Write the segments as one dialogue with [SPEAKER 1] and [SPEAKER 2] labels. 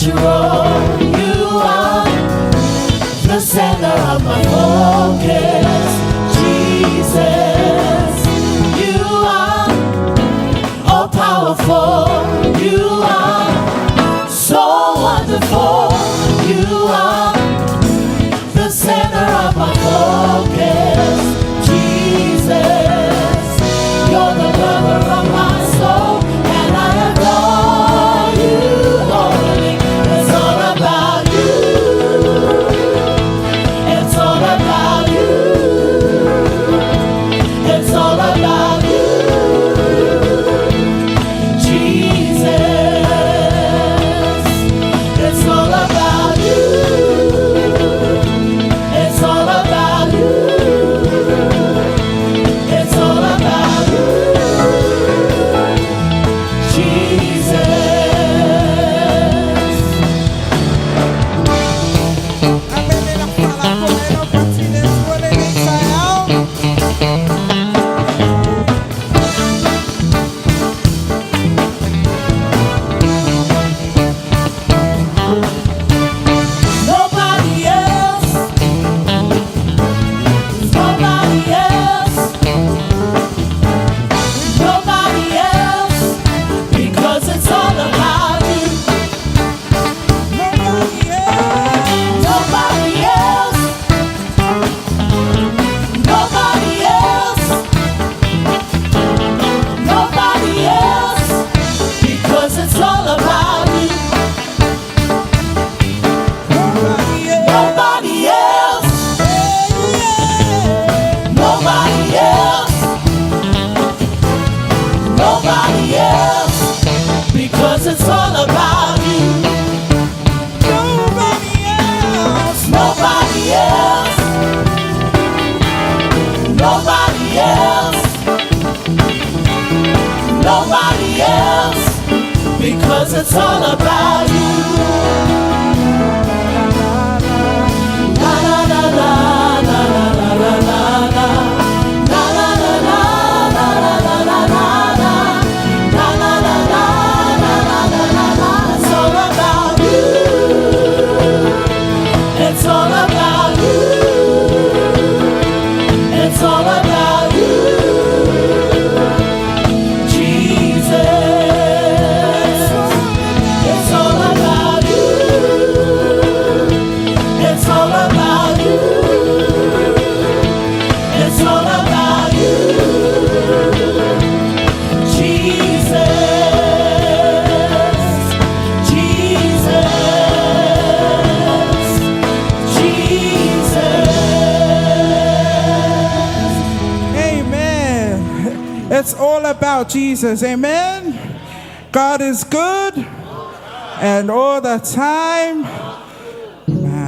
[SPEAKER 1] supernatural. You are the center of my focus, Jesus. You are all powerful. You are so wonderful. You are the center of my focus, Jesus. You're the lover of my soul, and I adore you, holy. It's all about you. It's all about you. It's all about you, Jesus. It's all about you. It's all about you. It's all about you, Jesus. Nobody else. Nobody else. Nobody else. Because it's all about you. Nobody else. Nobody else. Nobody else. Because it's all about you. Nobody else. Nobody else. Nobody else. Because it's all about you. Nobody else. Nobody else. Nobody else. Nobody else. Because it's all about you. La la la la la la la la la la. La la la la la la la la la la. La la la la la la la la la. It's all about you. It's all about you. It's all about you, Jesus. It's all about you. It's all about you. It's all about you, Jesus. Jesus. Jesus.
[SPEAKER 2] Amen. It's all about Jesus. Amen. God is good and all the time.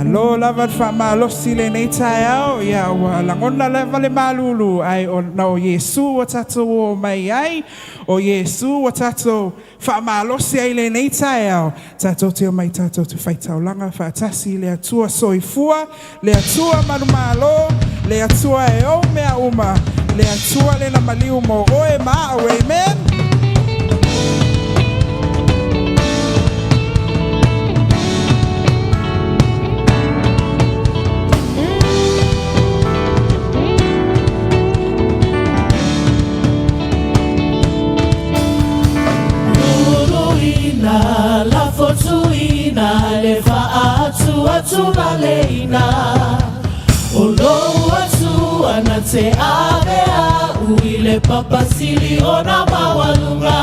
[SPEAKER 2] Malo lavat fa malo sile nei taiao ya wa langona levale malulu ai o no Yesu watato o mai ai o Yesu watato fa malo sile nei taiao tato te o mai tato te faitau langa fa tasi le atua soifua le atua manumalo le atua e o mea uma le atua le na maliu mo oe ma amen.
[SPEAKER 1] La fortuina le fa atu na leina olo atu anate avea uile papasili ona mawalunga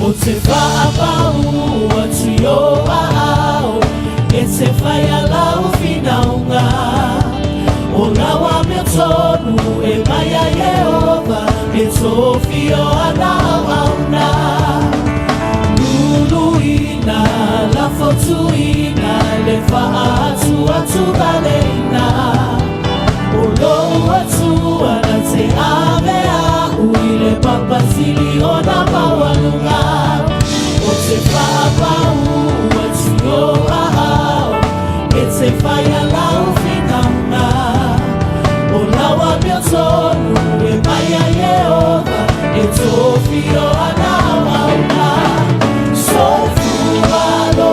[SPEAKER 1] o te fa apau atu yo ao e te fai alau finaunga o lawa me tonu e maya Yehova e tofio anauna la fortuina le fa atu balena olo atu anate avea uile papasili ona mawalunga o te fa apau atu yo ahau e te fai alau finaunga o lawa mio tonu e maya Yehova e tofio anauna so fualo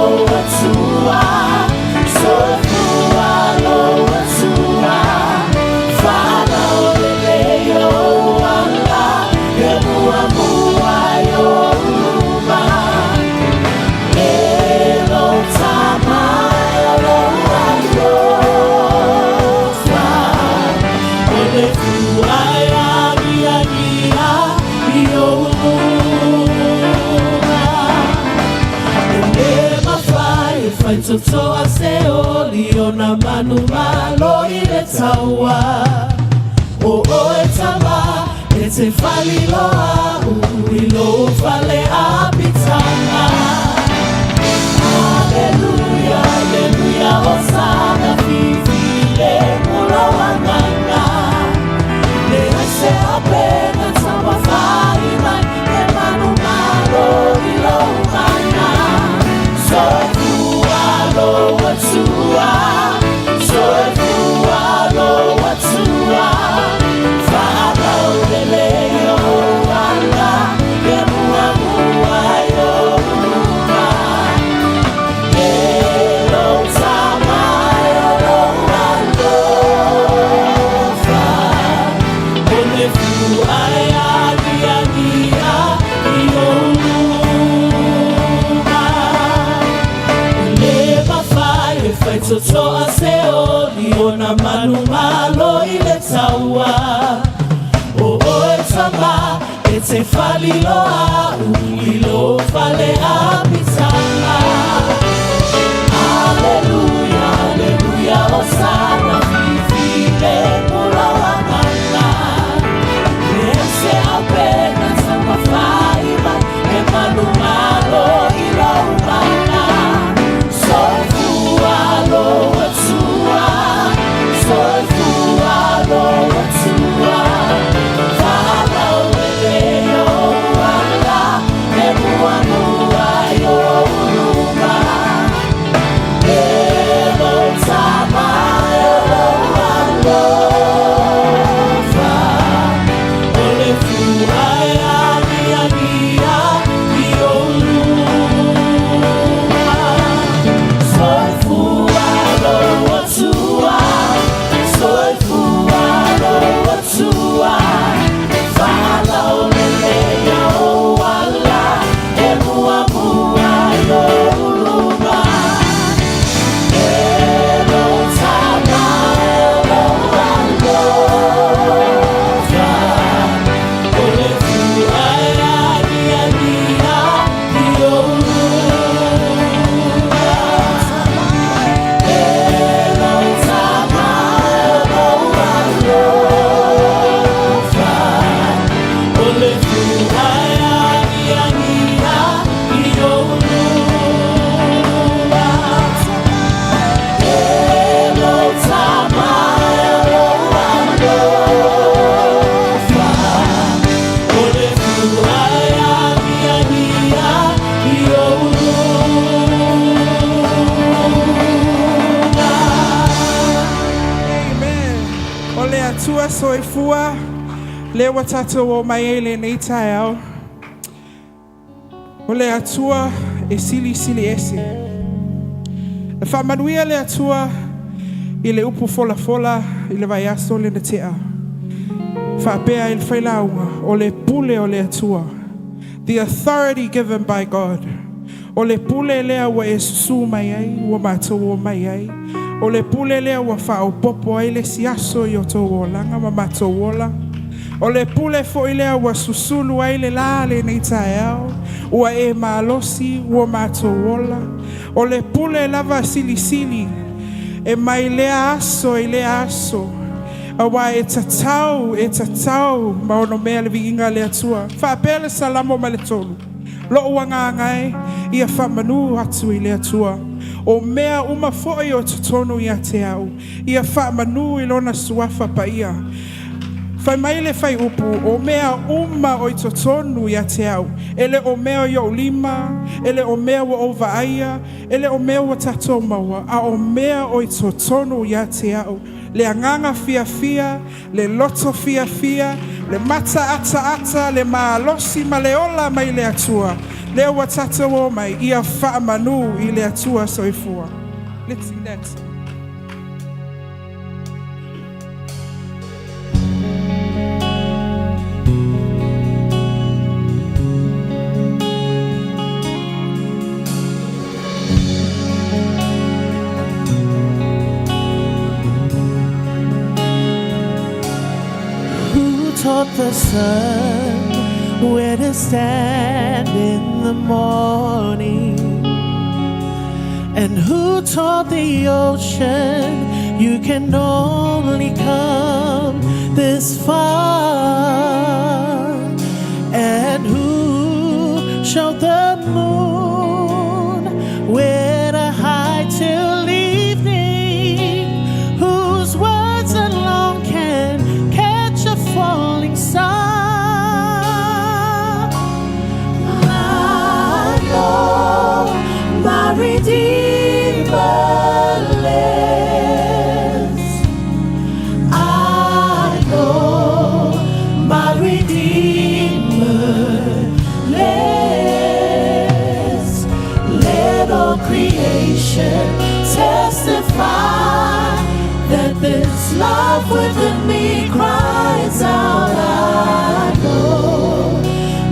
[SPEAKER 1] Faitoto aseo liona manumalo ile taua. O etama ete faliloa uilo fale abitanga. Hallelujah, hallelujah, Hosanna fifile mula wanganga. Lease apena tama faima emanumalo ilo umana. So fualo watua, so fualo watua. Fala uleleo wala yemua mua yoruma. Elo tama elo walofa. Ole fu aya dia dia yoruma. Ole mafai faitoto aseo liona manumalo ile taua. O etama ete faliloa uilo fale abitanga. Hallelujah, hallelujah, Hosanna fifile mula wanganga. Lease apena tama faima emanumalo ilo umana. So fualo watua, so fualo watua. Fala uleleo wala emua mua yoruma. Elo tama elo walofa. Ole fu aya dia dia yoruma. Soy fualo watua, soy fualo watua. Fala uleleo wala emua mua yoruma. Elo tama elo walofa. Ole fu aya dia dia yoruma. Elo tama elo walofa. Ole fu aya dia dia yoruma. Elo tama elo walofa. Ole fu aya dia dia yoruma.
[SPEAKER 2] Amen. Ole atua soifua. Le watato o maele nei taeao. Ole atua e sili sili ese. E whamanuia le atua i le upu fola fola i le vaiaso le netea. Whapea il whailaunga o le pule o le atua. The authority given by God. O le pule lea wa e susu mai ai, wa matou o mai ai. O le pule lea wa whao popo ai le siaso i o tō o langa ma matou ola. O le pule fo ilea wa susulu ai le lale nei taeao. Ua e malosi ua matou ola. O le pule lava sili sili. E mai lea aso e lea aso. Awa e tatau ma ono mea le viinga le atua. Whapele salamo ma le tolu. Lo wanga ngai ia whamanu atu i le atua. O mea uma foi o tutonu ia te au. Ia whamanu i lona suafa pa ia. Fai mai le fai upu o mea uma o i totonu ia te au. Ele o mea i o lima, ele o mea wa o vaia, ele o mea wa tato maua, a o mea o i totonu ia te au. Le anganga fia fia, le loto fia fia, le mata ata ata, le maalosi ma le ola mai le atua. Le wa tato o mai ia wha manu i le atua soifua. Let's sing that.
[SPEAKER 1] Taught the sun where to stand in the morning, And who told the ocean you can only come this far? And who showed the moon where to hide till evening? Whose words alone can catch a falling star? I know my Redeemer lives. I know my Redeemer lives. Let all creation testify that this love within me cries out. I know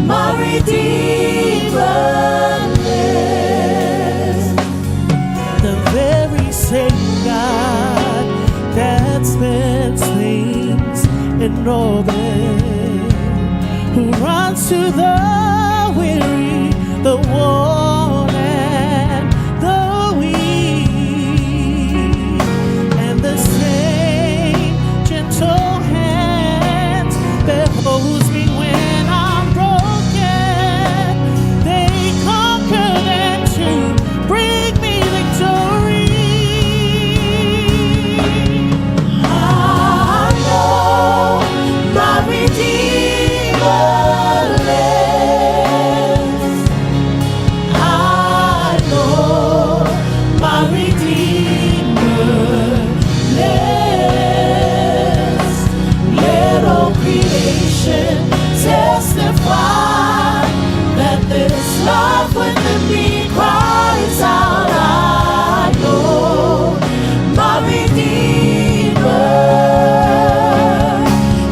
[SPEAKER 1] my Redeemer lives. The very same God that spins things in orbit, who runs to the weary, the worn and the weak, and the same gentle hands that holds me when I'm broken, they conquered and to bring me victory. I know my Redeemer lives. I know my Redeemer lives. Let all creation testify that this love within me cries out. I know my Redeemer.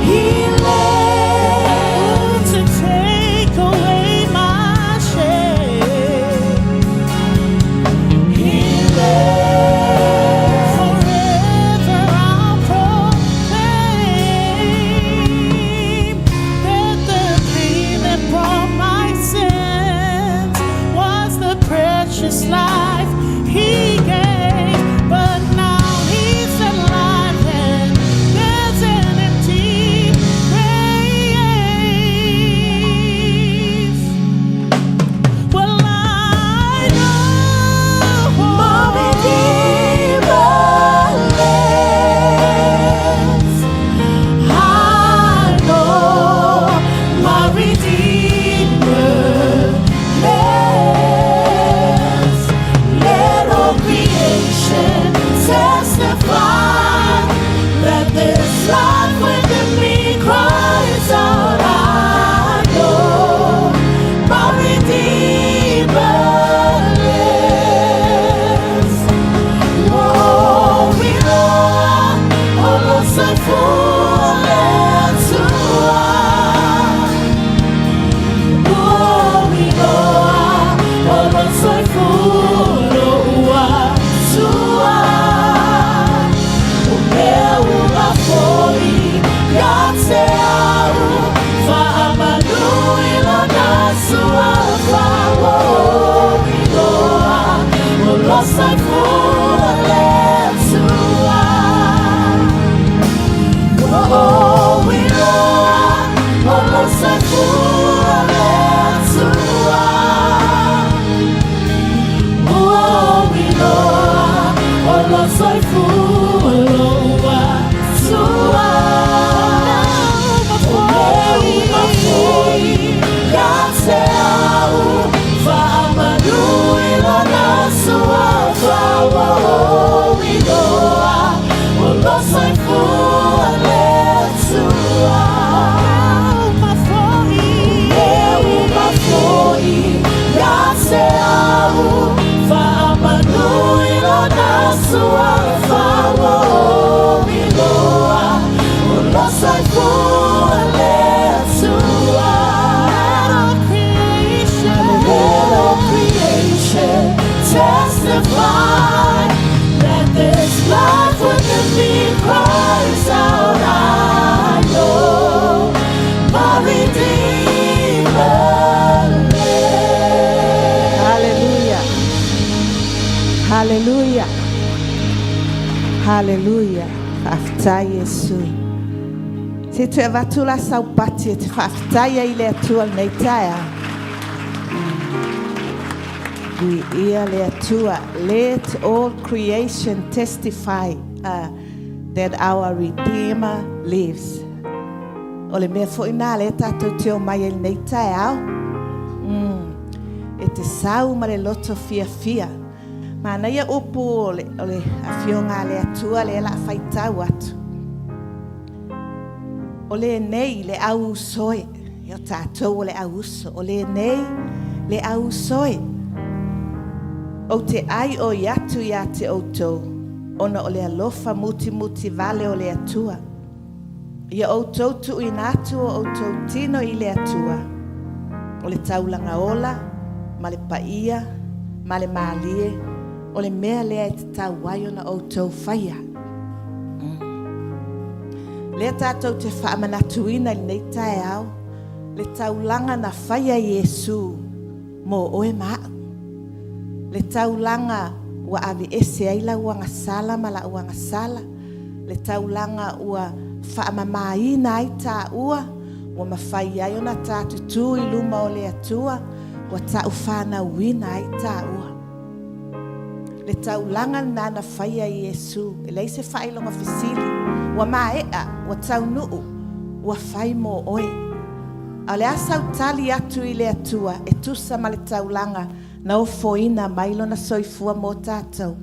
[SPEAKER 1] He lived to take away my shame. He lives. Forever I'll proclaim that the pain that brought my sins was the precious life He gave. But now He's alive and there's an empty grave. Well, I know my Redeemer lives. I know my Redeemer lives. Let all creation testify that this life within me cries out. I know my Redeemer lives. Oh, we love all of the full and to oh, we know all of the full to Umeuma foi Yatseu Fa'amanu ilona suafa Iloa Ulosai fu'aletsua Oh, Iloa Ulosai fu'aletsua Oh, Iloa Ulosai fu'aloa sua Umeuma foi Yatseu Fa'amanu ilona suafa Iloa Ulosai fu'aletsua Umeuma foi Yatseu Fa'amanu ilona suafa Iloa Ulosai fu'aletsua Let all creation testify that this life within me cries out. I know my Redeemer lives.
[SPEAKER 3] Hallelujah.
[SPEAKER 1] Hallelujah. Hallelujah. After Yesu. Si tu evatula saupati te faftaya ile atua neitaya. Ia le atua. Let all creation testify that our Redeemer lives. Ole me fo ina le tato te o mai ele neitaya. E te sau ma le loto fia. Mana ia upu ole afionga le atua le la faitau atu. Ole nei le au soe. Yo tatou le au so. Ole nei le au soe. O te ai o yatu ya te outou. Ona ole alofa muti vale o le atua. Ia outou tu inatu o outou tino i le atua. O le taulanga ola, ma le paia, ma le malie, o le mea lea e te tauai ona outou whaia. Le tātou te whaamanatuina i nei tae au, le taulanga na whaia Yesu mo oe maa. Le taulanga ua avi ese aila uanga sala ma la uanga sala. Le taulanga ua whaamamaina ai tā ua, ua mawhai ai ona tātu tū i luma o le atua, ua tāu whāna uina ai tā ua. Le taulanga nana whaia Yesu, e leise whailonga fisili, ua maea, ua tau nuu, ua whai mo oe. A le asau tali atu i le atua, e tusa ma le taulanga, na o foina mailo na soifua mo tātou.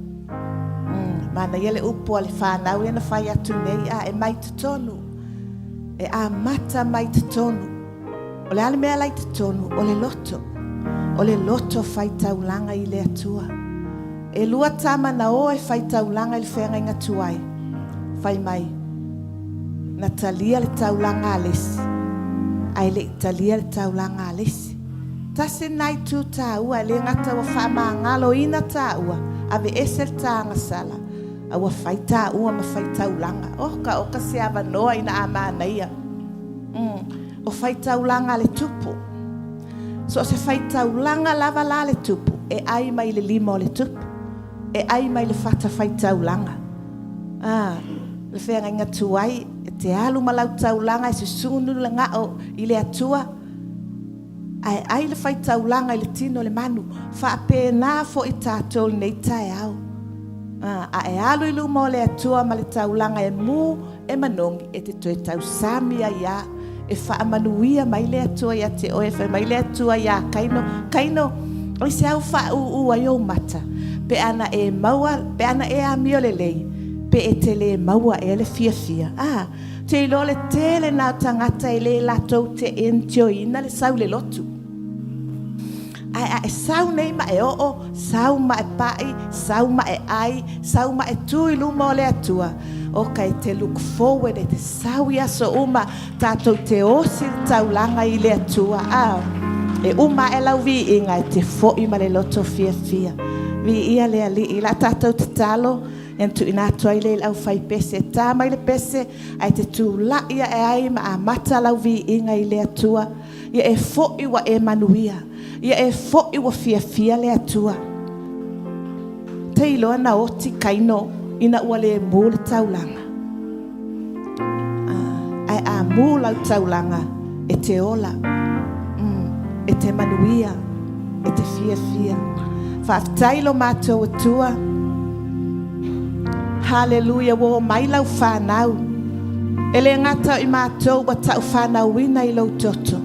[SPEAKER 1] Mana ia le upo ale whanau e na whai atu nei a e mai tutonu. E a mata mai tutonu. O le ale mea lai tutonu, o le loto. O le loto whai taulanga i le atua. E lua tama na o e whai taulanga i le whenga inga tuai. Whai mai. Na talia le taulanga alesi. Ai le talia le taulanga alesi. Tase nai tu taua le ngata wa whama ngalo ina taua. Ave esel taanga sala. Awa whai taua ma whai taulanga. Oka se ava noa ina amana ia. O whai taulanga le tupu. So se whai taulanga lava la le tupu. E ai mai le lima o le tupu. E ai mai le whata whai taulanga. Le whenga inga tuai. E te alu malau taulanga. E se sunu le ngao i le atua. Ai le whai taulanga i le tino le manu. Whaapena fo i tātou nei tae au. A e alu i luma o le atua ma le taulanga e mu e manongi e te toe tau samia ia. E whaamanuia mai le atua ia te oe whai mai le atua ia kaino. O se au wha ua i o mata. Pe ana e maua, pe ana e amio le lei. Pe e te le maua e le fia. Te ilo le tele nā tangata e le latou te entio ina le sau le lotu. E sau nei ma e o, sau ma e pai, sau ma e ai, sau ma e tui luma o le atua. O kai te look forward e te sau ia so uma tātou te osi taulanga i le atua. E uma e lau vi inga e te foi ma le loto fia. Vi ia le ali i la tātou te talo. En tu ina toai le au fai pese tā mai le pese ai te tu la ia e ai ma a mata lau vi inga i le atua. Ia e foi wa e manuia. Ia e foi wa fia le atua. Te iloa na oti kaino ina ua le mū le taulanga. Ai a mū lau taulanga e te ola. E te manuia. E te fia. Whaaftailo mātou atua. Hallelujah, wo mai lau whanau. Ele ngata i mātou wa tau whanau wina i lau toto.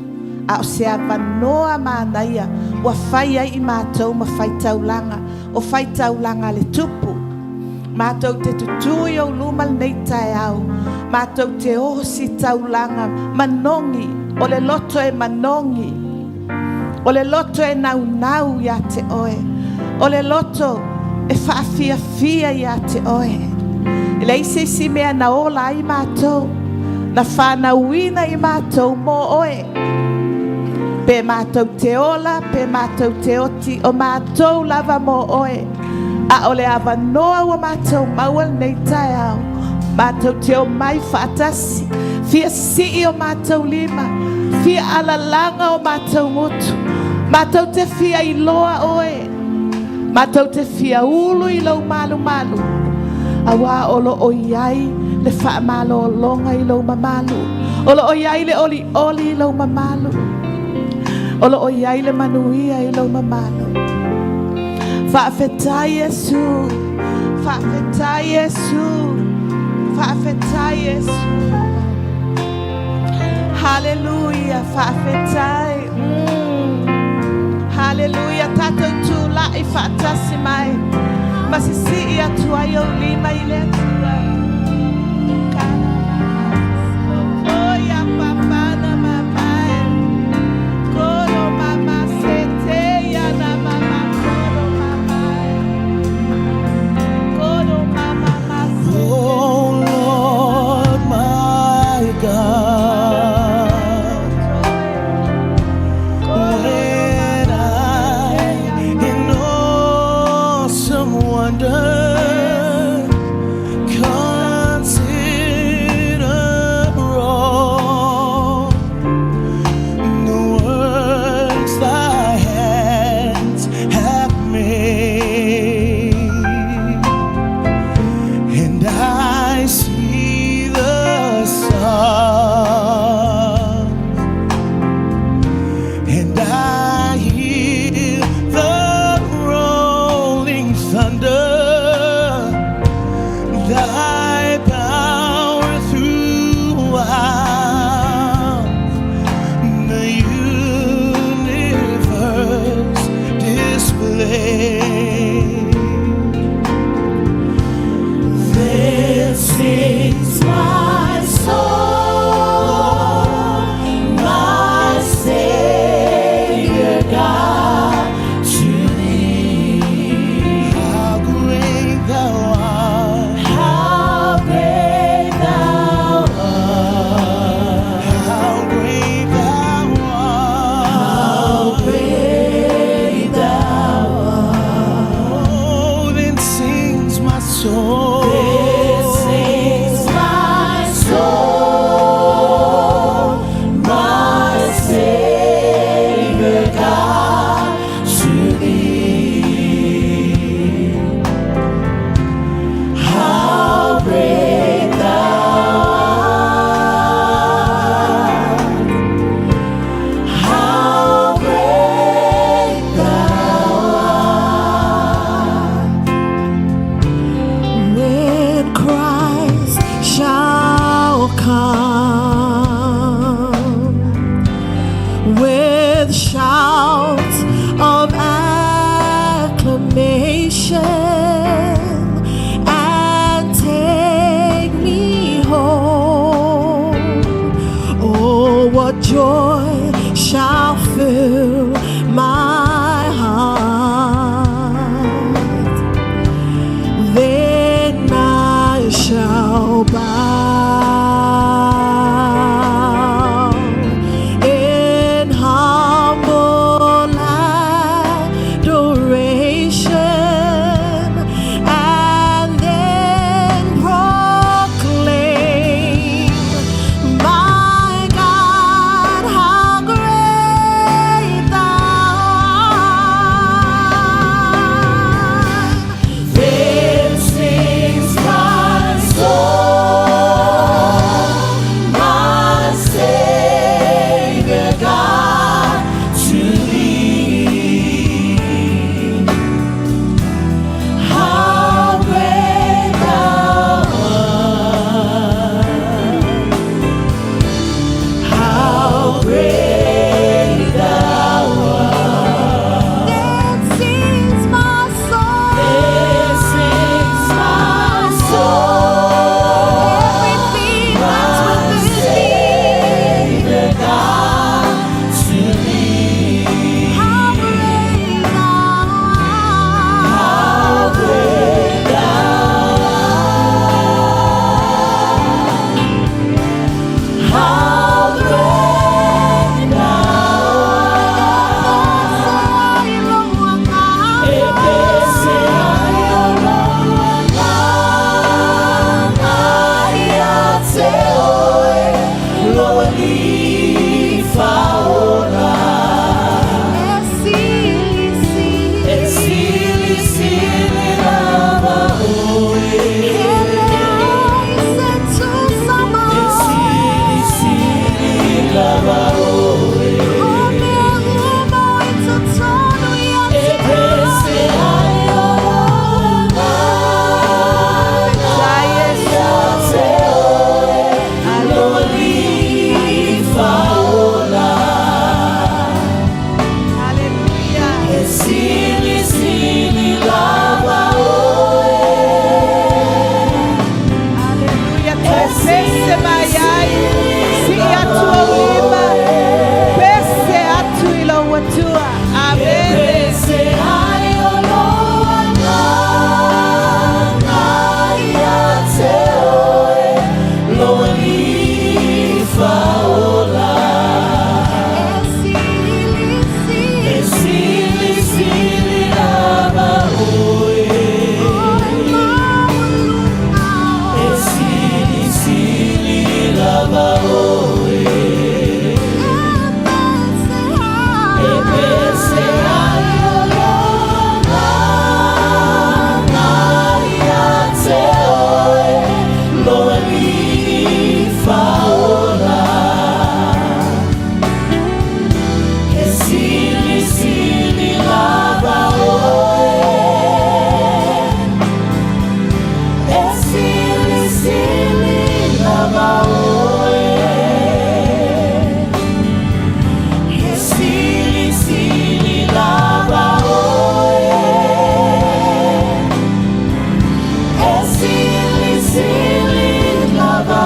[SPEAKER 1] A o se avanoa mānaia, wa whaia i mātou ma whai taulanga, o whai taulanga le tupu. Mātou te tutui o luma nei tae au. Mātou te osi taulanga manongi, o le loto e manongi. O le loto e nau ia te oe. O le loto e whaafia ia te oe. Ele ise si mea na ola i mātou. Na whanauina i mātou mo oe. Pe mātou te ola, pe mātou te oti, o mātou lava mo oe. A ole ava noa wa mātou maual nei tae au. Mātou te o mai whaatasi. Fia sii o mātou lima. Fia alalanga o mātou motu. Mātou te fia i loa oe. Matau te fia ulu I lau malu malu. Awa olo o iai le wha malo longa I lau mamalu. Olo o iai le oli oli I lau mamalu. Olo o iai le manuia I lau mamalu. Whaafetai Yesu. Whaafetai Yesu. Whaafetai Yesu. Hallelujah. Whaafetai. Hallelujah. Tatou tu la I whaatasi mai. Masisi I atua I au lima I le atua. Oya papana mamai. Koro mama sete ya na mama koro mamai. Koro mama masete.
[SPEAKER 3] Oh Lord my God, when I in awesome wonder consider all the works thy hands have made, and I see the sun, and I hear the rolling thunder. Thy power throughout the universe display. Then sings my soul, my Savior God, to thee. How great thou art! How great thou art! How great thou art! How great thou art! Oh, then sings my soul. Then sings my soul, my Savior God, to thee. How great thou art! How great thou art! When Christ shall come with shouts of acclamation and take me home, oh, what joy shall fill my heart. Then I shall bow in humble adoration, and then proclaim, my God, how great thou art. Then sings my soul,
[SPEAKER 1] Esili, sili, lava,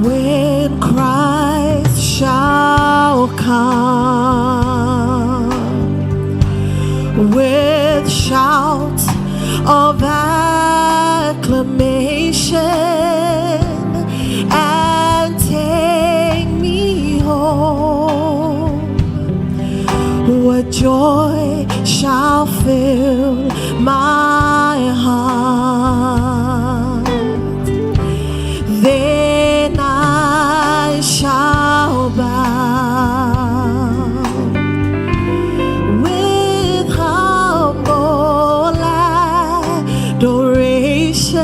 [SPEAKER 3] when Christ shall come with shouts of acclamation and take me home, what joy shall fill my heart. Then I shall bow with humble adoration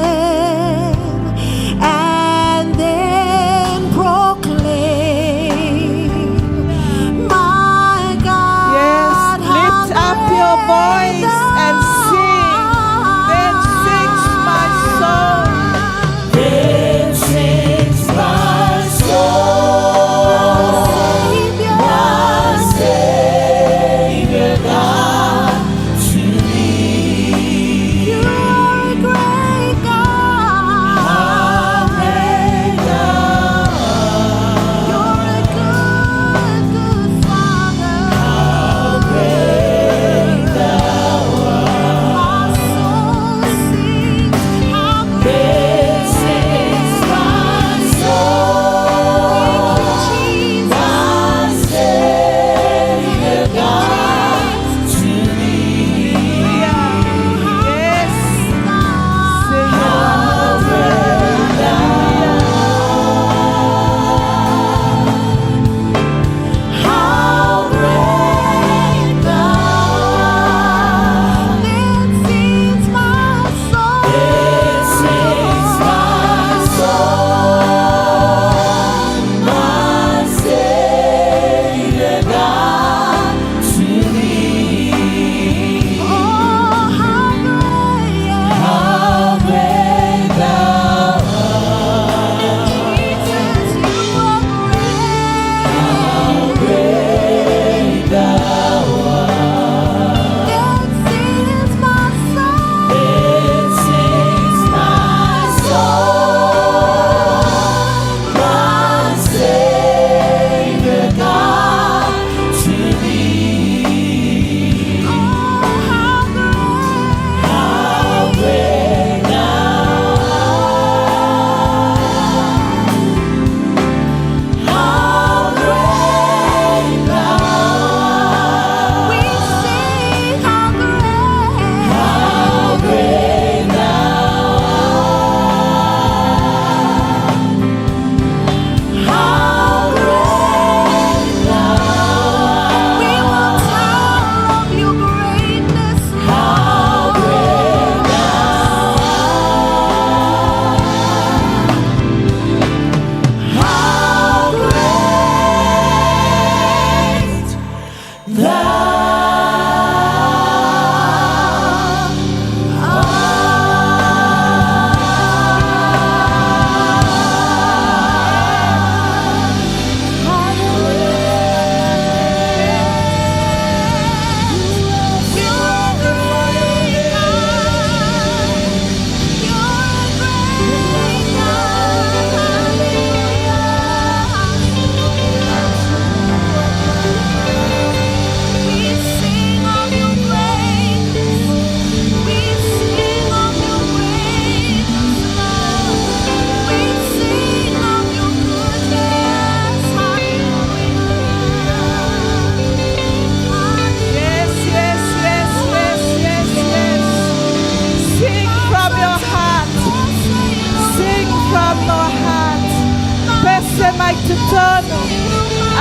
[SPEAKER 3] maitutono.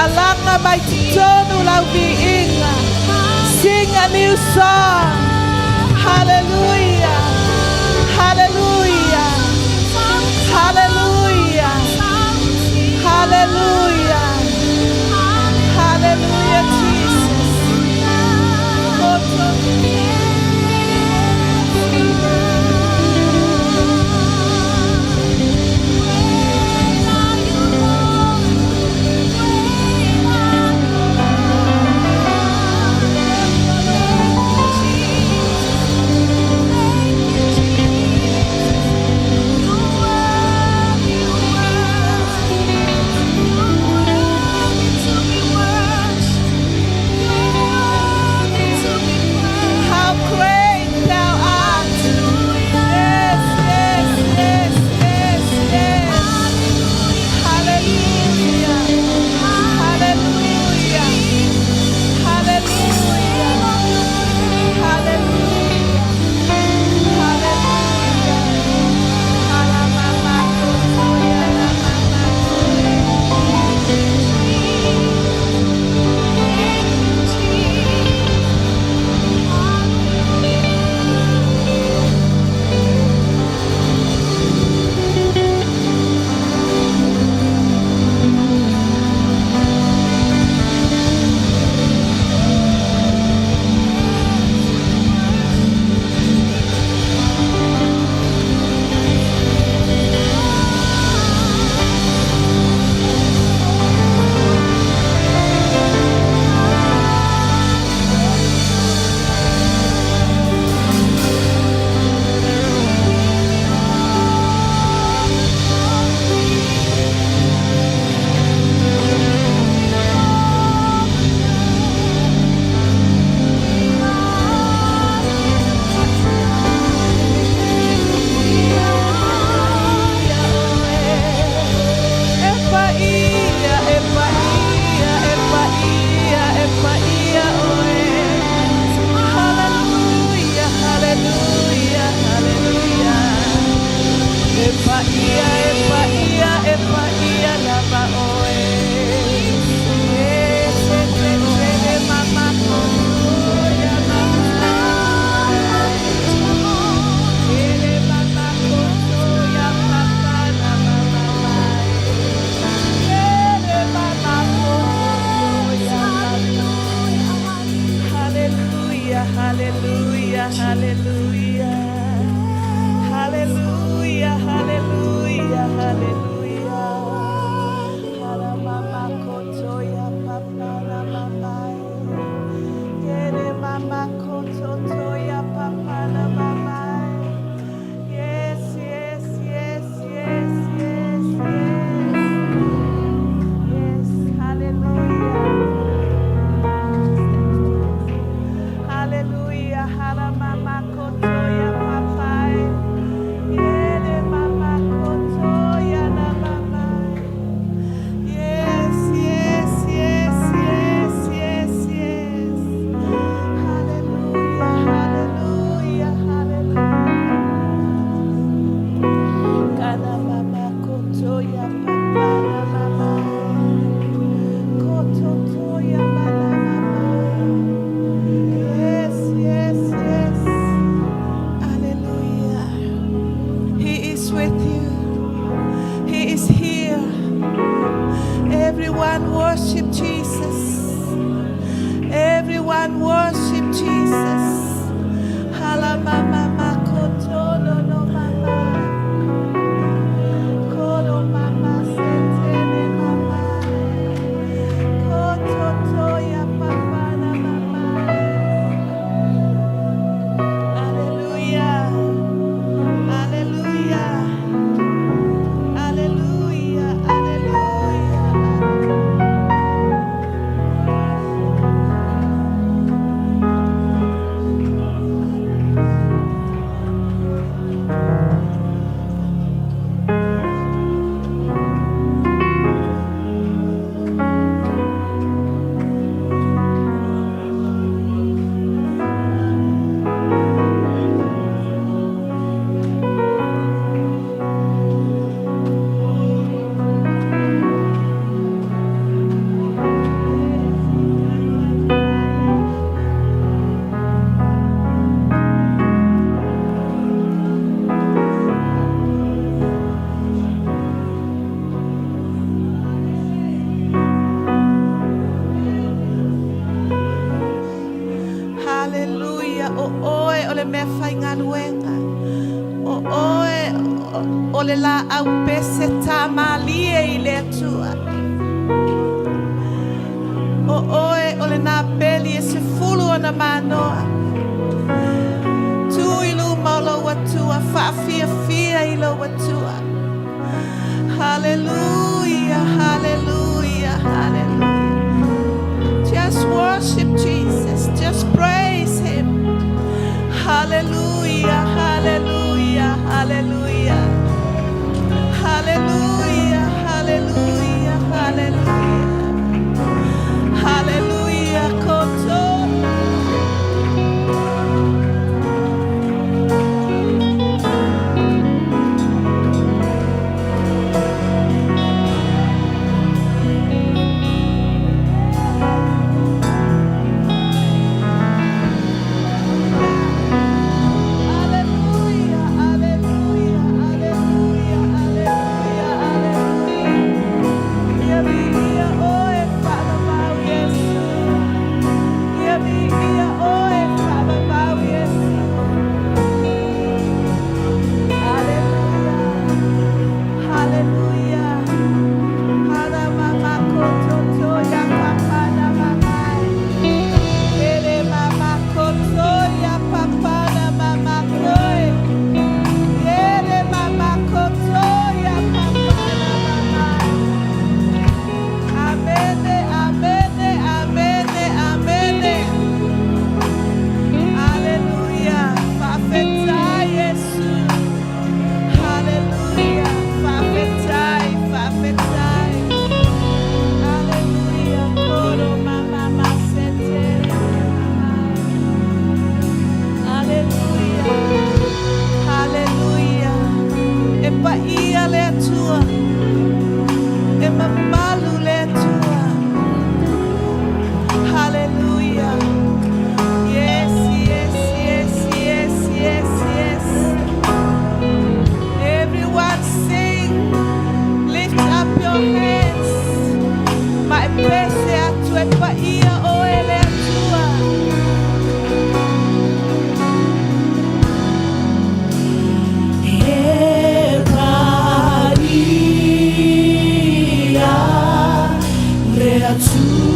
[SPEAKER 3] Alanga maitutono lau viinga. Sing a new song. Hallelujah. Hallelujah. Hallelujah. Hallelujah. Hallelujah, Jesus. How great thou art. Yes, yes, yes, yes, yes. Hallelujah. Hallelujah. Hallelujah. Hallelujah. Hallelujah. Halamamakotoya Hallelujah, hallelujah, hallelujah, hallelujah, hallelujah. Mama kotoya papa na mama. Yere mama kotoya papa na mama. Yes, yes, yes, yes, yes, yes. Yes, hallelujah. Hallelujah, haramama kotoya papai. Yere mama kotoya na mama. Yes, yes, yes, yes, yes, yes. Hallelujah, hallelujah, hallelujah. Kana mama kotoya papa na mama. Kototoya mama mama. Yes, yes, yes. Hallelujah. He is with you. He is here. Everyone worship Jesus. Everyone worship Jesus. Halamama makoto no no mama. Kodo mama setele mama. Kototo ya papa na mama. Hallelujah. Hallelujah. Hallelujah. Hallelujah. olela au peseta malie ile tua. O oe olena beli e se fulu ona manoa. Tu ilu malo watua fa fia ilo watua. Hallelujah, hallelujah, hallelujah. Just worship Jesus. Just praise him. Hallelujah, hallelujah, hallelujah. Hallelujah, hallelujah, hallelujah. Hallelujah, koto.
[SPEAKER 1] To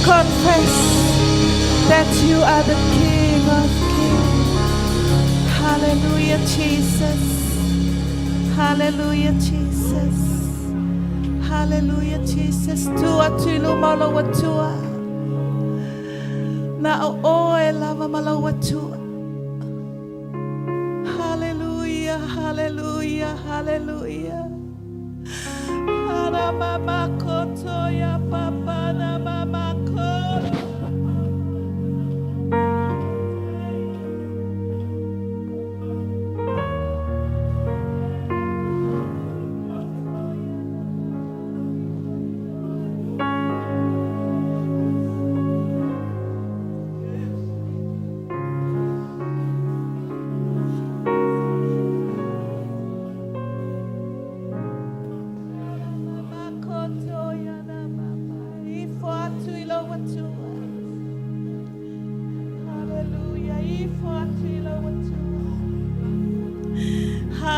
[SPEAKER 3] confess that you are the King of Kings. Hallelujah, Jesus. Hallelujah, Jesus. Hallelujah, Jesus. Tua tulu malawa tua. Na oe lava malawa tua. Hallelujah, hallelujah, hallelujah. Mama koto ya papa na mama koto.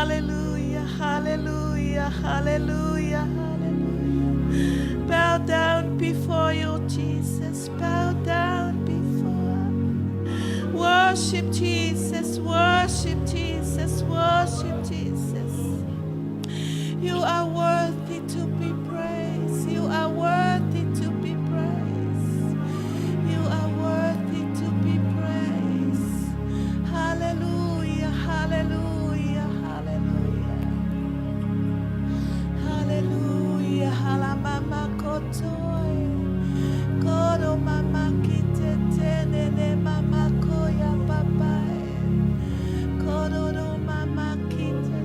[SPEAKER 3] Hallelujah, hallelujah, hallelujah, hallelujah. Bow down before you, Jesus. Bow down before. Worship Jesus, worship Jesus, worship Jesus. You are worthy to be praised. You are worthy to be praised. You are worthy to be praised. Hallelujah, hallelujah, hallelujah. Hallelujah, halamama kotoy. Kodo mama kitete nene mama koya papai. Kodo do mama kitete.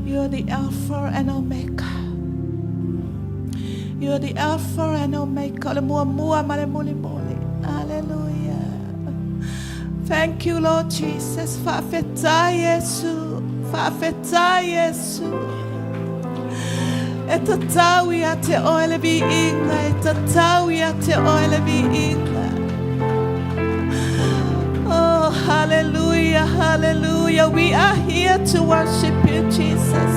[SPEAKER 3] You're the Alpha and Omega. You're the Alpha and Omega. Hallelujah. Thank you, Lord Jesus. Fafeta Yesu. Fafeta Yesu. Etatawi ate oile bi inga. Etatawi ate oile bi inga. Oh, hallelujah, hallelujah. We are here to worship you, Jesus.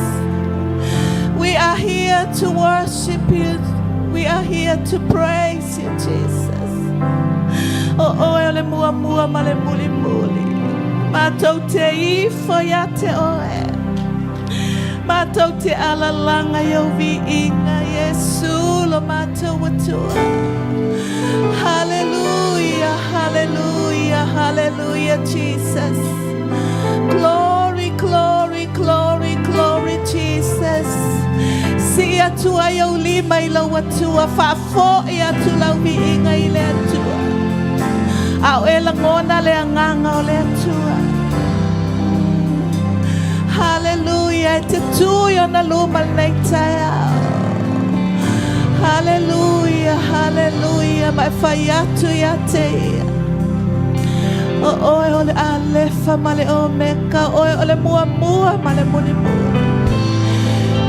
[SPEAKER 3] We are here to worship you. We are here to praise you, Jesus. Oh, ele mua mua male muli muli. Matote ifo yate oe. Matote alalanga yovi inga Yesu lo mato watua. Hallelujah, hallelujah, hallelujah, Jesus. Glory, glory, glory, glory, Jesus. Si atua yo lima ilo watua fafo ya tula uinga ile atua. Au ela ngona le anganga ole atua. Hallelujah, te tuyo na luma naitaya. Hallelujah, hallelujah, my fayatu yate. Oh, ole alefa male omeka, ole mua mua male muni mua.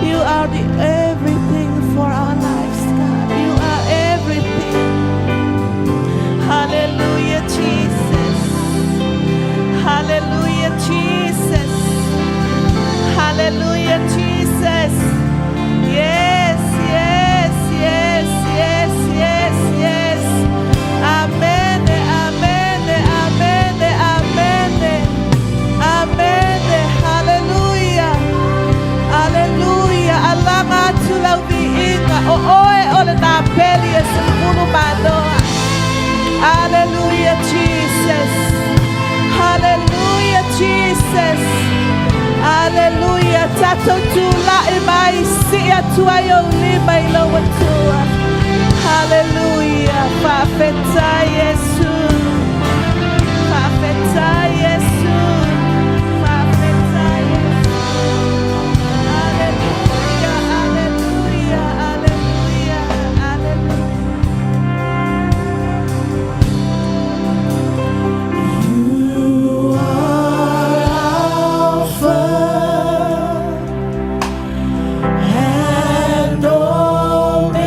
[SPEAKER 3] You are the everything for our lives, God. You are everything. Hallelujah, Jesus. Hallelujah, Jesus. Hallelujah, Jesus. Yes, yes, yes, yes, yes, yes. Amen, amen, amen, amen, amen. Hallelujah, hallelujah. Alama tula ubiinga. Oe ole na peli esifunu madoa. Hallelujah, Jesus. Hallelujah, Jesus. Hallelujah. Tato tula imai siya tuayo lima ilo watua. Hallelujah. Fafeta Yesu. Fafeta Yesu. Fafeta Yesu. Hallelujah. Hallelujah. Hallelujah. Hallelujah.
[SPEAKER 1] You are Alpha and Omega.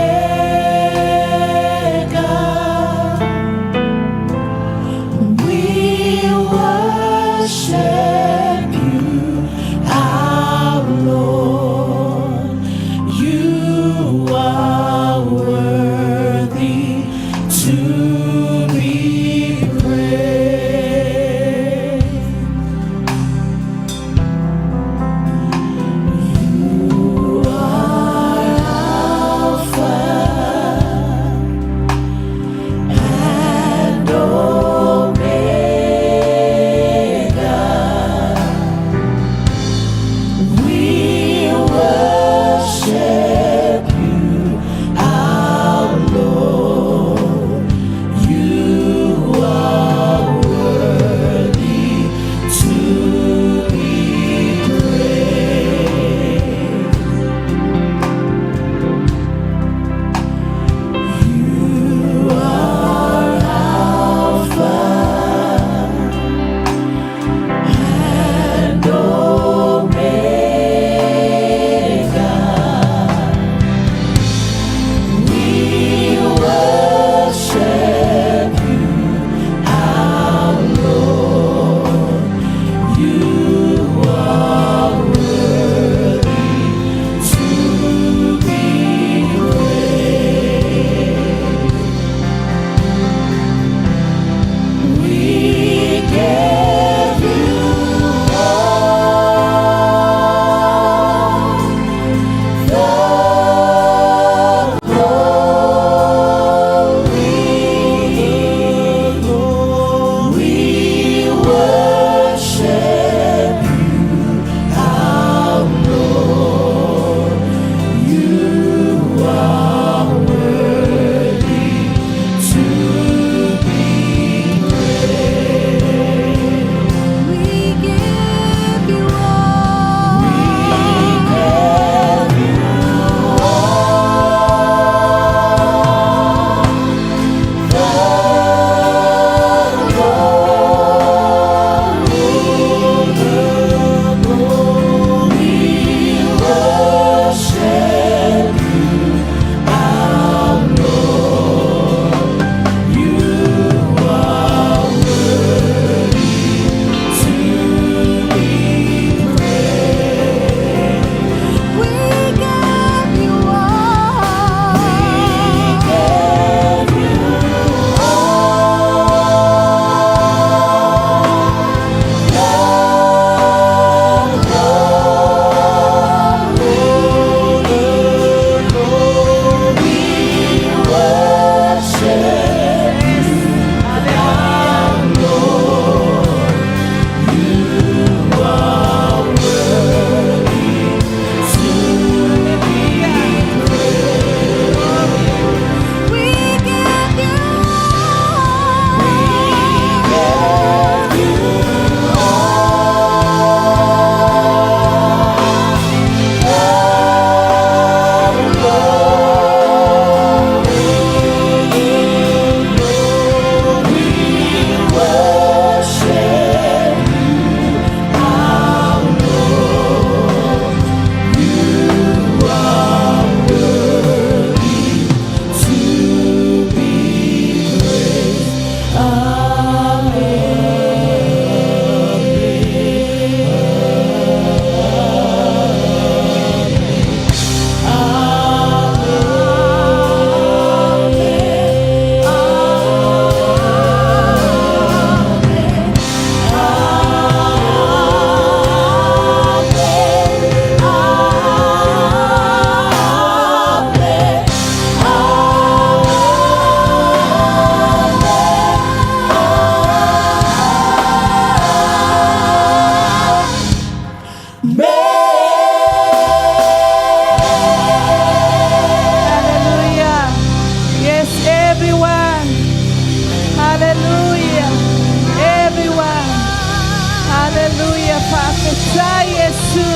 [SPEAKER 3] Fafetai Yesu.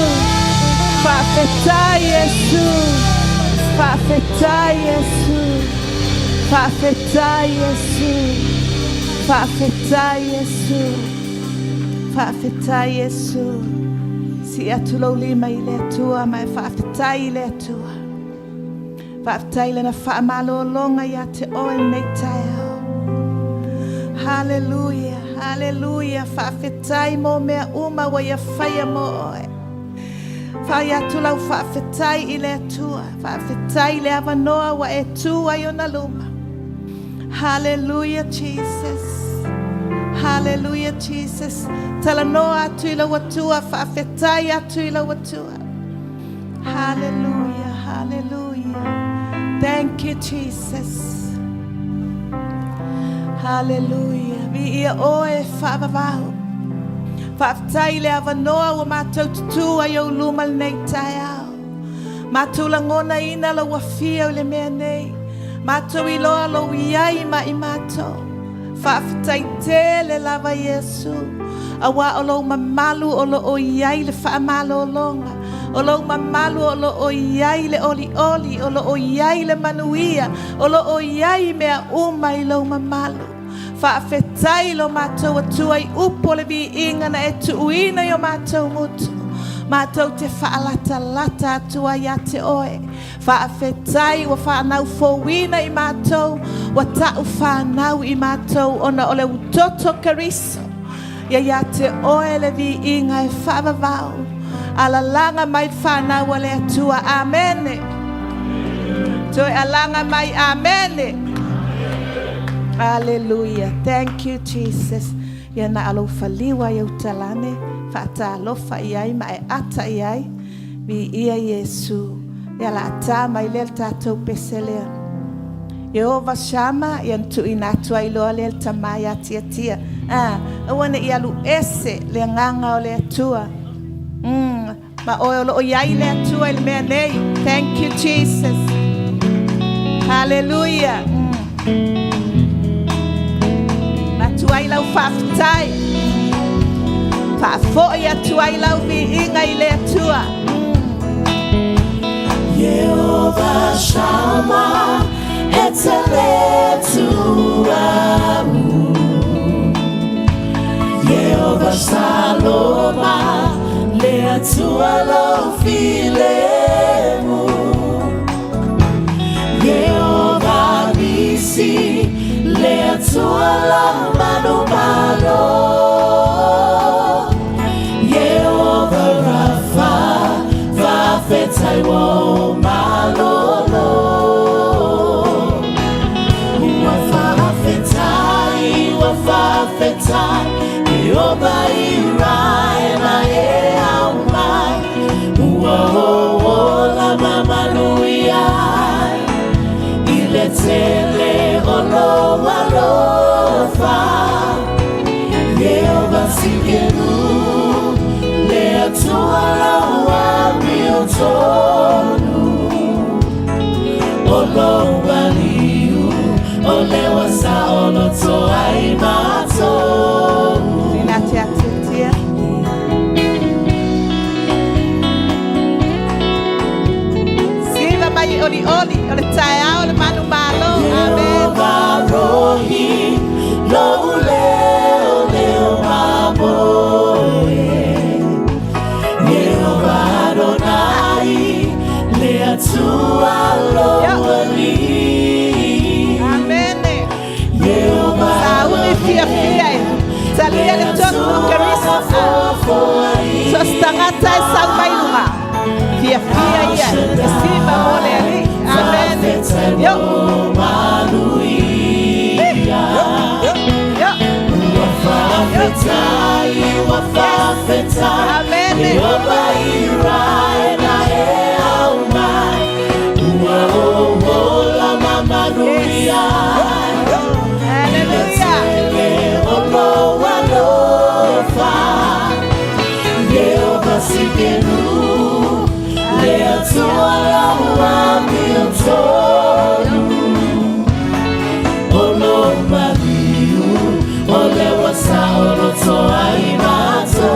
[SPEAKER 3] Fafetai Yesu. Fafetai Yesu. Fafetai Yesu. Fafetai Yesu. Fafetai Yesu. Si atulo lima ile tua mai fafetai ile tua. Fafetai le na fa malo longa ya te oe neitaya. Hallelujah, hallelujah. Fafetai mo mea uma wa ya faya mo oe. Faya tula fafetai ile tua. Fafetai le avanoa wa e tua yona luma. Hallelujah, Jesus. Hallelujah, Jesus. Talanoa atu ila watua. Fafetai atu ila watua. Hallelujah, hallelujah. Thank you, Jesus. Hallelujah. Vi ia oe whaavavau. Whaaftai le avanoa wa mātou tutua iau lumal nei tai au. Mātou langona ina la wafia o le mea nei. Mātou iloa lo iai ma i mātou. Whaaftai te le lava Yesu. Awa o lo mamalu o lo o iai le whaamalo o longa. O lo mamalu o lo o iai le oli oli. O lo o iai le manuia. O lo o iai mea uma i lo mamalu. Whaafetai lo mātou atua i upo le vi inga na e tuuina i o mātou mutu. Mātou te whaalata lata atua ia te oe. Whaafetai wa whanau fōwina i mātou. Wa tau whanau i mātou ona ole utoto kariso. Ia te oe le vi inga e whaavavau. Ala langa mai whanau ale atua. Amene. Toi alanga mai amene. Hallelujah. Thank you, Jesus. Ia na alofa liwa ia utalane. Fata alofa iai ma e ata iai. Vi ia Yesu. Ia la ata mai lel tatou peselea. Yehova Shama ia ntu inatua iloa lel tamai atia tia. Awane ia lu ese le nganga o le atua. Ma oe o iai le atua il mea nei. Thank you, Jesus. Hallelujah. Tuai lau whaftai. Whafoi a tuai lau vi inga i le atua.
[SPEAKER 1] Yehova Shama etele tuamu. Yehova Saloma le atua lo filemu. Yehova Nisi le atua lo mano mano. Yehova Rafa vafetai wo malolo. Wafafetai Yehova Irai na e aumai. La mama luia ile tele olo walofa. Yehova sikenu le atua la wa miotonu. Olo waliu ole wasa olo to ai mato.
[SPEAKER 3] Sinatia titia. Siva mai oli oli ole tai au le manu malo. Amen.
[SPEAKER 1] Rohi lo ule ole maboe. Yehova Adonai le atua lo ali.
[SPEAKER 3] Amen.
[SPEAKER 1] Yehova
[SPEAKER 3] Saúde fia fia. Salia le toku karisa. Sostangata sa mailuma. Fia fia ia. Siva mole ali. Amen. Yo. Amen.
[SPEAKER 1] Yehova Irai na e aumai. La mama nuia.
[SPEAKER 3] Hallelujah.
[SPEAKER 1] Yehova sikenu le atua la wa miotonu. Olo mariu ole wasa olo to ai mato.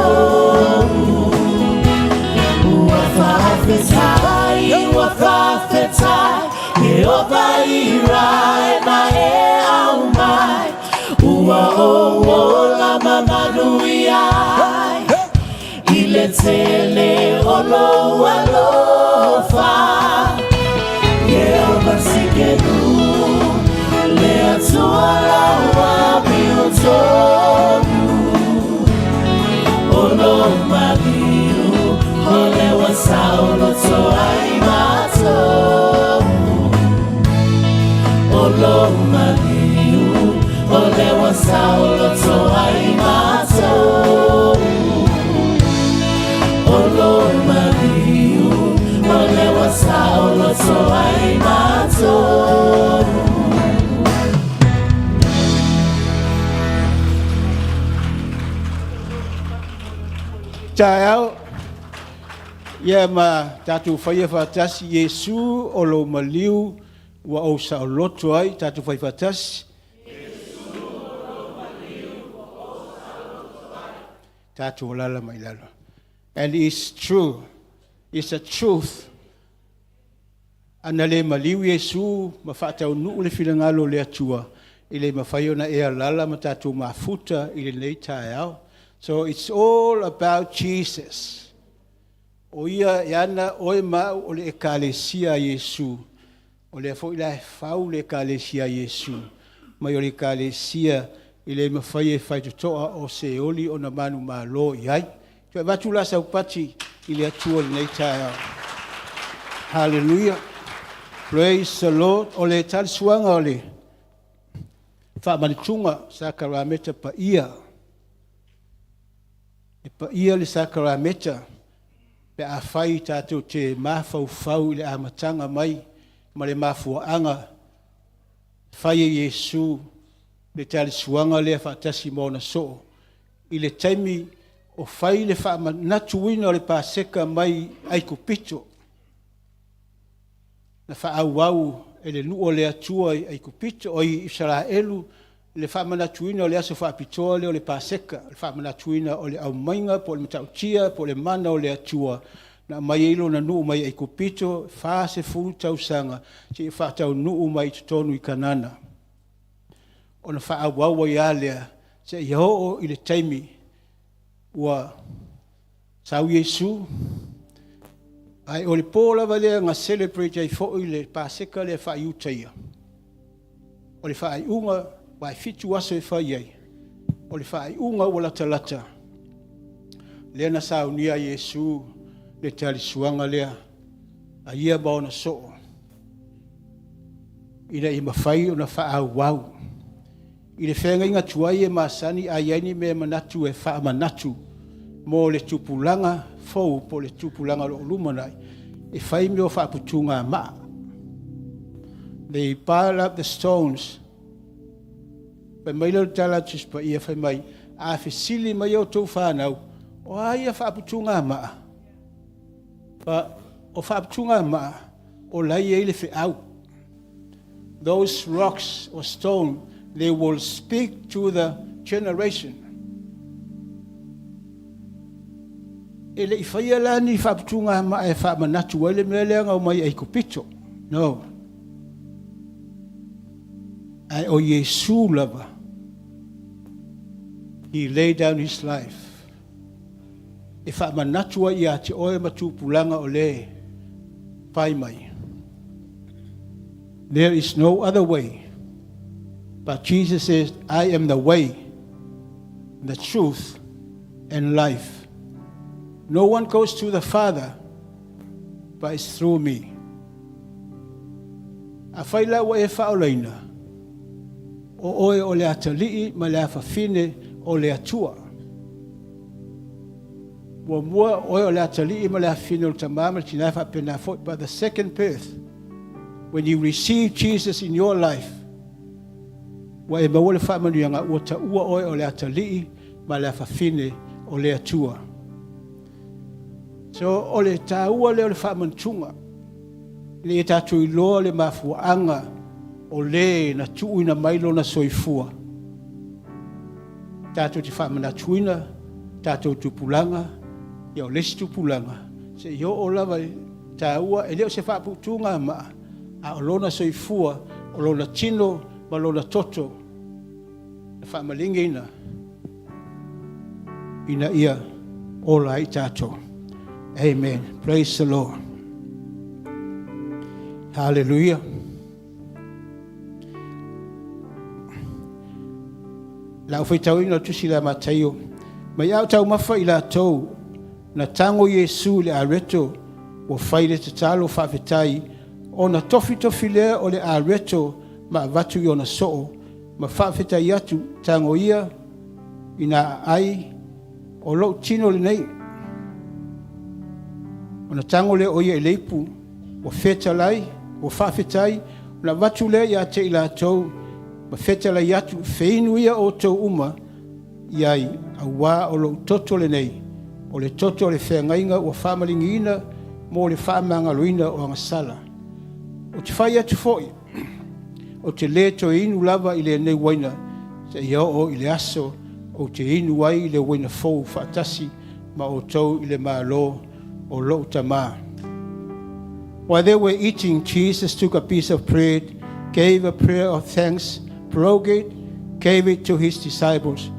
[SPEAKER 1] tele olo alofa ye obasikelu le atuala wa biotobu olo magiu ole wasaulo to aimato olo magiu ole wasaulo to aimato olo magiu ole wasaulo to aimato.
[SPEAKER 4] Chào ya ma tatu faya fatas Yesu olo maliu wa o sa loto ai tatu faya fatas tatu lala mai lala. And it's true, it's a truth. Anale maliu Yesu mafata unu le filangalo le atua ile mafayo na ea lala matatu mafuta ile leita yao. So it's all about Jesus. Oia yana oima ole ekalesia Yesu. Ole fo ila fau le ekalesia Yesu. Mai ole ekalesia ile mafai fai toa o se oli ona manu malo yai. Ke batula sa upati ile atua nei taia. Hallelujah. Praise the Lord. Ole tal suanga ole. Fa manitunga sakarameta pa ia. E pa ia le sakarameta pe a fai tātou te mawhau le amatanga mai ma le mafuaanga fai Yesu le tali suanga le whaatasi mōna so i le taimi o fai le whaamanatuina o le pāseka mai ai kupito na whaauau e le nuo le atua ai kupito o i Israelu le whaamanatuina o le aso whaapitoa le o le pāseka, le whaamanatuina o le au mainga, po le matautia, po le mana o le atua, na mai ilo na nuu mai ai kupito, whaase fulu tausanga, si i whaatau nuu mai tutonu i kanana. O na whaawawa i alea, se i hoo i le taimi, ua sau Yesu, ai o le pōla valea ngā celebrate ai fo i le pāseka le whaaiutaia. O le whaaiunga, vai fitu aso e whai ai. O le whai unga wala talata. Lea na saunia Yesu le tali suanga lea. A ia baona soo. Ina i mawhai o na wha wau. I le whenga inga tuai e masani a yaini me manatu e wha manatu. Mo le tupulanga fau po le tupulanga lo lumanai. E whai me o wha putunga maa. They pile up the stones. Pe mai lo tala tus pa ia fai mai a fesili mai o tau whanau o aia whaaputunga maa pa o whaaputunga maa o lai eile fe au. Those rocks or stone, they will speak to the generation. Ele i whaia lani whaaputunga maa e whaamanatu ele meleanga o mai ai kupito. No. Ai o Yesu lava. He laid down his life. E whaamanatua i a te oe matupulanga o le pai mai. There is no other way. But Jesus says, I am the way, the truth, and life. No one goes to the Father, but it's through me. A whaila wa e whaolaina. O oe o le atalii ma le awhawhine o le atua. Wa mua oe o le atalii ma le awhine o le tamama tina whapena fo. But the second birth, when you receive Jesus in your life, wa e maua le whaamanuanga ua ta ua oe o le atalii ma le awhawhine o le atua. So o le ta ua le o le whaamantunga, le e tatu iloa le mafuanga o le na tuina mailo na soifua. Tato te whamana tuina, tato tupulanga, ia o lesi tupulanga. Se yo o lava ta ua, e leo se whaputunga ma, a o lona soifua, o lona tino, ma lona toto. E whamalinga ina ia, ola i tātou. Amen. Praise the Lord. Hallelujah. La whaitau ina tusi la mataio. Mai au tau mafa i la tau. Na tango Yesu le areto. O whaile te talo whawhetai. O na tofi lea o le areto. Ma vatu i ona soo. Ma whawhetai atu tango ia. Ina ai. O lo tino le nei. O na tango le o ia i leipu. O wheta lai. O whawhetai. Na vatu lea ia te i la tau. Ma wheta lai atu wheinu ia o tau uma. Iai a wā o lo toto le nei. O le toto le whengainga o whamalingi ina. Mo le whamanga luina o angasala. O te whai atu foi. O te le to inu lava i le nei waina. Te ia o i le aso. O te inu wai i le waina fau whaatasi. Ma o tau i le maa lo. O lo tamā. While they were eating, Jesus took a piece of bread, gave a prayer of thanks, broke it, gave it to his disciples.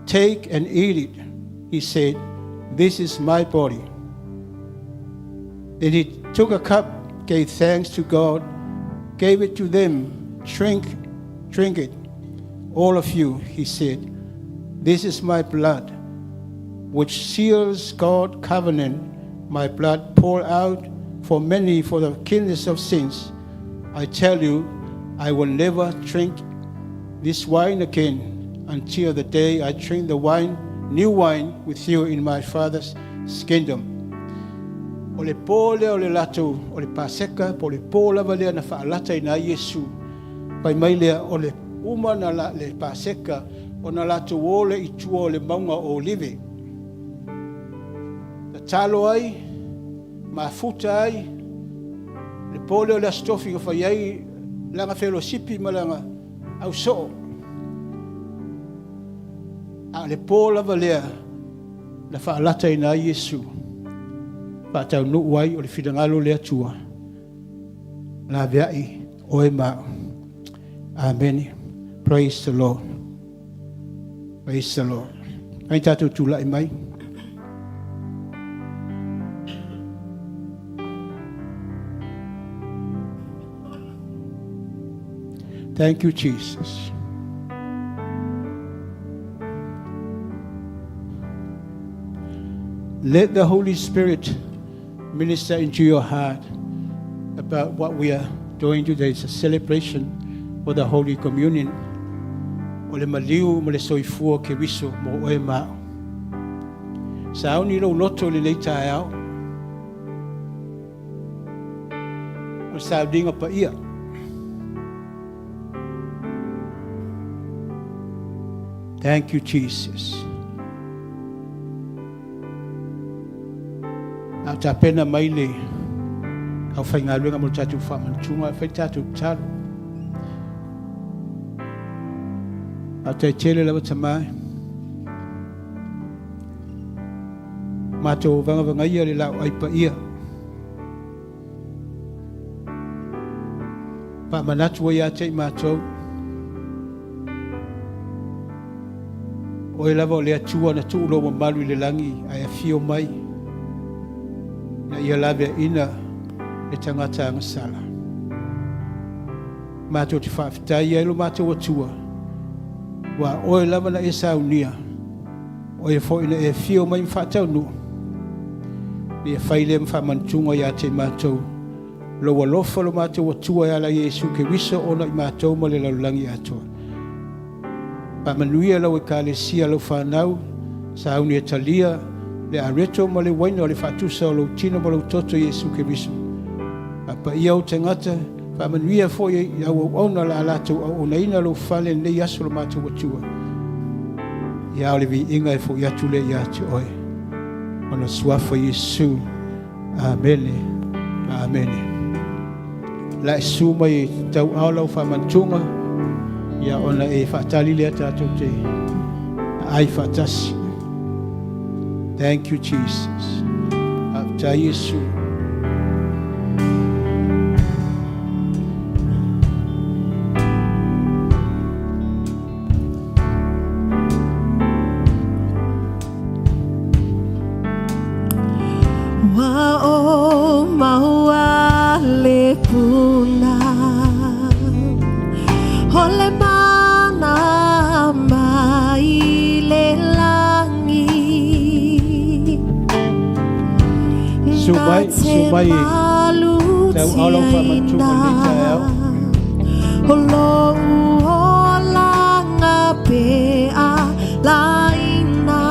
[SPEAKER 4] Take and eat it, he said. This is my body. Then he took a cup, gave thanks to God, gave it to them. Drink it. All of you, he said. This is my blood, which seals God's covenant. My blood poured out for many for the forgiveness of sins. I tell you, I will never drink this wine again until the day I drink the new wine with you in my Father's kingdom. O le pole o le lato, o le paseka, po le pola valea na whaalata ina Yesu. Pai mai lea o le uma na le paseka, o na lato ole i tua o le maunga o olive. Na talo ai, ma futa ai, le pole o le astofi o whai ai, langa fellowshipi ma langa au soo. A le pola valea na whaalata ina Yesu. Pātau nuu ai o le whidangalo le atua. La veai o e mao. Amen. Praise the Lord. Praise the Lord. Ai tātou tūla i mai. Thank you, Jesus. Let the Holy Spirit minister into your heart about what we are doing today. It's a celebration for the Holy Communion. O le maliu mo le soifua ke riso mo oe mao. Sa au ni lo loto le nei tae au. O sa dinga pa ia. Thank you, Jesus. Au ta pena mai le au whainga luenga mo tatu whamantunga, whai tatu talo. Au te tele lawa tamai. Mato vanga ia le lau aipa ia. Pa manatu ia te i mato. O e lava o le atua na tuu loa malu i le langi ai a fio mai. Na ia lawe ina e tangata angasala. Mātou te whawhitai elo mātou atua. Wa oe lava na e saunia. O e fo ina e fio mai mwhatau nu. Ni e whaile mwhamantunga ia te mātou. Loa lofa lo mātou atua e ala Yesu ke wisa ona i mātou ma le laulangi atua. Pa manuia lau e kālesia lau whanau. Sa auni e talia. Le areto ma le waina o le whatusa o lau tino ma lau toto Yesu ke riso. Pa ia o te ngata, pa manuia fo i au ona la alato o na ina lau whale nei aso lo mātou atua. Ia o le vi inga e fo i atu le i atu oe. Ona suafa Yesu. Amene. Amene. La e suma i tau au lau whamantunga. Ia ona e whaatali le atato te ai whaatasi. Thank you, Jesus. After Yesu.
[SPEAKER 3] Wao mauale puna Hole mana maile langi
[SPEAKER 4] Sumai Tau alau fa mancuma ni tau
[SPEAKER 3] Holo uolanga pe a laina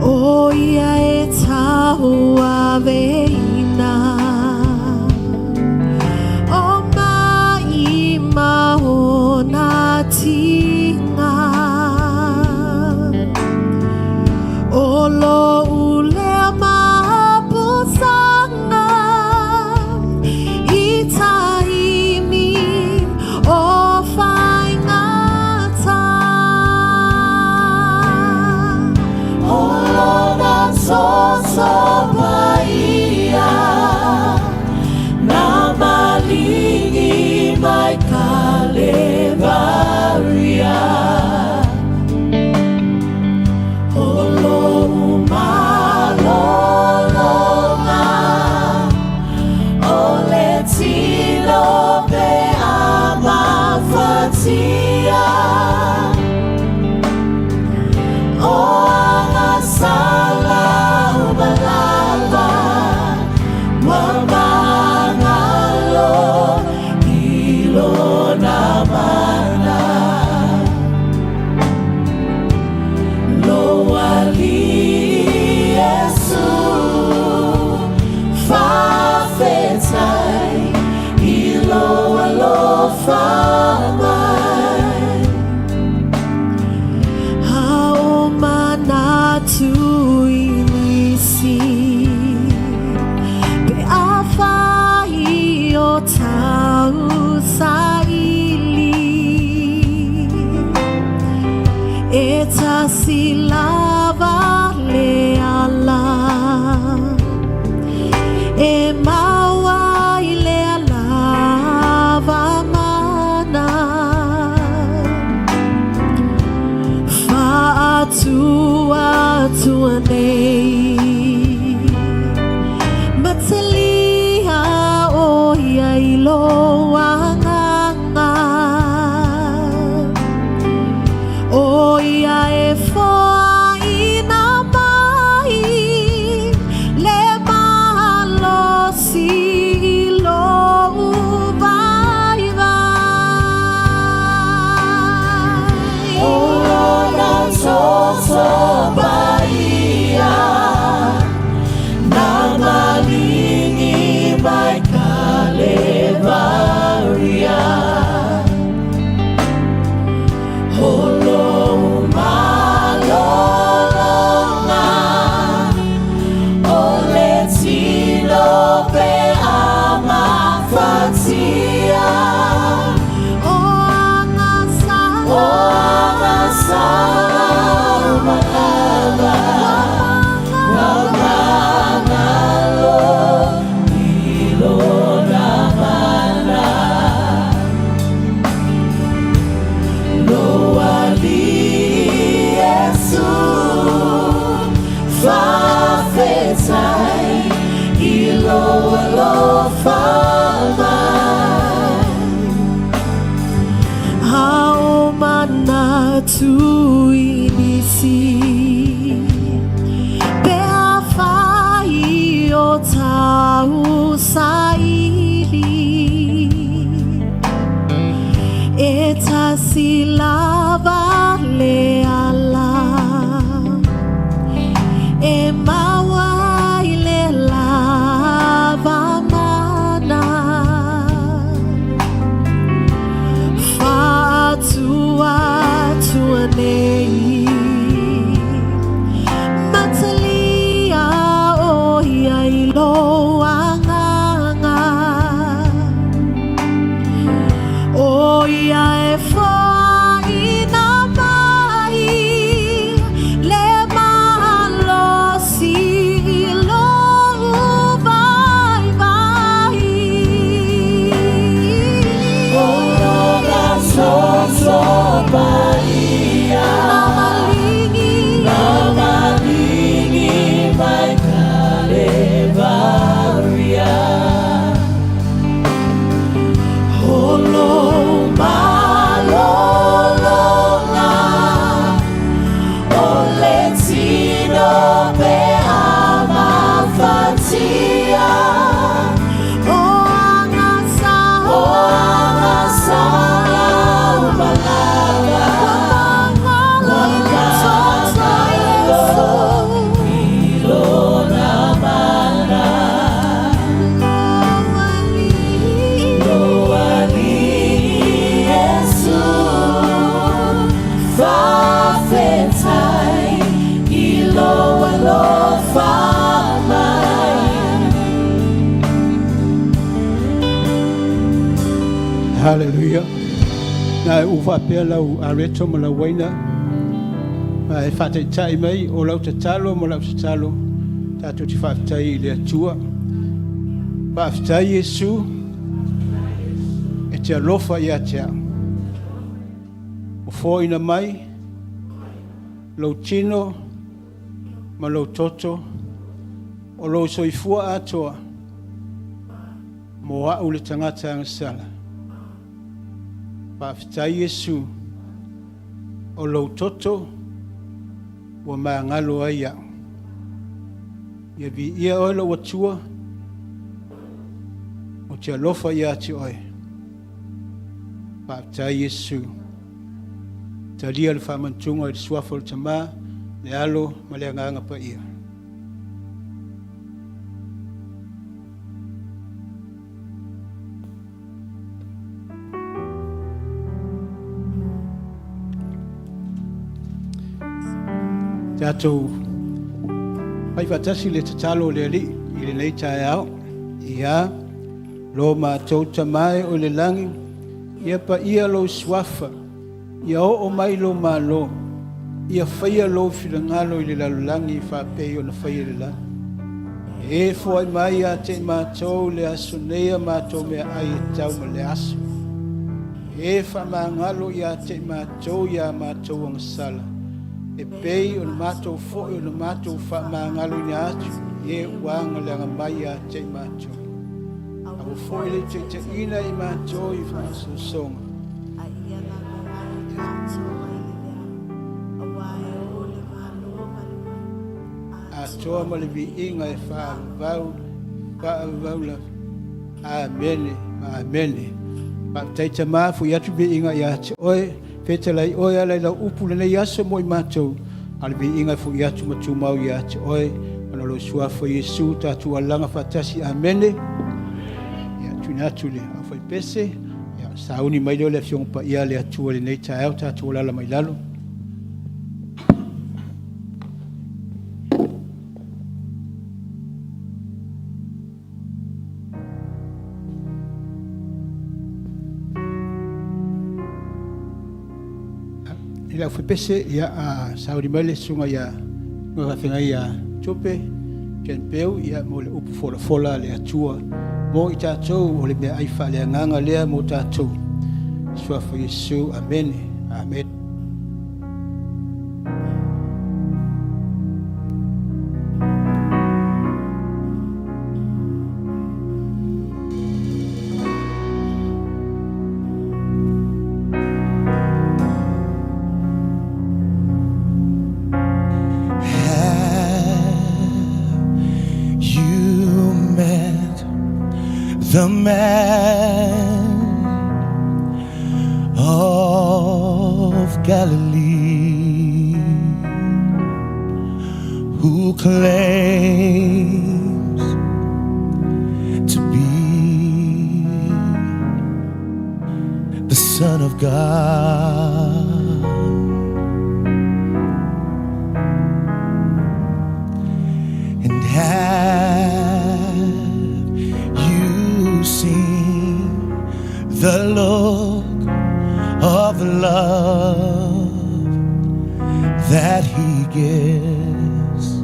[SPEAKER 3] O ia e tau aveina O mai maona tinga O lo ule mapusanga I tahimi o whaingata O lona soso paia Na malingi mai kalevaria O lo umalolonga O le tilo pe amafatia O angasala umalala Wamangalo ilo namana Lo ali Yesu Fafetai ilo alofamai Hao manatu inisi Pe afai o tau saili Eta silava le ala E maua i le alava mana Faatua tua nei Matelia o ia i loanganga O ia e foa i na mai Le mahalosi i lo vai vai O lona soso baia Na malingi mai kalevaria Holo malo
[SPEAKER 4] Hallelujah. Na ufa pela u areto mo la waina. Ai fata tai mai o lau tatalo mo lau tatalo. Tato ti fatai le tua. Ba fatai Yesu. E te alofa ia te. O fo ina mai. Lo tino ma lo toto. O lo soifua atoa. Mo au le tangata ngasala. Pa'afetai Yesu o lou toto ua maagalo ai a'u ia vi'ia oe lou atua o te alofa ia te oe pa'afetai Yesu talia le fa'amanatuga i le suafa o le tamā le alo ma le agaga pa'ia. Tātou pai fatasi le tatalo le ali i le nei tae au ia lo mātou tamai o le langi ia pa ia lo suafa ia o mai lo malo ia whaia lo whirangalo i le lalulangi i whapei o na whaia le langi e fwai mai a te mātou le aso nea mātou mea ai e tau ma le aso e whamangalo i a te mātou i a mātou angasala e pei o na mātou fo o na mātou whamangalo ni atu e wanga le anga mai a te mātou. Awo fo le te ina i mātou i whaso songa. A toa ma le vi inga e whaavau la. Amene, amene. Pa teita mafu i atu vi inga i atu oe. Petalai oe alai lau upu le nei aso mo i mātou. Ale vi inga fu i atu matu mau i atu oe. Ana lo suafa Yesu tatu alanga fatasi amene. Ia tuni atu le awhai pese. Ia sauni mai leo le fiong pa ia le atu le nei tae au tatu alala mai lalo. Ila fui pese ia a sauri mai le sunga ia ngā whenga ia Tupe Chen-Peu ia mo le upu fola le atua mo i tātou o le mea aifa le anganga lea mo tātou. Suafa Yesu, amen, amen.
[SPEAKER 1] The man of Galilee who claims to be the Son of God. And the look of love that he gives,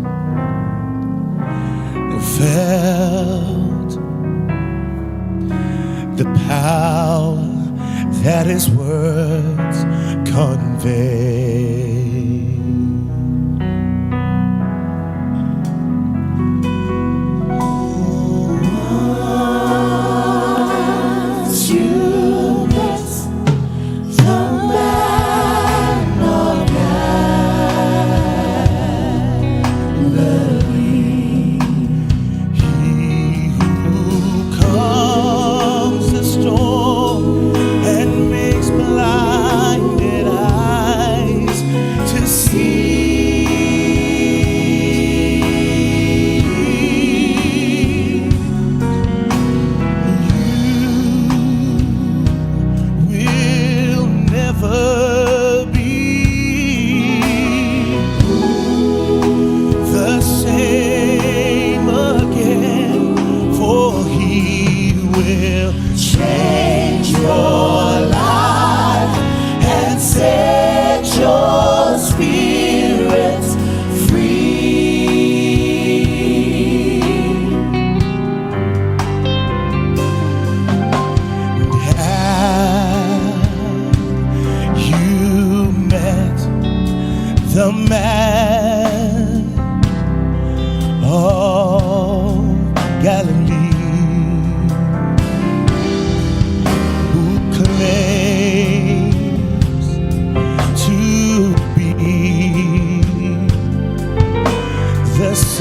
[SPEAKER 1] felt the power that his words convey.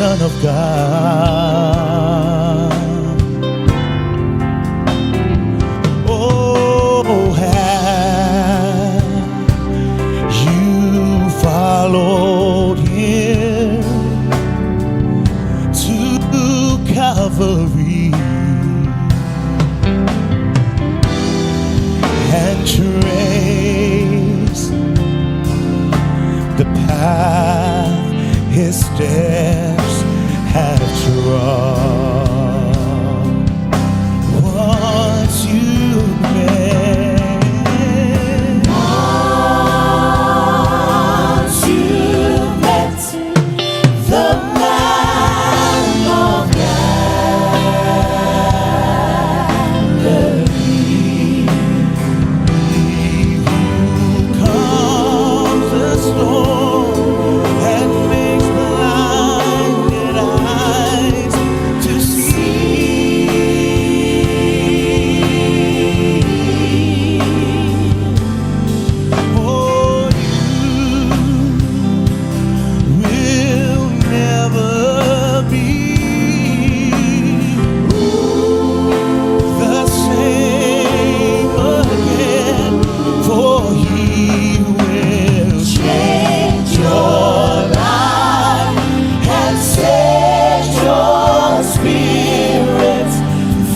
[SPEAKER 1] Son of God. Oh, have you followed him to Calvary and trace the path his steps have trod? Once you met,
[SPEAKER 3] Once you met the man of Galilee,
[SPEAKER 1] comes the storm and makes blinded eyes to see. Oh, you will never be the same again, for he will change your life and set your spirit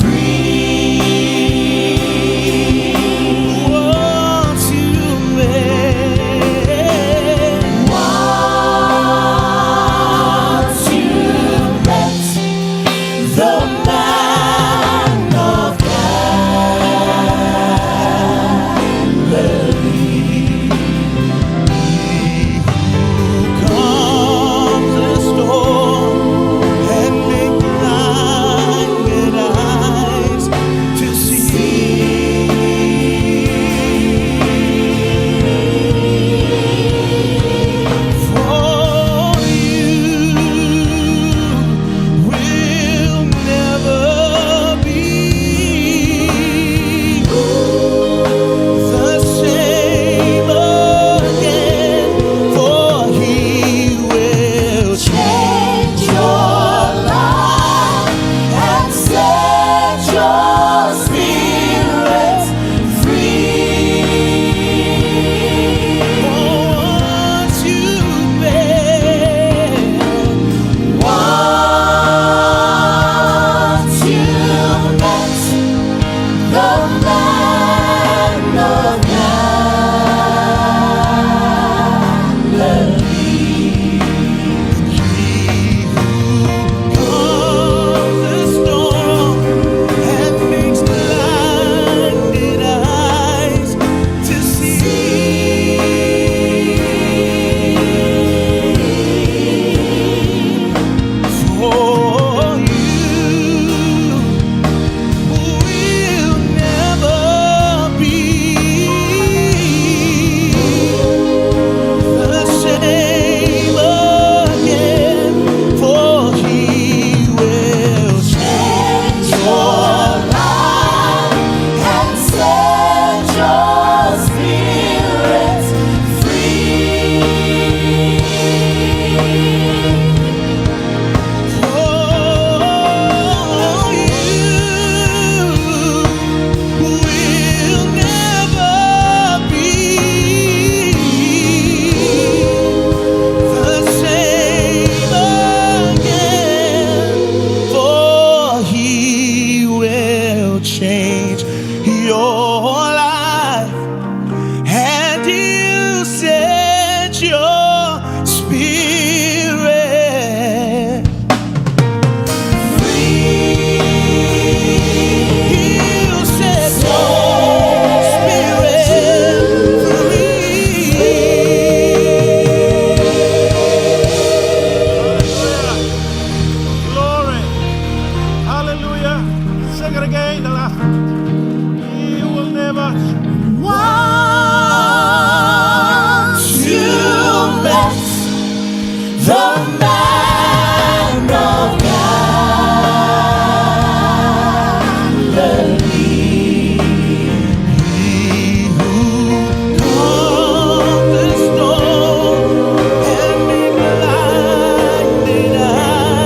[SPEAKER 1] free. Once you met,
[SPEAKER 3] once you met the man of Galilee,
[SPEAKER 1] comes the storm and make blinded eyes to see. For you will never be the same again, for he will change your life
[SPEAKER 3] and set your spirit free.
[SPEAKER 1] once you met.
[SPEAKER 3] Once you met the man of Galilee,
[SPEAKER 1] Comes the storm and makes blinded eyes to see. For you will never be the same again, for he will change your
[SPEAKER 3] life and set your spirit free.
[SPEAKER 1] Oh, you will never be the same again, for he will change your life and he'll set your spirit he'll set your spirit free.
[SPEAKER 5] Glory. Hallelujah. Sing it again. The last one. He will never.
[SPEAKER 3] Once you met the man of Galilee,
[SPEAKER 1] Comes the storm and make blinded eyes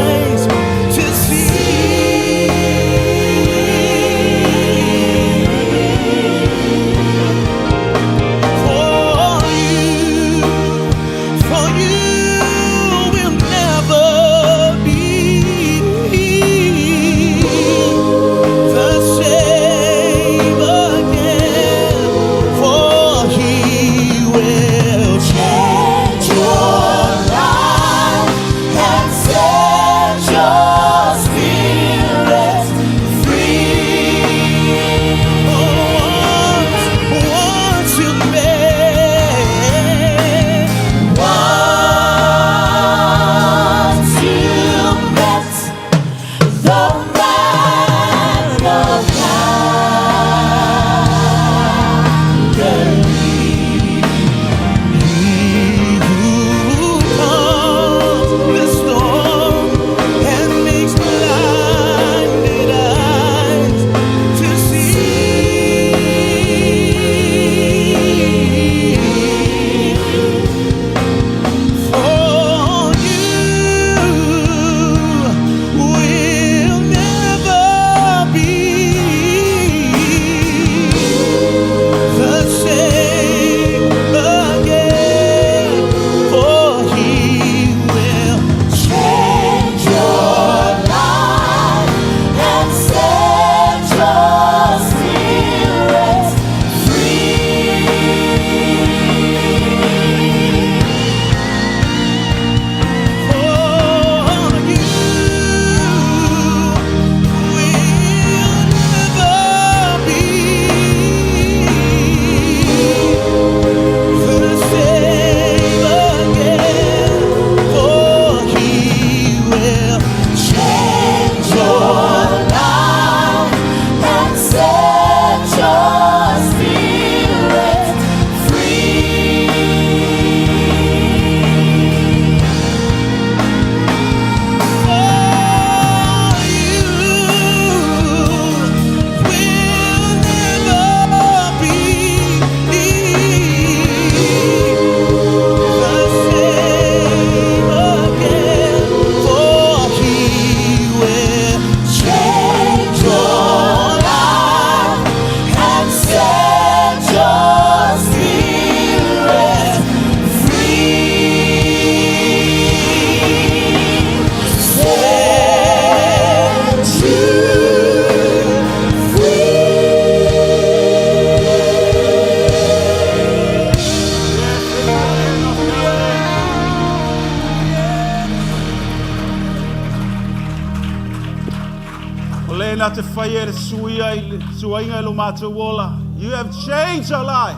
[SPEAKER 5] Ole na te whai e suainga lo mātou wola. You have changed our life.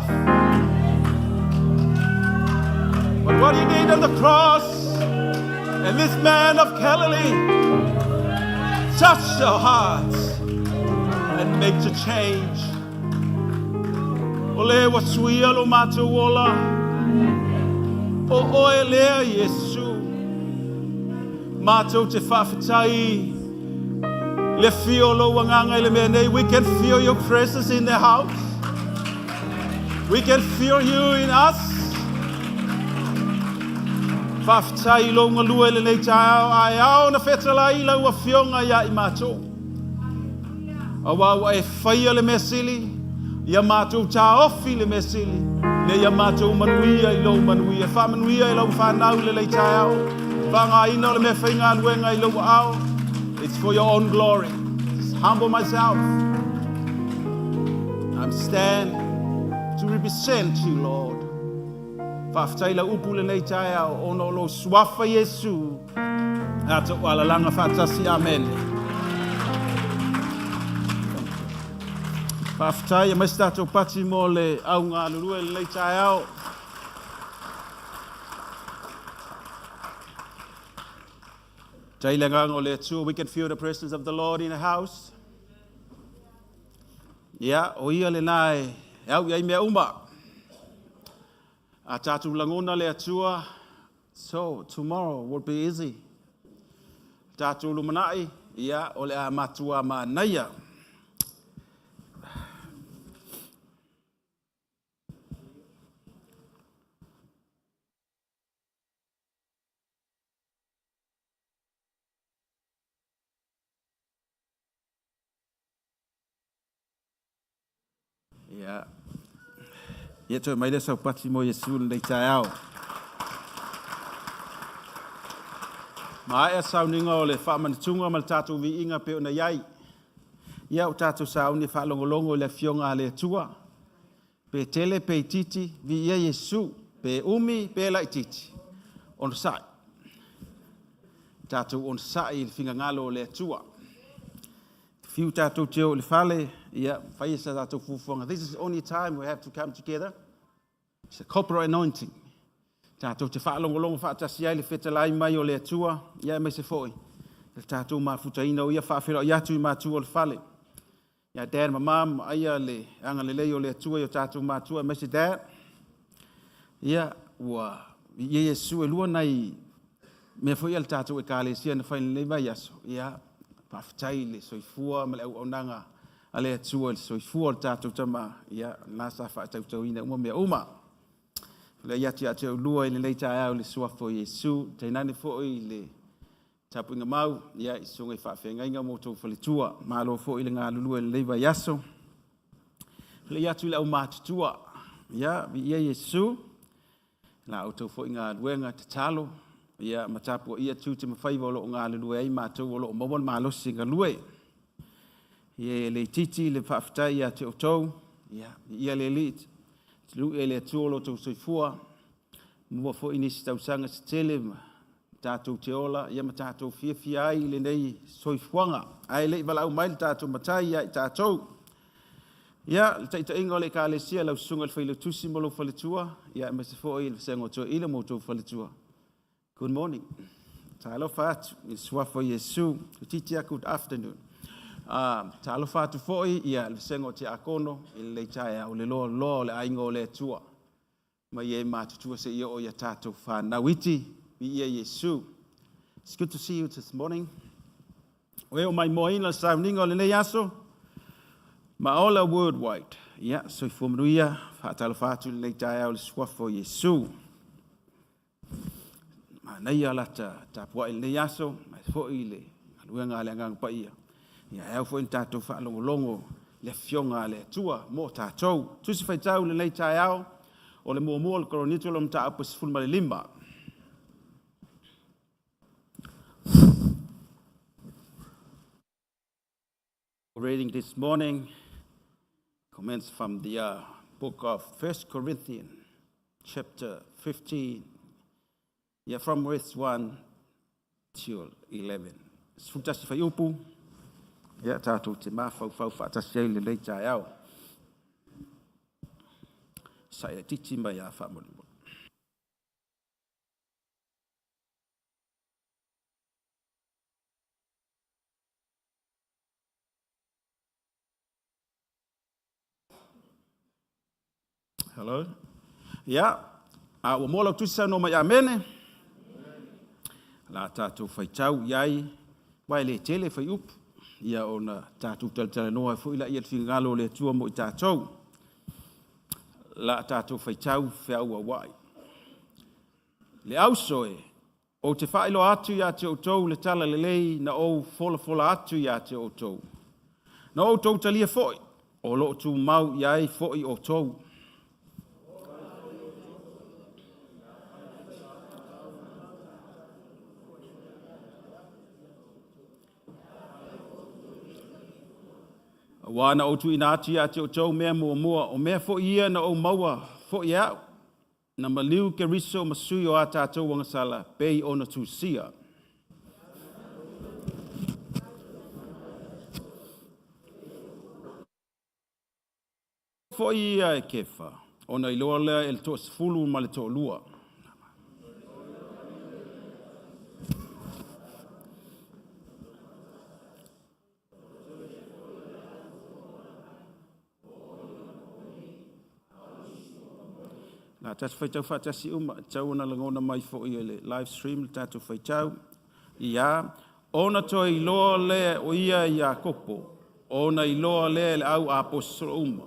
[SPEAKER 5] But what you need on the cross, and this man of Galilee touched our hearts and makes a change. Ole wa suia lo mātou wola. O oe lea Yesu. Mātou te whawhitai. Le fio lo wanganga le mea nei. We can feel your presence in the house. We can feel you in us. Whawhitai lo ngalua le nei tāo. Ai au na whetalai lau a fionga ia I mātou. A wau e whaia le mea sili. Ia mātou tā ofi le mea sili. Le ia mātou manuia I lo manuia. Wha manuia I lo whanau le nei tāo. Whanga ina le mea whainga luenga I lo au. It's for your own glory. Just humble myself. I'm stand to represent you, Lord. Whaftaila upule nei taia o no lo swafa Yesu. Ata wala langa whatasi, amen. Whaftaia maistato pati mo le au ngā lurua le nei taia o. We can feel the presence of the Lord in the house. Yeah, o ia le nai, au ia mea uma. A tatu langona le atua, so tomorrow will be easy. Tatu lumanai, ia o le a matua ma naia. Yeah. Ia toi mai le sau pati mo Yesu nei tai au. Ma e sau ninga o le whamanitunga ma le tātou vi inga pe o na iai. Ia o tātou sau ni whalongolongo le fionga le tua. Pe tele pe titi vi ia Yesu. Pe umi pe lai titi. On sai. Tātou on sai le finga ngalo le tua. Fiu tātou teo le whale. Yeah, this is the only time we have to come together. It's a corporate anointing. Tātou te whaalongolongo whaatasi ai le whetalai mai o le atua. Ia me se foi. Le tātou mawhutaina o ia whaafero i atu I mātua o le whale. Ia dad ma mam aia le anga le lei o le atua I o tātou mātua. Me se dad. Ia ua ia Yesu e lua nei me foi al tātou e kālesia na whaine le vai aso. Ia whaafitai le soifua ma le au nanga. Ale atua le soifua o tātou tama, ia, nasa whaatautau ina uma mea uma. Le iati ate o lua I le leita au le suafo Yesu, te nani fo I le tapu inga mau, ia, I sunga I whaafenga inga mo tau whalitua, malo fo I le ngā lulua le leiva yaso. Le iatu le au mātutua, ia, vi ia Yesu, la au tau fo I ngā luenga te talo, ia, matapu o ia tu te mawhaiva o lo ngā lulua ei mātou o lo mawon mālosi ngā lue. Ia le titi le whaafitai ia te otou, ia le lit, lu e le tuolo tau soifua, mua fo inisi tau sanga se tele, tātou te ola, ia ma tātou fia ai le nei soifuanga, ai le walau mai le tātou matai ia I tātou. Ia, le taita ingo le ka le sia lau sunga le whailo tusi mo lo whalitua, ia ma se fo I le sengo toa ila mo tau whalitua. Good morning. Tālo whaatu, I suafo Yesu, titia good afternoon. Talo fatu foi ia le sengo te akono I le taia o le lo le aingo le tua. Ma ye matutua se ia o ia tatou whanauiti I ia Yesu. It's good to see you this morning. Oe o mai moina sauningo le nei aso. Ma ola worldwide. Ia, so I fumruia whaatalo fatu le taia o le suafo Yesu. Ma nei alata tapua I le nei aso. Ma foi le aluenga le angang pa ia. Ia eo fo tātou whaalongolongo le fionga le tua mo tātou. Tusi whaitau le nei tai au o le mua le koronito lo mta apa sifulma le lima. Reading this morning comments from the book of 1 Corinthians, chapter 15, from verse 1 to 11. Sfutasi whaiupu. Ia tātou te mawhau whaatasi ei le lei tai au. Sai e titi mai a whamoni. Hello? Ia, ua mola tusa no mai amene. La tātou whaitau iai, wai le tele whai upu. Ia ona tātou talatala noa fu ila ia ngalo le tua mo i tātou. La tātou whaitau whiau a wai. Le ausoe, o te whailo atu ia te outou le tala le lei na o fola atu ia te outou. Na outou talia foi, o loo tu mau iai foi o tou. Wana o tu ina atu ia te o tau mea mua o mea fo ia na o maua fo ia na maliu ke riso masui o a tātou wangasala pei o na tu sia. Fo ia e kefa o na iloa lea el to sfulu ma le to lua. Na tatu whaitau whaatasi tau na langona mai fo i le live stream tatu whaitau. Ia, ona toi iloa le o ia ia kopo, ona iloa le au apostolo uma.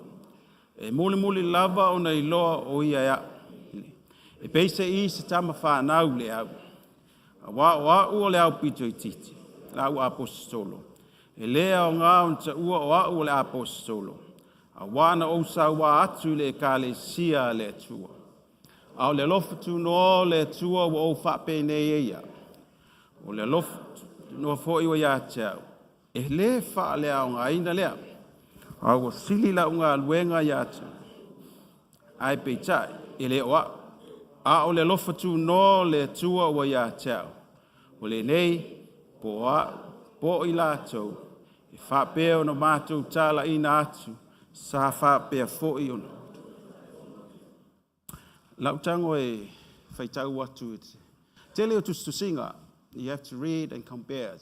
[SPEAKER 5] E muli lava ona iloa o ia ia. E peise i se tama whanau le au. Wa ua le au pito i titi, le au apostolo. E lea o ngā unta ua o le apostolo. A wana o sa wa atu le ka le sia le tua. Au le lofu tu no le tua wa o whape nei ia. O le lofu no fo iwa ia tau. E le wha le au ngā ina lea. Au o sili la unga luenga ia tu. Ai peitai, e le oa. A o le lofu tu no le tua wa ia tau. O le nei, po i la tau. E whape o no mātou tala ina atu. Sa whape fo i ono. Lautango e whaitau atu iti. Tele o tustusinga, you have to read and compare.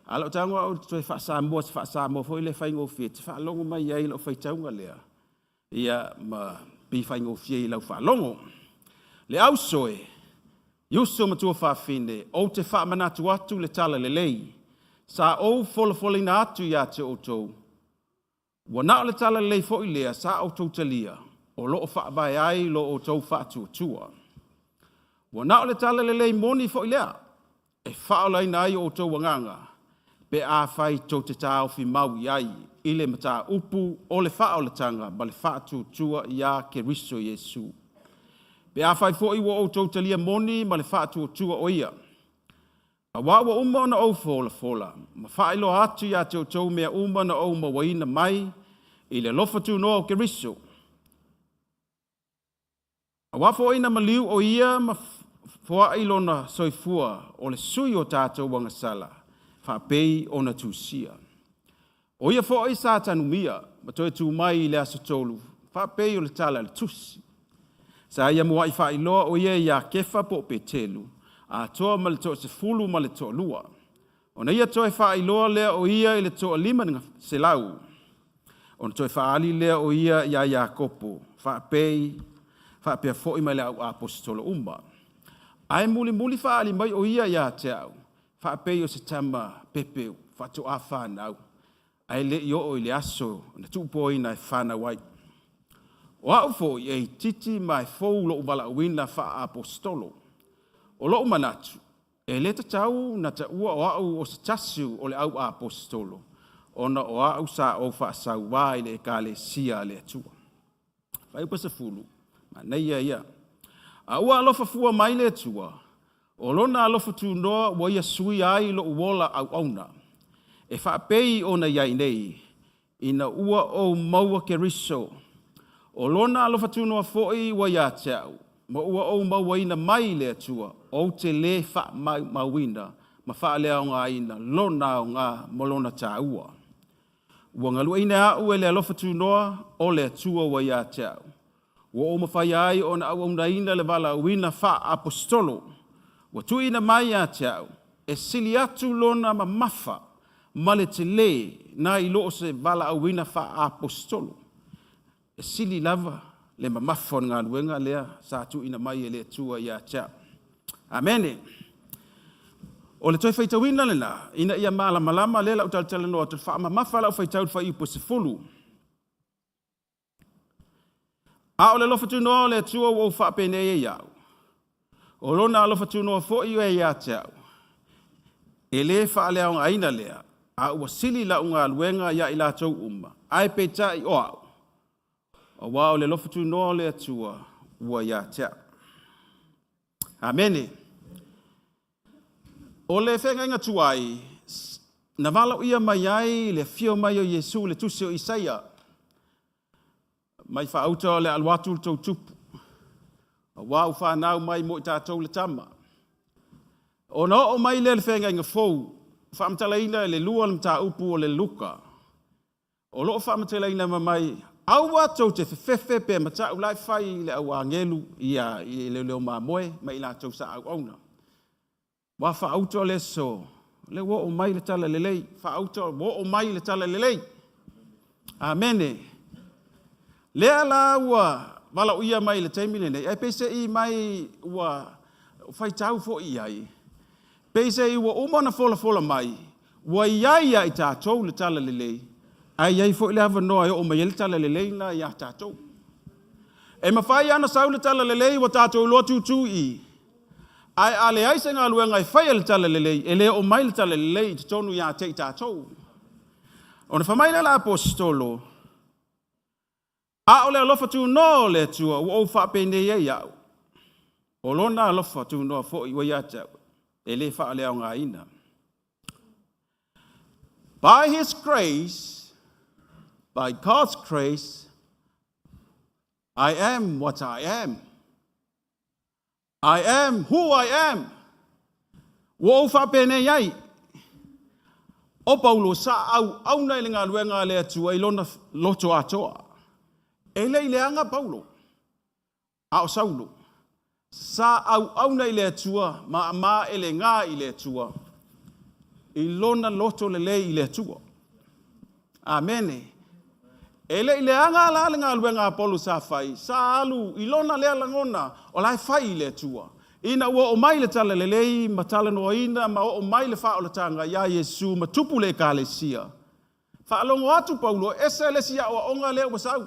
[SPEAKER 5] A lautango au toi whaasamoa, fo ile whaingo fie, te whaalongo mai iai lau whaitaunga lea. Ia ma pi whaingo fie i lau whaalongo. Le au soe, yuso matua whaafine, o te whaamanatu atu le tala le lei, sa o folina atu ia te outou. Wana o le tala le lei fo i lea, sa o tautalia. O loo whaabai ai lo o tau whaatua. Wana o le tala le lei moni fo ilea. E whaolai na ai o tau wanganga. Pe a whai tau te tāo fi mau iai. Ile mata upu o le whaolatanga ma le whaatua ia ke riso Yesu. Pe a whai fo iwa o tau talia moni ma le whaatua o ia. A wawa uma na o fola. Ma whailo atu ia te o tau mea uma na o mawaina mai. Ile lofatu no ke riso. A wafo ina maliu o ia ma fua ilona soifua o le sui o tātou wangasala, whapei o na tūsia. O ia fo i sā tanumia, ma toi tū mai i le asotolu, whapei o le tala le tusi. Sa ia mua i whailoa o ia ia kefa po pe telu, a toa ma le toa se fulu ma le toa lua. O na ia toi whailoa lea o ia i le toa lima se lau. O na toi whaali lea o ia ia kopo, whapei, whapea fōi mai le au apostolo umba. Ai muli whaali mai o ia te au. Whapei o se tama pepeu, whatu a whanau. Ai le i o le aso, na tūpo i na whanau wai. O au fōi e titi mai fōu lo ubala wina wha apostolo. O lo manatu, e le tau na ta ua o au o se tasiu o le au apostolo. Ona o au sa o wha sau wai le ka le sia le atua. Whai upa se fulu. Nei ia. A ua alofa fua mai le tua. O lona alofa tu noa wa ia sui ai lo uola au auna. E whaapei o na iai nei. Ina ua o maua ke riso. O lona alofa tu noa foi wa ia teau. Ma ua o maua ina mai le tua. O te le wha mauina. ma whaalea o ngā ina, lona o ngā molona tā ua. Ua ngalua ina au e le alofa tū noa o le tua wa ia te au. Ua o mawhai ai o na au au na ina le wala uina wha apostolo. Ua tu ina mai ia te au, e sili atu lona ma mafa, ma le te le, na i loo se wala uina wha apostolo. E sili lava le ma mafa o ngā luenga lea, sa tu ina mai e le tua ia te au. Amene. O le toi whaitawina le na, ina ia maala malama le lau talatala noa, tu wha ma mafa lau whaitau whai upo se fulu. A o le lofa tu noa le tua o wha pene e iau. O lona lofa tu noa fo i e ia te au. E le wha lea o ngā ina lea, a ua sili la unga luenga ia i la tau uma. Ai pe ta i o au. O wao le lofa tu noa le tua ua ia te au. Amene. O le whenga inga tuai, na wala ia mai ai le fio mai o Yesu le tusi o Isaia. Mai whaauta le aluatu le tau tupu. Wau whanau mai mo i tātou le tama. O na o mai le whenga inga fou, whaamtalaina le lua le mta upu o le luka. O loo whaamtalaina mai, au watou te whewhewe pe mata ulai whai le au angelu ia i le leo mamoe, mai la tau sa au auna. Wa whaauta le so, le wo o mai le tala le lei, whaauta wo o mai le tala le lei. Amene. Lea la ua, wala uia mai le teimine nei, ai pese i mai ua whai tau fo i ai. Pese i ua umana fola mai, ua iai i tātou le tala le lei, ai iai fo i le hawa noa o mai le tala le lei na ia tātou. E mawhai ana sau le tala le lei wa tātou loa tūtū i. Ai ale ai se ngā luenga i whai le tala le lei, e le o mai le tala le lei te tonu ia te i tātou. O na whamaila la apostolo, a o le alofa tu no le tua o whapene ia iau. O lona alofa tu no fo i wai ata e le wha leo ngā ina. By His grace, by God's grace, I am what I am. I am who I am. Wo whapene iai. O Paulo sa au nei le ngā luenga le atua i lona loto atoa. E lei leanga Paulo, a o Saulo, sa au nei le atua, ma ele ngā i le atua, i lona loto le lei i le atua. Amene. E lei leanga la le ngā luenga Paulo sa fai, sa alu i lona lea langona, o lai fai i le atua. Ina ua o mai le tala le lei, ma tala noa ina, ma o mai le wha o le tanga, ia Yesu, ma tupu le ka le sia. Wha alongo atu Paulo, ese le sia o onga lea ua sau.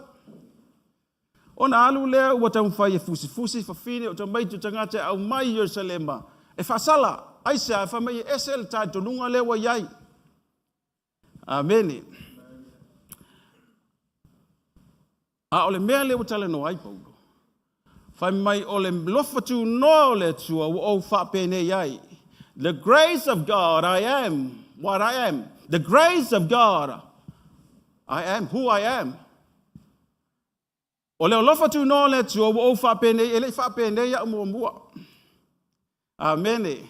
[SPEAKER 5] Ona alu lea ua tau whai e fusi whawhine o tau maitu tangate au mai Yerusalema. E whasala, aisa e whamai e ese le tai tonunga lea wa iai. Amene. A ole mea lea tala no ai Paulo. Whai mai ole lofa tu no le tua o whapene iai. The grace of God, I am what I am. The grace of God, I am who I am. O leo lofa tu no le tua o whapene, e le whapene ia mua. Amene.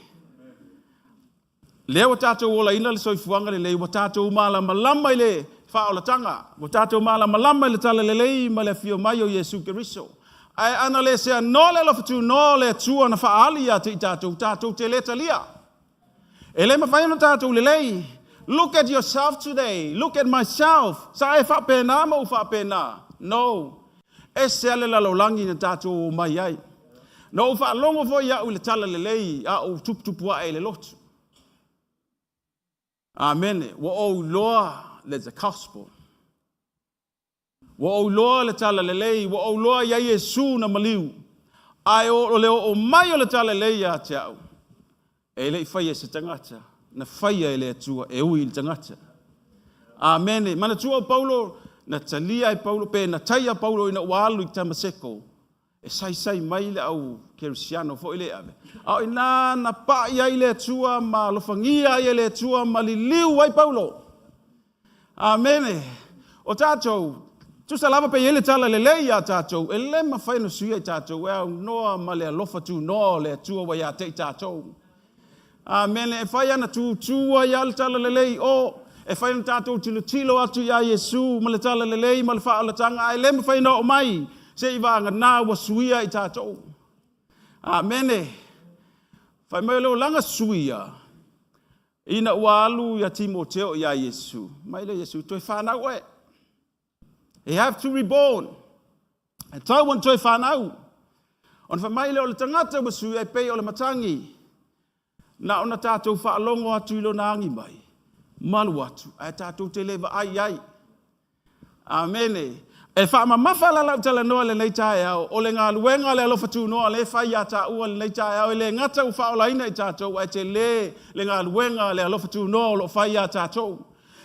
[SPEAKER 5] Leo tātou ola ina le soifuanga le lei, wa tātou malama i le whaolatanga, wa tātou malama i le tala le lei, ma le fio mai o Yesu Keriso. Ai ana le sea no le lofa tu no le tua na whaali ia te i tātou te le talia. E le mawhaina tātou le lei, look at yourself today, look at myself, sa e whapena ma u whapena. No. E se ale la laulangi na tātou o mai ai. No u whaalongo fo ia u le tala le lei, a o tupua e le lotu. Amene. Wa o loa le the gospel. Wa o loa le tala le lei, wa o loa ia Yesu na maliu. Ai o leo o mai o le tala le lei a te au. E le whaia se tangata, na whaia e le atua, e ui le tangata. Amene. Mana tua o Paulo, na talia e Paulo pe na taia Paulo ina walu i tamaseko e sai mai le au kerisiano fo ile ave au ina na pa ia ile tua ma lofangia ile tua ma liliu ai Paulo. Amene. O tātou tu sa lava pe ile tala le leia tātou e le ma fai no sui ai tātou e noa ma le alofa tu no le tua wa ia te tātou. Amen. E whai ana tūtua ia le tala lelei o. E whai ana tātou tilo atu ia Yesu ma le tala lelei ma le whaalatanga. Ai le me whai na o mai. Se i wanga nā wa suia i tātou. Amen. Whai mai leo langa suia. Ina ua alu ia Timoteo ia Yesu. Mai le Yesu toi whanau e. He have to reborn. E tau wan toi whanau. On wha mai leo le tangata wa sui e pei o le matangi. Na ona tātou whaalongo atu ilo na angi mai. Malu atu. Ai tātou te lewa ai. Amen. E wha ma mawhala lau tala noa le nei tae au. O le ngā luenga le alofa tū noa le whai a tā ua le nei tae au. E le ngata u whaolaina i tātou. Ai te le ngā luenga le alofa tū noa lo whai a tātou.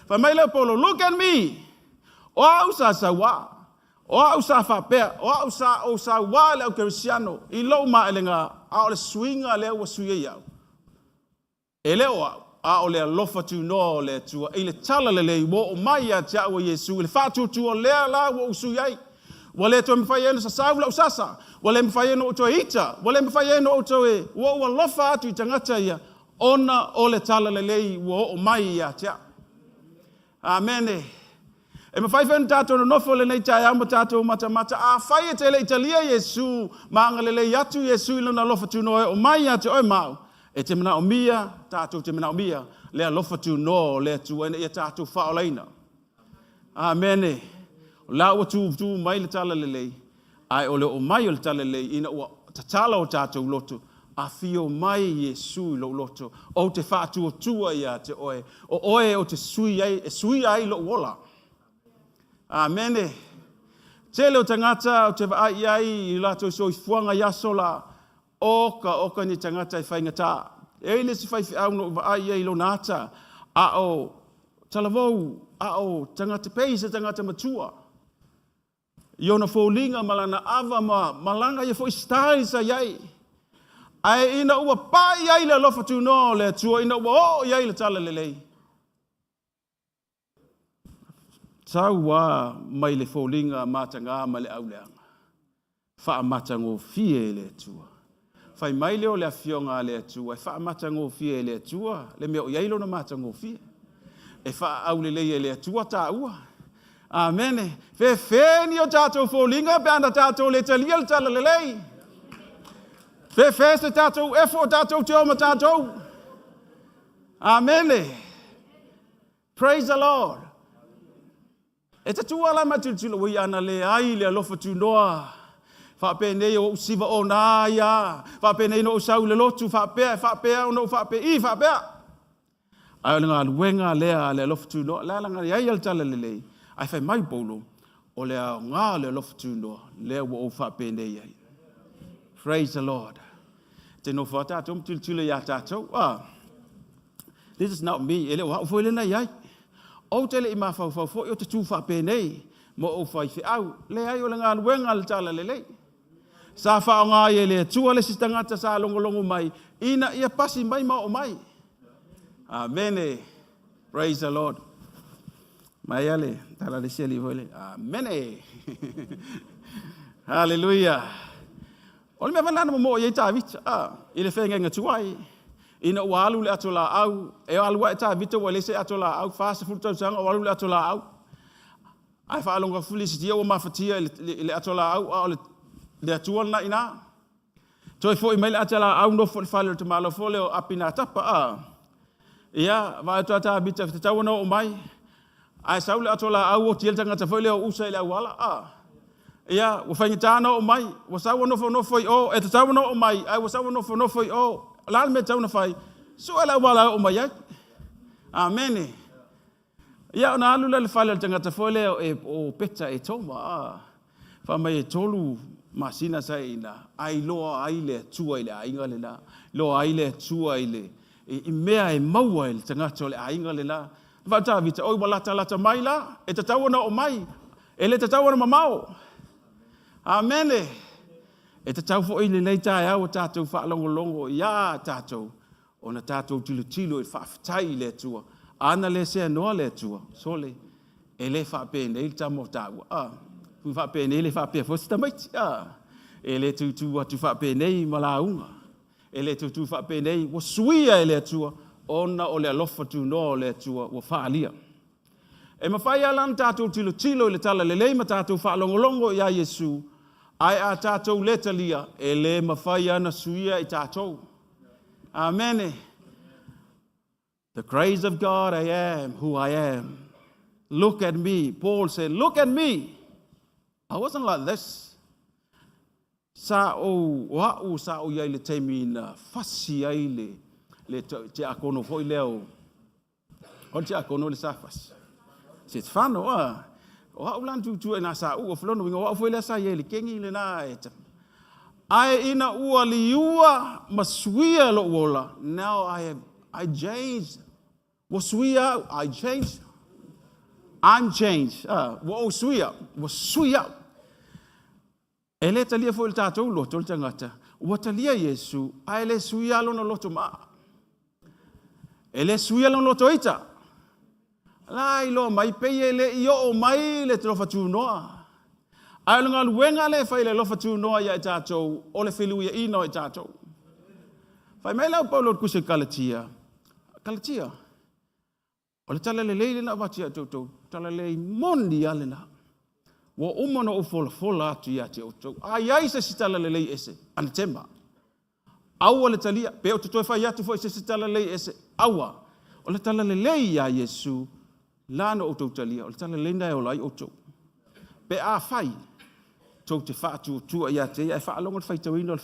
[SPEAKER 5] Wha mai leo polo, look at me. O au sa sa wa. O au sa whapea. O au sa wa le au kerisiano. I lau ma ele ngā. A o le swinga le au suia iau. E leo au. A o le alofa tu no le tua. I le tala le lei wo o mai a tia o Yesu. Le whātu tu o lea la wo usui ai. Wa le toa mwhai eno sa saula usasa. Wa le mwhai eno o toa ita. Wa le mwhai eno o toa e. Wo o alofa atu i tangata ia. Ona o le tala le lei wo o mai a tia. Amene. E mawhai whenu tātou no nofo le nei tai ama tātou mata. A whai e te le italia Yesu. Maanga le lei atu Yesu ilo na alofa tu no e o mai a te oi mau. E te mana o mia, tātou te mana o mia, le alofa tu no, le tu ene ia tātou whaolaina. Amene. O la ua tu mai le tala le lei. Ai o le o mai o le tala le lei, ina ua tatala o tātou loto. A fio mai Yesu lo loto. O te whātua tua ia te oe. O oe o te sui ai lo wola. Amene. Tele o tangata o te vai ai i lato so i fuanga yasola. Oka ni tangata i whaingata. E le si whai au no vai ai lo nata. A o talavou. A o tangata peisa tangata matua. Iona fōlinga malana ava malanga ia fo stai sa iai. Ai ina ua pai ai le lofa tu no le tua ina ua o iai le tala le lei. Tau wa mai le fōlinga matanga ma le auleanga. Wha matango fie le tua. Whai mai leo le afionga le tua. E wha matango fie le tua. Le mea o iai lo na matango fie. E wha aule le tua ta ua. Amene. Fe o tātou fōlinga pe ana tātou le talia le tala le lei. Fe se tātou efo tātou te oma tātou. Amene. Praise the Lord. E te tua la matutula ui ana le ai le alofa tu noa. Whapene o usiva o nā ia. Whapene no usau le lotu. Whapea o no whapea. Ai o ngā luenga lea le alofa tu noa. Lea langa iai al tala le lei. Ai whai mai polo. O lea ngā le alofa tu noa. Lea wa o whapene iai. Praise the Lord. Te no whātātou mtultula ia tātou. This is not me. Ele o hau fwelena iai. O tele I mawhau o te tū whapene. Mo o whai au. Le ai o le ngā luenga le tala le lei. Sa wha o ngā ie le tua le sistangata sa longo mai. Ina ia pasi mai ma o mai. Amene. Praise the Lord. Mai ale. Tala le sia li voile. Amene. Hallelujah. O le mea vanana mo i tā vita. I le whenga tuai. Ina ua alu le ato la au. E alua e tā vita wa le se ato la au. Whasa fulutau sanga o alu le ato la au. Ai whaalonga fuli si tia o mawhatia le ato la au. A le atua na ina. Toi fo I mai le ato la au no fo le whale o te malo fo le o apina tapa. Ia, vai ato ata vita te tawana o mai. Ai sau le ato la au o tia le tangata fo le o usa le au ala. Ia, wa whaingitana o mai. Wa sawa no fo I o. E te tawana o mai. Ai wa sawa no fo I o. Lala me tauna whai. So ala wala o mai ai. Amene. Ia ona alu le whale le tangata fo le o peta e toma. Wha mai e tolu masina sa ina. Ai loa ai le tua I le ainga le la. Loa ai le tua I le. I mea e maua I le tangata o le ainga le la. Vata vita oi lata mai la. E te tawana o mai. E le te tawana mamao. Amene. E te tau fo I le nei tae au tātou whaalongolongo. Ia tātou. Ona tātou tilo I whaafitai le tua. Ana le sea noa le tua. Sole. E le whaapene I tamo tāua. Fu whaapene le whaapea fosita maiti. E le tu atu whaapene I malaunga. e le tutu whaapenei, wa suia e le atua, ona o le alofa tu no o le atua, wa whaalia. E mawhai alan tātou tilo le tala le leima tātou whaalongolongo ia Yesu, ai a tātou leta lia, e le mawhai ana suia i tātou. Amen. The grace of God, I am who I am. Look at me. Paul said, look at me. I wasn't like this. Sa o iai le teimi na fasi ai le te akono hoi leo. O te akono le safas. Se te whano o hau lantu tu e na sa o whalono winga o hau le sa iai le kengi le na e ta. Ai ina ua li ua masuia lo uola. Now I changed. Wasuia, I changed. I'm changed. Wa suia, wasuia. E le talia fo il tātou loto le tangata. Wa talia Yesu, ai le suia lona loto ma. E le suia lona loto ita. Lai lo mai peye le io o mai le te lofa tu noa. Ai lunga luenga le fai le lofa tu noa ia i tātou, o le whilu ia ino i tātou. Fai mai lau Paulo kuse Galatia. Galatia. O le tala le leile na watia tautou, tala le mondi ale na. Wa umana o fola atu ia te autou. Ai ai se tala le lei ese, ana tema. Aua le talia, pe o te toi fai atu foi se tala lei ese, aua. O le tala le lei ia Yesu, lana o tau talia, o le tala le nai o lai autou. Pe a fai, tau te whaatu tua ia te, e whaalonga le fai tauino,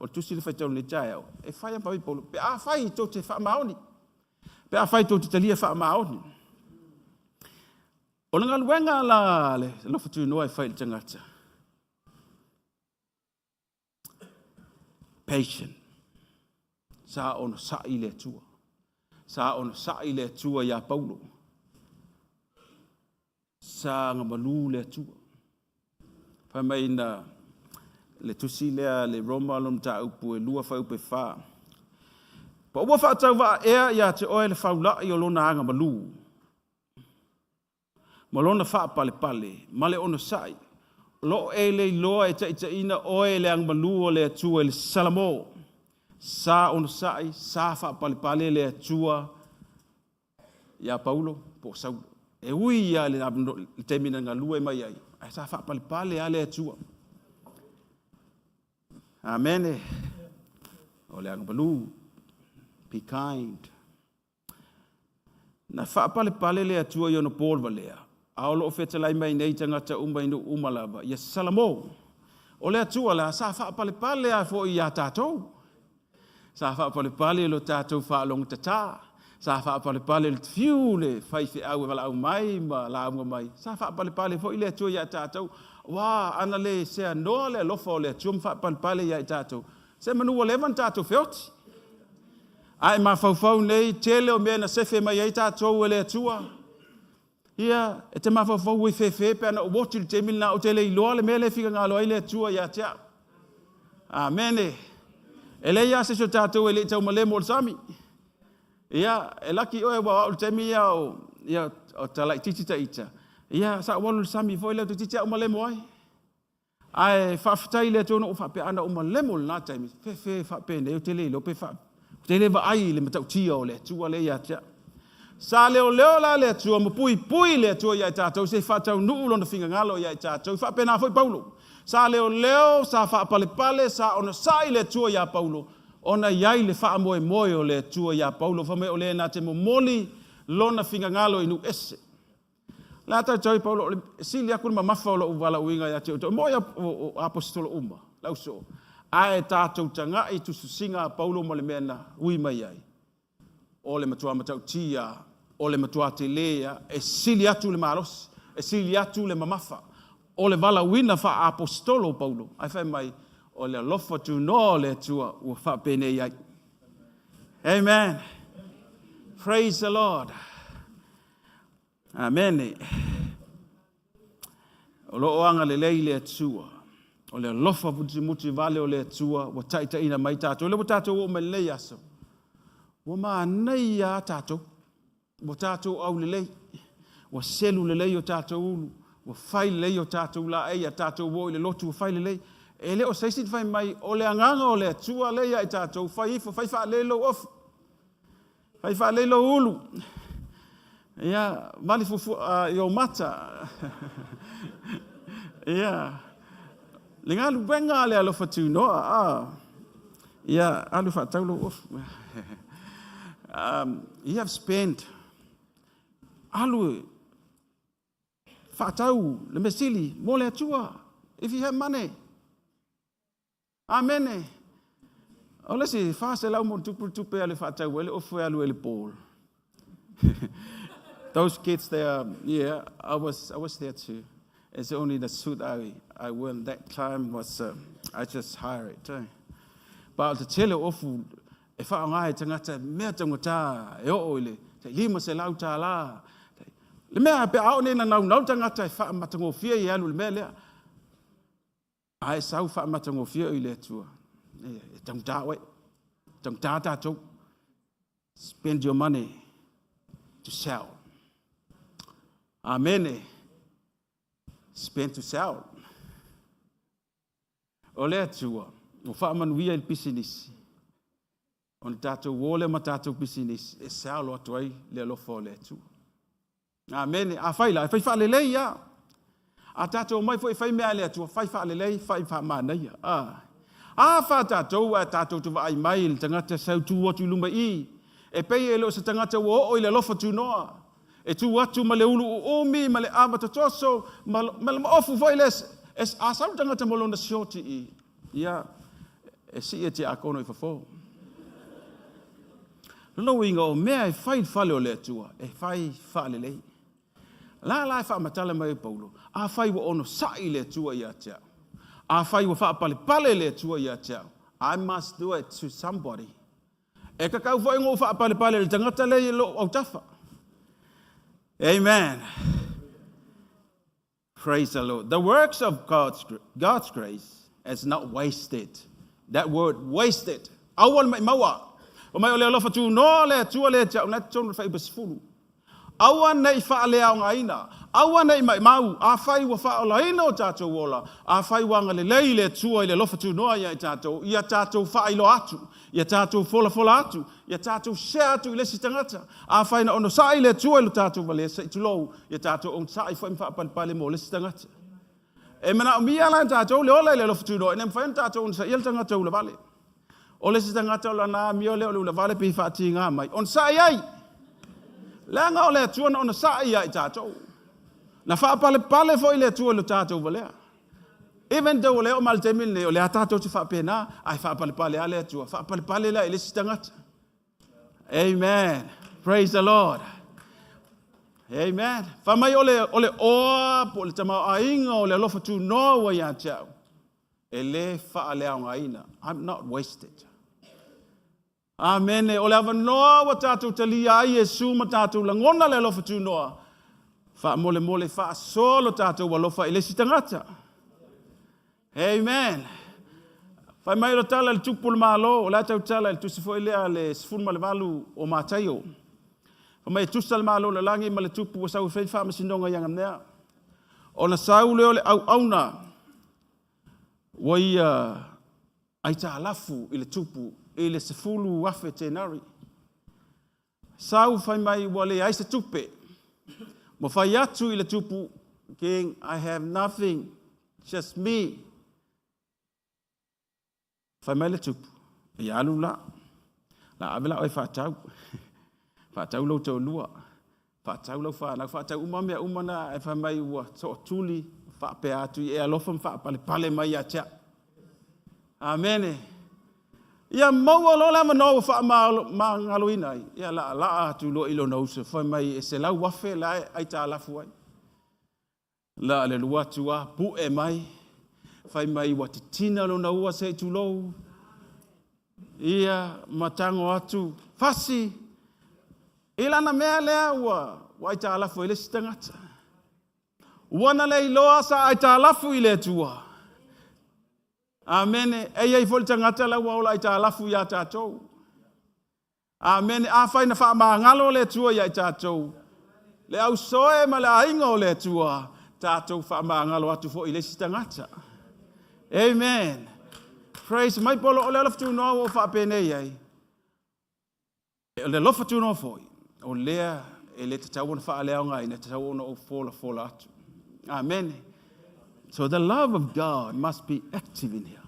[SPEAKER 5] o tusi le fai tau le jae. E fai an pawi polo, pe a fai tau te wha maoni. Pe a fai tau te talia wha maoni. O nga luenga la le lofatu noa e fai le tangata. Patient. Sa ono sa i le tua. Sa ono sa i le tua ia Paulo. Sa nga malu le tua. Fai mai na le tusi lea le Roma lom ta upu e lua fai upe wha. Pa ua wha tau wa ea ia te oe le whaula i o lona anga malu. Malona wha pale, male ono sai. Lo e le loa e ta ina oe le ang malu o le atua le salamo. Sa ono sai, sa wha pale le atua ia Paulo, po sau. E ui ia le temina ngā lua e mai ai. Ai sa wha pale a le atua. Amen. O le ang malu. Be kind. Na wha pale le atua i ono Paul valea. Aolo o whetalai mai nei tangata umai no umalava. Ia salamo. O le atua la sa wha pale a fo i a tātou. Sa wha pale lo tātou wha along tata. Sa wha pale le fiu le whaiwhi au e wala au mai ma la au mai. Sa wha pale fo i le atua i a tātou. Wā, ana le sea noa le lofa o le atua mwha pale i a tātou. Se manua levan tātou whioti. Ai ma fau nei tele o mea na sefe mai ai tātou e le atua. Ia, e te mawhawhau i whewhe pe ana o wotil te milna o tele i loa le mea le whika ngalo ai le atua ia tea. Amene. E le ia se so tātou e le tau malemo o sami. Ia, e laki oe wa o te mea o talai titita ita. Ia, sa walu sami foi le titita o malemo ai. Ai, whawhitai le tono o whape ana o malemo na taimi. Whewhe whape ne o tele i lo pe whape. Te lewa ai le matau tia o le tua le ia tia. Sa leo la le tua ma pui le tua ia tātou se whatau nuu lona whinga ngalo ia tātou. Whapena foi Paulo. Sa leo sa wha pale sa ona sai le tua ia Paulo. Ona iai le wha moe o le tua ia Paulo. Whame o le na te momoli lona whinga ngalo inu ese. La tātou Paulo, sili aku ma mafa o la uwala uinga ia te uto. Moia o apostolo uma. Lau so. Ae tātou tanga i tu susinga Paulo mo le mena ui mai ai. O le matua matau tia, o le matua te lea, e sili atu le maros, e sili atu le mamafa. O le vala wina fa apostolo Paulo. Ai fai mai, o le alofa tu no le tua ua fa pene ai. Amen. Praise the Lord. Amen. O lo anga le leile tua. O le lofa muti vale o le tua, wa taita ina mai tātou. Le wa tātou o me lei aso. Wa maa nei a tātou. Wa tātou au le lei. Wa selu le lei o tātou ulu. Wa fai le lei o tātou la ei a tātou wo i le lotu wa fai le lei. e le o seisin fai mai o le anganga o le atua le ia i tātou fai ifo, fai wha le lo ofu. Fai wha le lo ulu. Ia, mali fufu i o mata. Ia. Le ngā luenga le alofa tū noa. Ia, alu wha tau lo ofu. You have spent alu wha tau le mesili mo le atua. If you have money. Amen. Ola si fa se lau mo tupe ale fa tau ele ofu alu ele ball. Those kids there, yeah, I was there too. It's only the suit I wore that time was I just hired it. But the tele ofu e fa ngai tangata me tangata e o ile te lima se lau ta la. Le mea pe au ne na nau tangata e fa matango fia i alu le mea lea. Ai sau wha matango fia i le tua. Tang tawe. Tang tātou. Spend your money to sell. Amen. Spend to sell. O le tua. O wha manuia il business. On tātou wole ma tātou business. E sell o atuai le alofa o le tua. Amen. A whaila. E whai le ia. A tātou mai fo e whai mea lea tua, whai wha lelei, whai wha mānaia. A wha tātou a tātou tu ai mai, le tangata sau tū atu luma i. E pei e leo sa tangata o i le lofa tū noa. E tū atu ma le ulu o omi, ma le amata toso, ma le ofu foi les. A sau tangata mo lona sioti i. Ia, e si e te a kono i whafo. Lono inga o mea e whai whale o lea tua, e whai wha lelei. La wha matala mai Paulo. A whai wa ono sai le tua ia tau. A whai wa wha pale le tua ia tau. I must do it to somebody. E ka kau whai ngō wha pale le tangata le lo au tafa. Amen. Praise the Lord. The works of God's grace is not wasted. That word wasted. Awal mai maua. O mai o le alofa tu no le tua le tau. Na tonu whai basfulu. Awa nei wha lea o ngaina. Awa nei mai mau. A whai wa wha o laina o tātou wola. A whai wanga le lei le tua i le lofa tu noa ia i tātou. Ia tātou wha ilo atu. Ia tātou fola atu. Ia tātou share atu i lesi tangata. A whai na ono sai le tua i lo tātou wale sa i tulou. Ia tātou on sai whai mwha pale mo lesi tangata. E mana o mia lan tātou le ola i le lofa tu noa. E nem whai tātou on sa i le tangata ula vale. O lesi tangata ula na mio le ula vale pi whaati ngā mai. On sai ai. Langa o le tua na ona sa ia i tātou. Na wha pale fo i le tua lo tātou valea. Even though o le o maltemil ne o le a tātou te wha pena, ai wha pale a le tua. Wha pale la i le sitangata. Amen. Praise the Lord. Amen. Wha mai o le oa po le tamau a inga o le alofa tu noa ia tau. E le wha lea o ngaina. I'm not wasted. Amen. O le ava noa wa tātou talia ai Yesu ma tātou langona le alofa tu noa. Wha mole wha solo tātou walofa i le sitangata. Amen. Whai mai ro tala le tupu le malo, o la tau tala le tusifo i lea le sifun ma le walu o mātaio. Whai mai tusa le malo le langi ma le tupu wa sau whai wha masinonga ianga mnea. O na sau leo le au auna. Wai ai tā lafu i le tupu. I le sefulu wafe tenari. Sau whai mai wale ai se tupe. Mo whai atu i le tupu. King, I have nothing. Just me. Whai mai le tupu. I alu la. La avela oi whatau. Whatau lau tau lua. Whatau lau whanau. Whatau umamea umana e whai mai ua so tuli. Whape atu i e alofam pale mai a tia. Amen. Ia maua lo la mano fa ma ngaloina ia la tu lo ilo no se foi mai e se la wafe la ai ta la foi la le lua tua pu e mai fai mai watitina lo na ua se tu lo ia matango atu fasi ila na mea lea wa ta la foi le stangata wana le loa sa ai ta la foi le tua. Amen. E ai fol tangata la wa ola ita lafu ya tātou. Amen. A fai na wha ngalo le tua ya tātou. Le au soe ma le ainga o le tua. Tātou wha ngalo atu fo i le si tangata. Amen. Praise mai polo o le alofa tu no o fa pene ai. O le lofa tu no foi. O lea e le tau na fa lea ngai na tau na o fola atu. Amen. So the love of God must be active in here.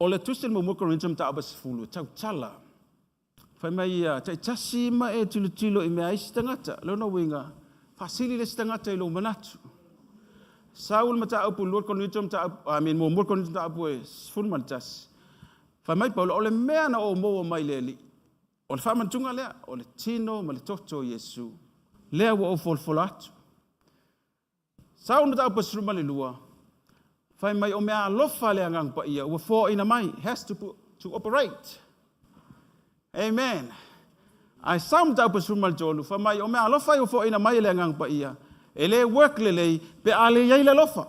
[SPEAKER 5] O le tusil mo Korintium ta abas fulu tau tala. Fai mai tai tasi ma e tilo I mea isi tangata. Lona winga. Fasili le tangata I lo manatu. Saul mata apu Lord Korintium ta mo Korintium ta apu e fulu mantas. Fai mai Paulo o le mea na o mo mai leli. O le whamantunga lea, o le tino ma le toto Yesu. Lea wa o folfola atu. Saul mata apu sruma le lua. Fai mai o mea alofa le angang pa ia, ua fō ina mai, has to operate. Amen. Ai sam tau pa sumal jolu, fai mai o mea alofa ua fō ina mai le angang pa ia. E le work le lei, pe ale iei le alofa.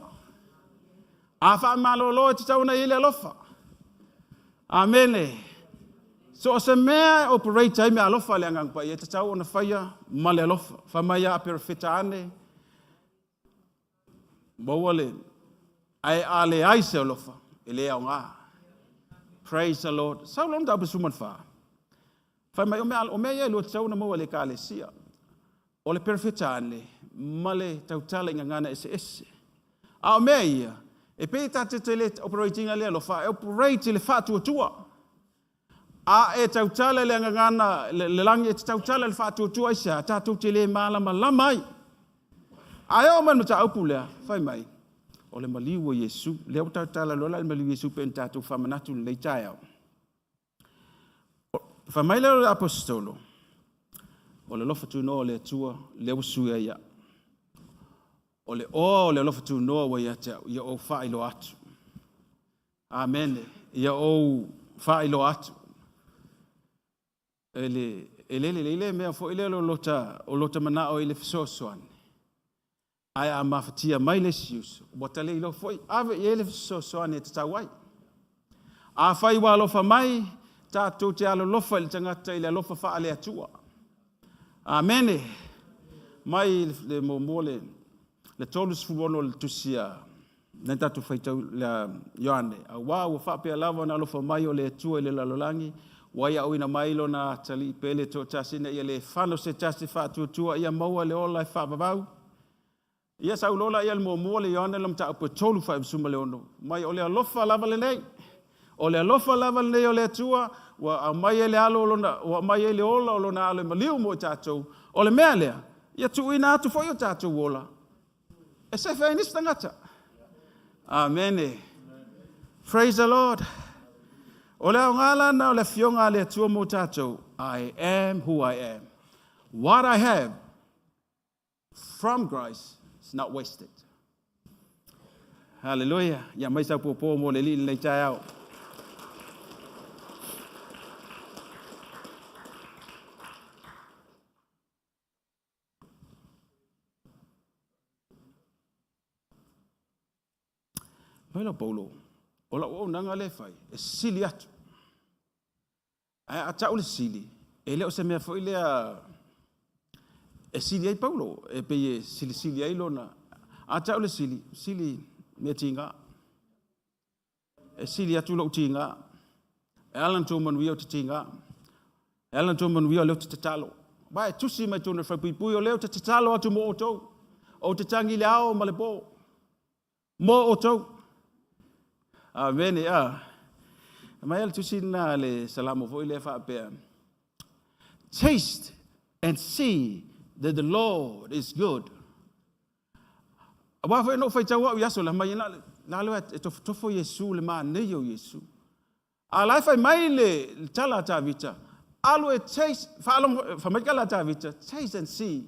[SPEAKER 5] A wha malolo e te tau na iei le alofa. Amen. So o se mea operate ai mea alofa le angang pa ia, te tau ona whaia ma le alofa. Fai mai a perifeta ane. Maua le. Ai ale ai se alofa ele au nga. Praise the Lord. Sao long da besuman fa. Fa mai o me ye lo tsau na mo le ka le sia. O le perfetane male tautala ngana ese. A o me ia e pe ta te le operating ale alofa operate le fatu tua. A e tautala le ngana le langi e tautala le fatu tua isa ta tu te le mala malamai. Ai o man mata opula fa mai. O le maliu o Yesu, leo tala lola le maliu Yesu pe tatu whamanatu le tai au. Whamai leo le apostolo, o le lofa tu noa le atua, leo sua ia. O le lofa tu noa wa ia te, ia o whailo atu. Amen. Ia o whailo atu. Ele mea fo ele o lota mana o ele fisosoan. Ai a mafatia mai le sius botale ilo foi ave ele so ane te tawai a fai wa lofa mai ta to te alo lofa le tangata ile lofa fa ale atua amen mai le momole le tolus fuono le tusia nenta tu fai tau la yoane a wa fa pe lava na lofa mai o le atua ile la lolangi wa ia oina mai lo na tali pele to tasina ile fano se tasi fa tu ia maua le ola fa babau. Ia sa ulola ia mo le yona lam ta apotolu fa suma le ono mai ole alofa lava le nei ole alofa lava le nei ole tua wa mai ele alo lona wa mai ele ola lona alo maliu mo tatou ole mele ia tu ina tu fo yo tatou ola e se fa ni stangata amen. Praise the Lord. Ole ngala na ole fionga le tua mo tatou I am who I am. What I have from Christ it's not wasted. Hallelujah. Ya mai sa popo mo le le tai au. Mai la Paulo. Ola o nanga le fai. E sili atu. A tau le sili. Ele o se mea fo ile a e sili ai Paulo e pe sili ai lona a tau le sili me tinga e sili atu lo tinga e alan to man wi o tinga e alan to man wi o le talo ba tu si mai tona fa pui o le talo atu mo o te tangi le ao ma le po mo o to amen ya mai al tu si na le salamo vo ile fa pe taste and see that the Lord is good. Wa fa no fa tawa ya so la mai na lo to fo Yesu le ma ne yo Yesu. A la fa mai le tala ta vita. Alo e taste fa lo fa mai kala ta vita. Taste and see.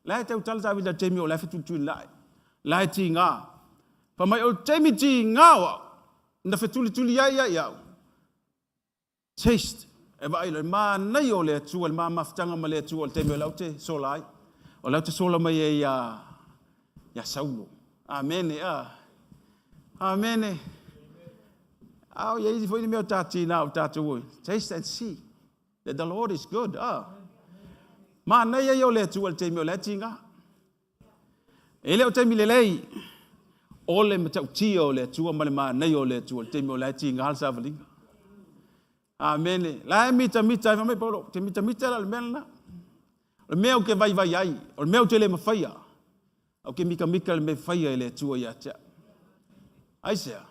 [SPEAKER 5] La ta tala ta vita te mi o la fa tu lai. La ti nga. Fa mai o te mi ti nga wa. Na fa tu ya. Taste. E ba ile ma na yo le tu el ma maftanga ma le tu o te mi o la te so lai. O la te sola mai ya Saulo. Amen. Amen. Au ye foi meu tati na tatu. Taste and see that the Lord is good. Ma na ye yo le tu al te mi le tinga. Ele o te mi le lei. Ole matau tia o le atua ma le mānei o le atua, te mo lai ti ngal sa valinga. Amen. La mita mita fa me polo, te mita la le mena. O mea o ke vai ai, o mea o te le mawhaia. O ke mika le me whaia e le atua ia tea. Aisea,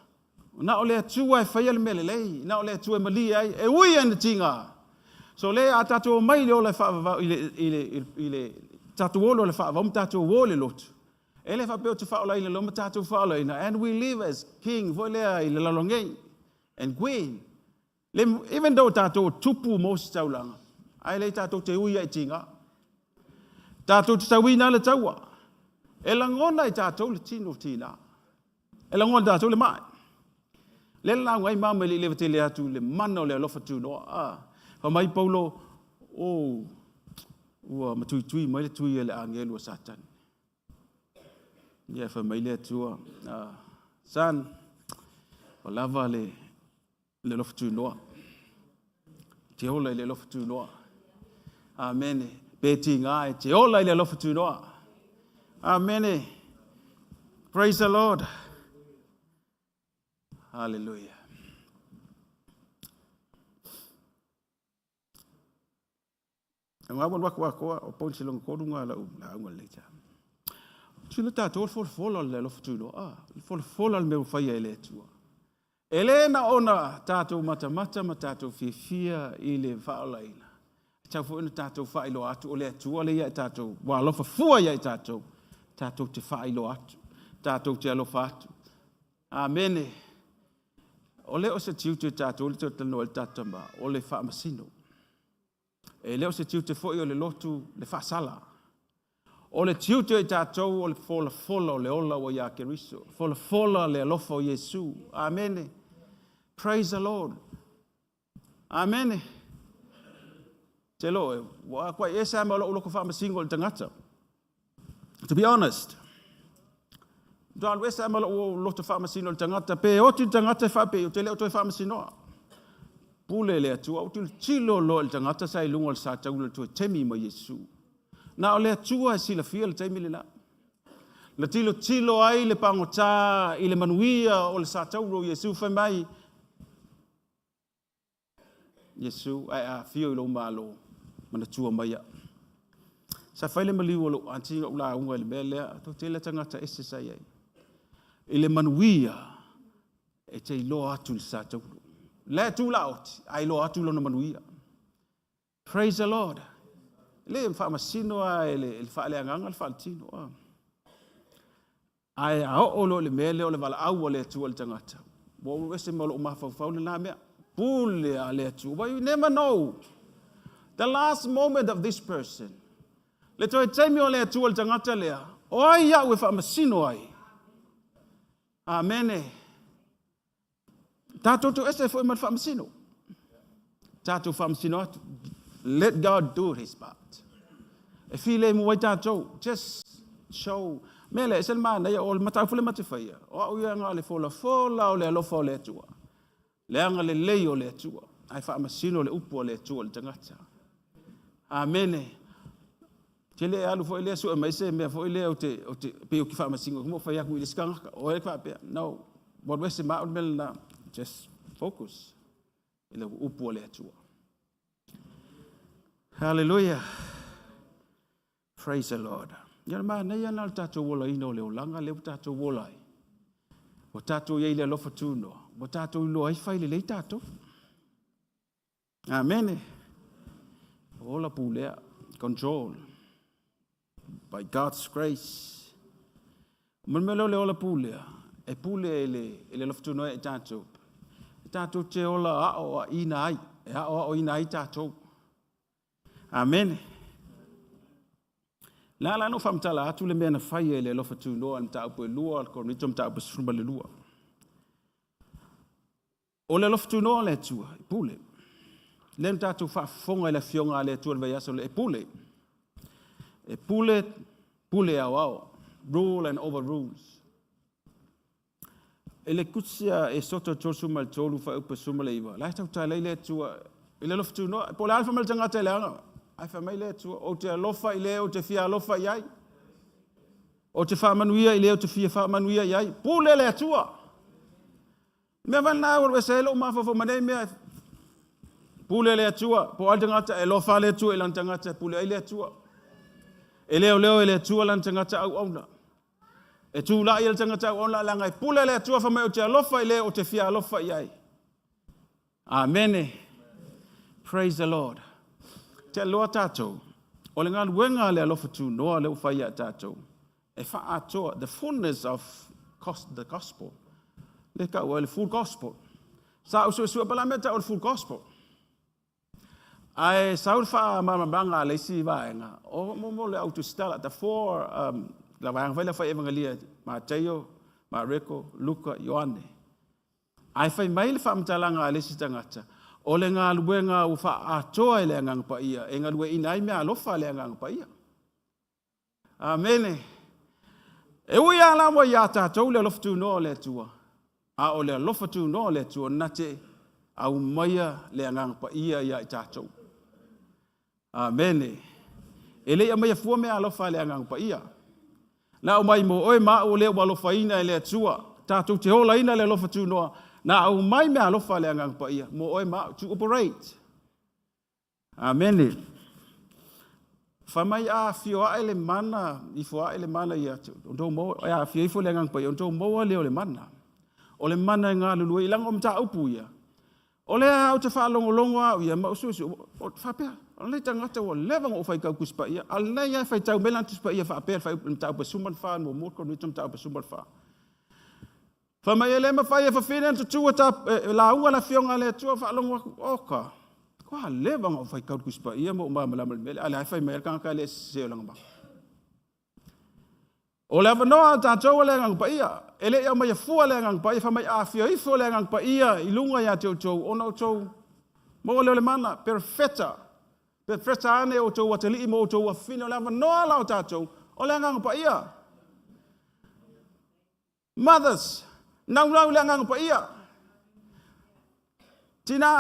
[SPEAKER 5] na o le atua e whaia le me le lei, na o le atua e mali ai, e ui ane tinga. So le a tatou mai le o le whaavau, i le tatou olo le whaavau, tatou o le lotu. E le whapeo te whaola i le loma tatou whaola ina, and we live as king, voi lea i le lalongei, and queen. Even though tatou tupu mo si taulanga, ai le tatou te ui ai tinga. Tatou te tawina le taua. E langona i tatou le tino tina. E langona tatou le mai. Le la ngai mama le levete le atu le mana le alofa tu no. Fa mai Paulo ua matui mai le tui le angelo satan. Ia fa mai le tua san o lava le alofa tu no. Te ola le alofa tu no. Amen. Beti ngai te ola le alofa tu no. Amen. Praise the Lord. Hallelujah. Ang awon wako o pon silong kodunga la ngol lecha. Silo tato for le lo futuno for me fai ele tua. Elena ona tato mata tato fia ile faolaina. Tato ina tato fai lo atu ole tua le ya tato wa lo fua ya tato te fai lo atu. Tato te lo fatu. Amen. Ole o se tiu te tato le tano el tatamba ole fa masino. E leo se tiu te foi o le lotu le fa sala. O le tiu te tato o le fola le ola o ya keriso. Fola le alofa o Yesu. Amen. Praise the Lord. Amen. Te lo wa kwa esa ma lo ko fa masingo le tangata. To be honest, Don wesa malo o loto farmasino le tangata pe o tu tangata fa pe o te le o to farmasino. Pule le tu o tu chilo lo le tangata sai lungo le sa tau le tu temi mo Yesu. Na o le tu si la fia le temi le la. Le tilo ai le pangota i le manuia o le sa tau ro Yesu fa mai. Yesu ai a fio lo malo mana tu mai. Sa fa le mali o lo anti o la unga le bele to te le tangata ese sai ai. Ile manuia e te ilo atu le sa tau. Le tu laot, ai lo atu lo na manuia. Praise the Lord. Le mfa masino ele fa le anganga le fa tino. Ai o lo le mele o le vala au le tu le tangata. Wo wese mo lo ma fa le na me. Pule ale tu. But you never know the last moment of this person. Le to temi o le tu le tangata le. O ia we fa masino ai. Amen. Tato to ese foi mal famsino. Tato famsino. Let God do his part. If he le mo tato, just show. Mele esel man ya ol mata fule matfaya. O ya ngale fola o le lo fole tua. Le ngale le o le tua. Ai famsino le upo le tua le tangata. Amen. Tele alu foi le su mai se me foi le o te pe o ki fa masingo mo fa ya ku le skanga o e fa pe no what we se ma mel na just focus ele upo le tu. Hallelujah. Praise the Lord. Ya ma na ya na tato wola ino le langa le tato wola o tato ye le lo fatuno o tato lo ai fa le tato. Amen. Ola pulea control by God's grace. Mulmelo le ola pulea. E pule ele loftu no e tato. Tato te ola a o ina ai. E a o ina ai tato. Amen. La no fam tala atu le mena fai ele loftu no am ta po lua al kon mitom ta po sfumba le lua. O le loftu no le tua pule. Lem tato fa fonga le fionga le tua ve yaso le pule. E pule au rule and overrules. Ele kutsia e soto tosu mal tolu fa upa suma le iwa. La tau ta le tua ele loftu no po la alfa mal tanga te le ai fa mai le tua o te lofa ile o te fia lofa yai. O te whamanuia i leo te fia whamanuia iai. Pule le atua. Mea wana ua se lo mafafo manei mea. Pule le atua. Po al tangata e lo fa le atua ilan tangata. Pule ai le atua. E leo e le atua lan tangata au auna. E tu la il tangata au auna langai. Pule le atua whamai o te alofa i leo o te fia alofa iai. Amen. Praise the Lord. Te loa tātou. O le ngā wenga le alofa tu noa le ufai a tātou. E wha atoa, the fullness of the gospel. Le ka ua le full gospel. Sa usua palameta o le full gospel. Ai saul wha mamabanga le si vaenga. O mo le autostala, the four, la vaenga vai le whai evangelia, Mateo, Mareko, Luka, Ioane. Ai whai mai le wha mtalanga le si tangata. O le ngā luenga u wha atoa i le ngang pa ia. E ngā lue inai mea alofa le ngang pa ia. Amen. E ui ala mo ia tātou le alofa tu noa le tua. A o le alofa tu noa le tua nate au maia le ngang pa ia ia i tātou. Amen. E le ia maia fua mea alofa le ngang pa ia. Na o mai mo oe maa o le alofa ina le tua. Tātou te hola ina le alofa tu noa. Na au mai mea alofa le ngang pa ia. Mo oe maa to operate. Amen. Whamai a fioa ele mana, I fua ele mana ia. Onto mo, a fio ifo le ngang pa ia. Onto moa leo le mana. O le mana ngā lulu ilang om ta upu ia. O le au te whaalongolongo au ia, ma ususu, o whapea. O le tangata o lewang o whai kau kuspa ia. Al nei ia whai tau melantus pa ia whapea, whai tau pa suman wha, mo mōkon witum tau pa suman wha. Whamai e le ma whai e whawhine antu tua ta la ua la fionga le tua whaalongo oka. Kua lewang o whai kau kuspa ia, mo umamalamal mele. Ale hai whai mea kanga le seo langa ma. O le avanoa tātou le ngang pa ia. E le ia mai fua le ngang pa ia, whamai a fio ifo le ngang pa ia, I lunga ia te o tau, ona o tau. Mo leo le mana, perfeta. Perfeta ane o tau watali mo o tau a fine, o le avanoa lao tātou, o le ngang pa ia. Mothers, nau le ngang pa ia. Tina,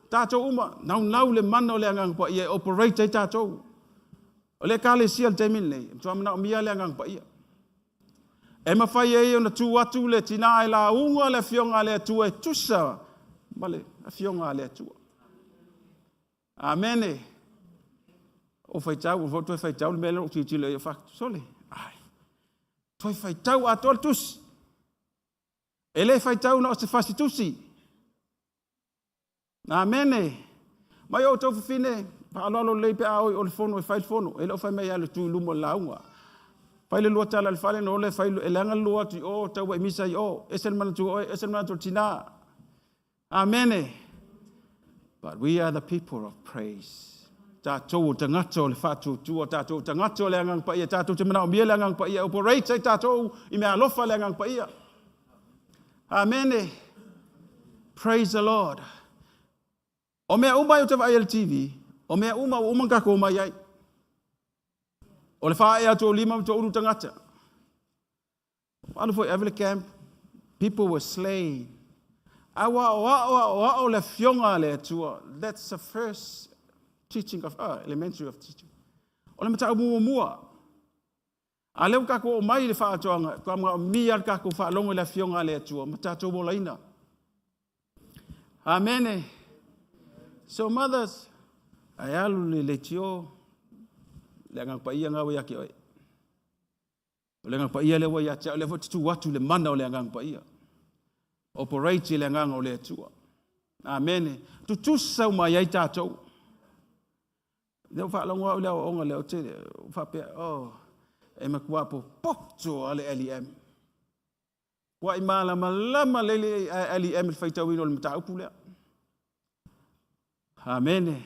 [SPEAKER 5] tātou uma, nau le mana o le ngang pa ia, operate tātou. O le kale sial te min nei, tuamana o mia le ngang pa ia. E mawhai e ona tū atu le tina e la unga le fionga le atua e tusa. Male, a fionga le atua. Amene. O whaitau, o toi whaitau, le mele o titile e whaktu sole. Ai. Toi whaitau a tol tus. E le whaitau na o se whasi tusi. Amene. Mai o tau whine, pa alolo leipe a oi o le fono e whail fono. E leo whai mei alu tū lumo la unga. Faile lua tala le fale no le faile elanga lua tu o tau e misa I o esel mana tu o esel mana tu tina. Amen. But we are the people of praise. Tātou tangato le fatu tu o tātou tangato le angang pa ia tātou te mana o mia le angang pa ia operate tātou I mea alofa le angang pa ia. Amen. Praise the Lord. O mea umai o te vai TV. O mea umangako umai ai. O le whae atu o lima to uru tangata. Anu foi Evele camp, people were slain. Awa le fionga le atua. That's the first teaching of, elementary of teaching. O le matau mua. A leu kako o mai le wha atuanga, kua mga mia kako wha longo le fionga le atua, matatu mo laina. Amen. So mothers, ai alu le tio, le ngang pa ia ngawe yake oi. Le ngang pa ia le wa ya cha le fotu watu le mana o le ngang pa ia. Operate le ngang o le tua. Amen. Tu tusa uma ya tatou. Le fa longo o le onga le o te fa pe e makua po pokto ale LEM. Wa imala malama le LEM le faita wino le mata upule. Amen.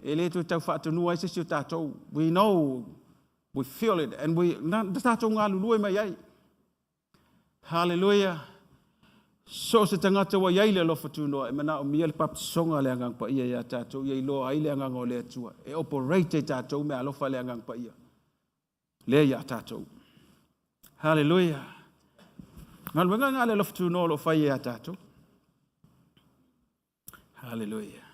[SPEAKER 5] Ele tu tau fatu nuai se si tatou. We know, we feel it, and we tatou ngā lulue mai ai. Hallelujah. So se tangata wa iai le lofa tu noa, e mana o mia le papasonga le angang pa ia ia tatou, ia iloa ai le angang o le atua. E operate tatou me alofa le angang pa ia. Le ia tatou. Hallelujah. Ngalwenga ngā le lofa tu noa lo fai ia tatou. Hallelujah.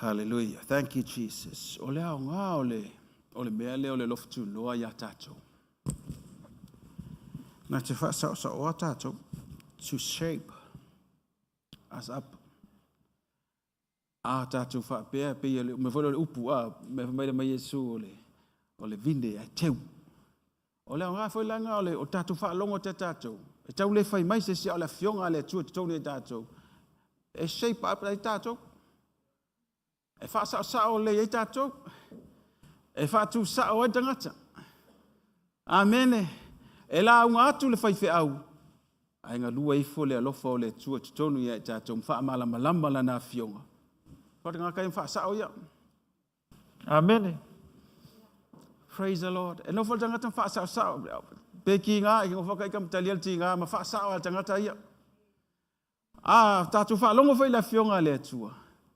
[SPEAKER 5] Hallelujah. Thank you, Jesus. Ole au ngā ole mea leo le lofu tu noa ia tātou. Nā te whaasau o a tātou to shape us up. A tātou whaapea pia le me wholo le upu a me whamaira mai Yesu ole vinde ai teu. Ole au ngā whailanga o tātou whaalongo te tātou. E tau le whai mai se sia o le fionga le tua te tōne tātou. E shape up ai tātou. E whaasau le ai tātou. E whaatu sao ai tangata. Amene. E la unga atu le whai au. Ai ngā lua ifo le alofa o le tua te tonu ia i tātou. Mwha malama la nā fionga. Whata ngā kai whaasau ia. Amene. Praise the Lord. E no whata ngata whaasau. Peki ngā, i ngā whaka i kamtali al ti ngā, ma whaasau al tangata ia. Tātou whaalongo whai la fionga le tua.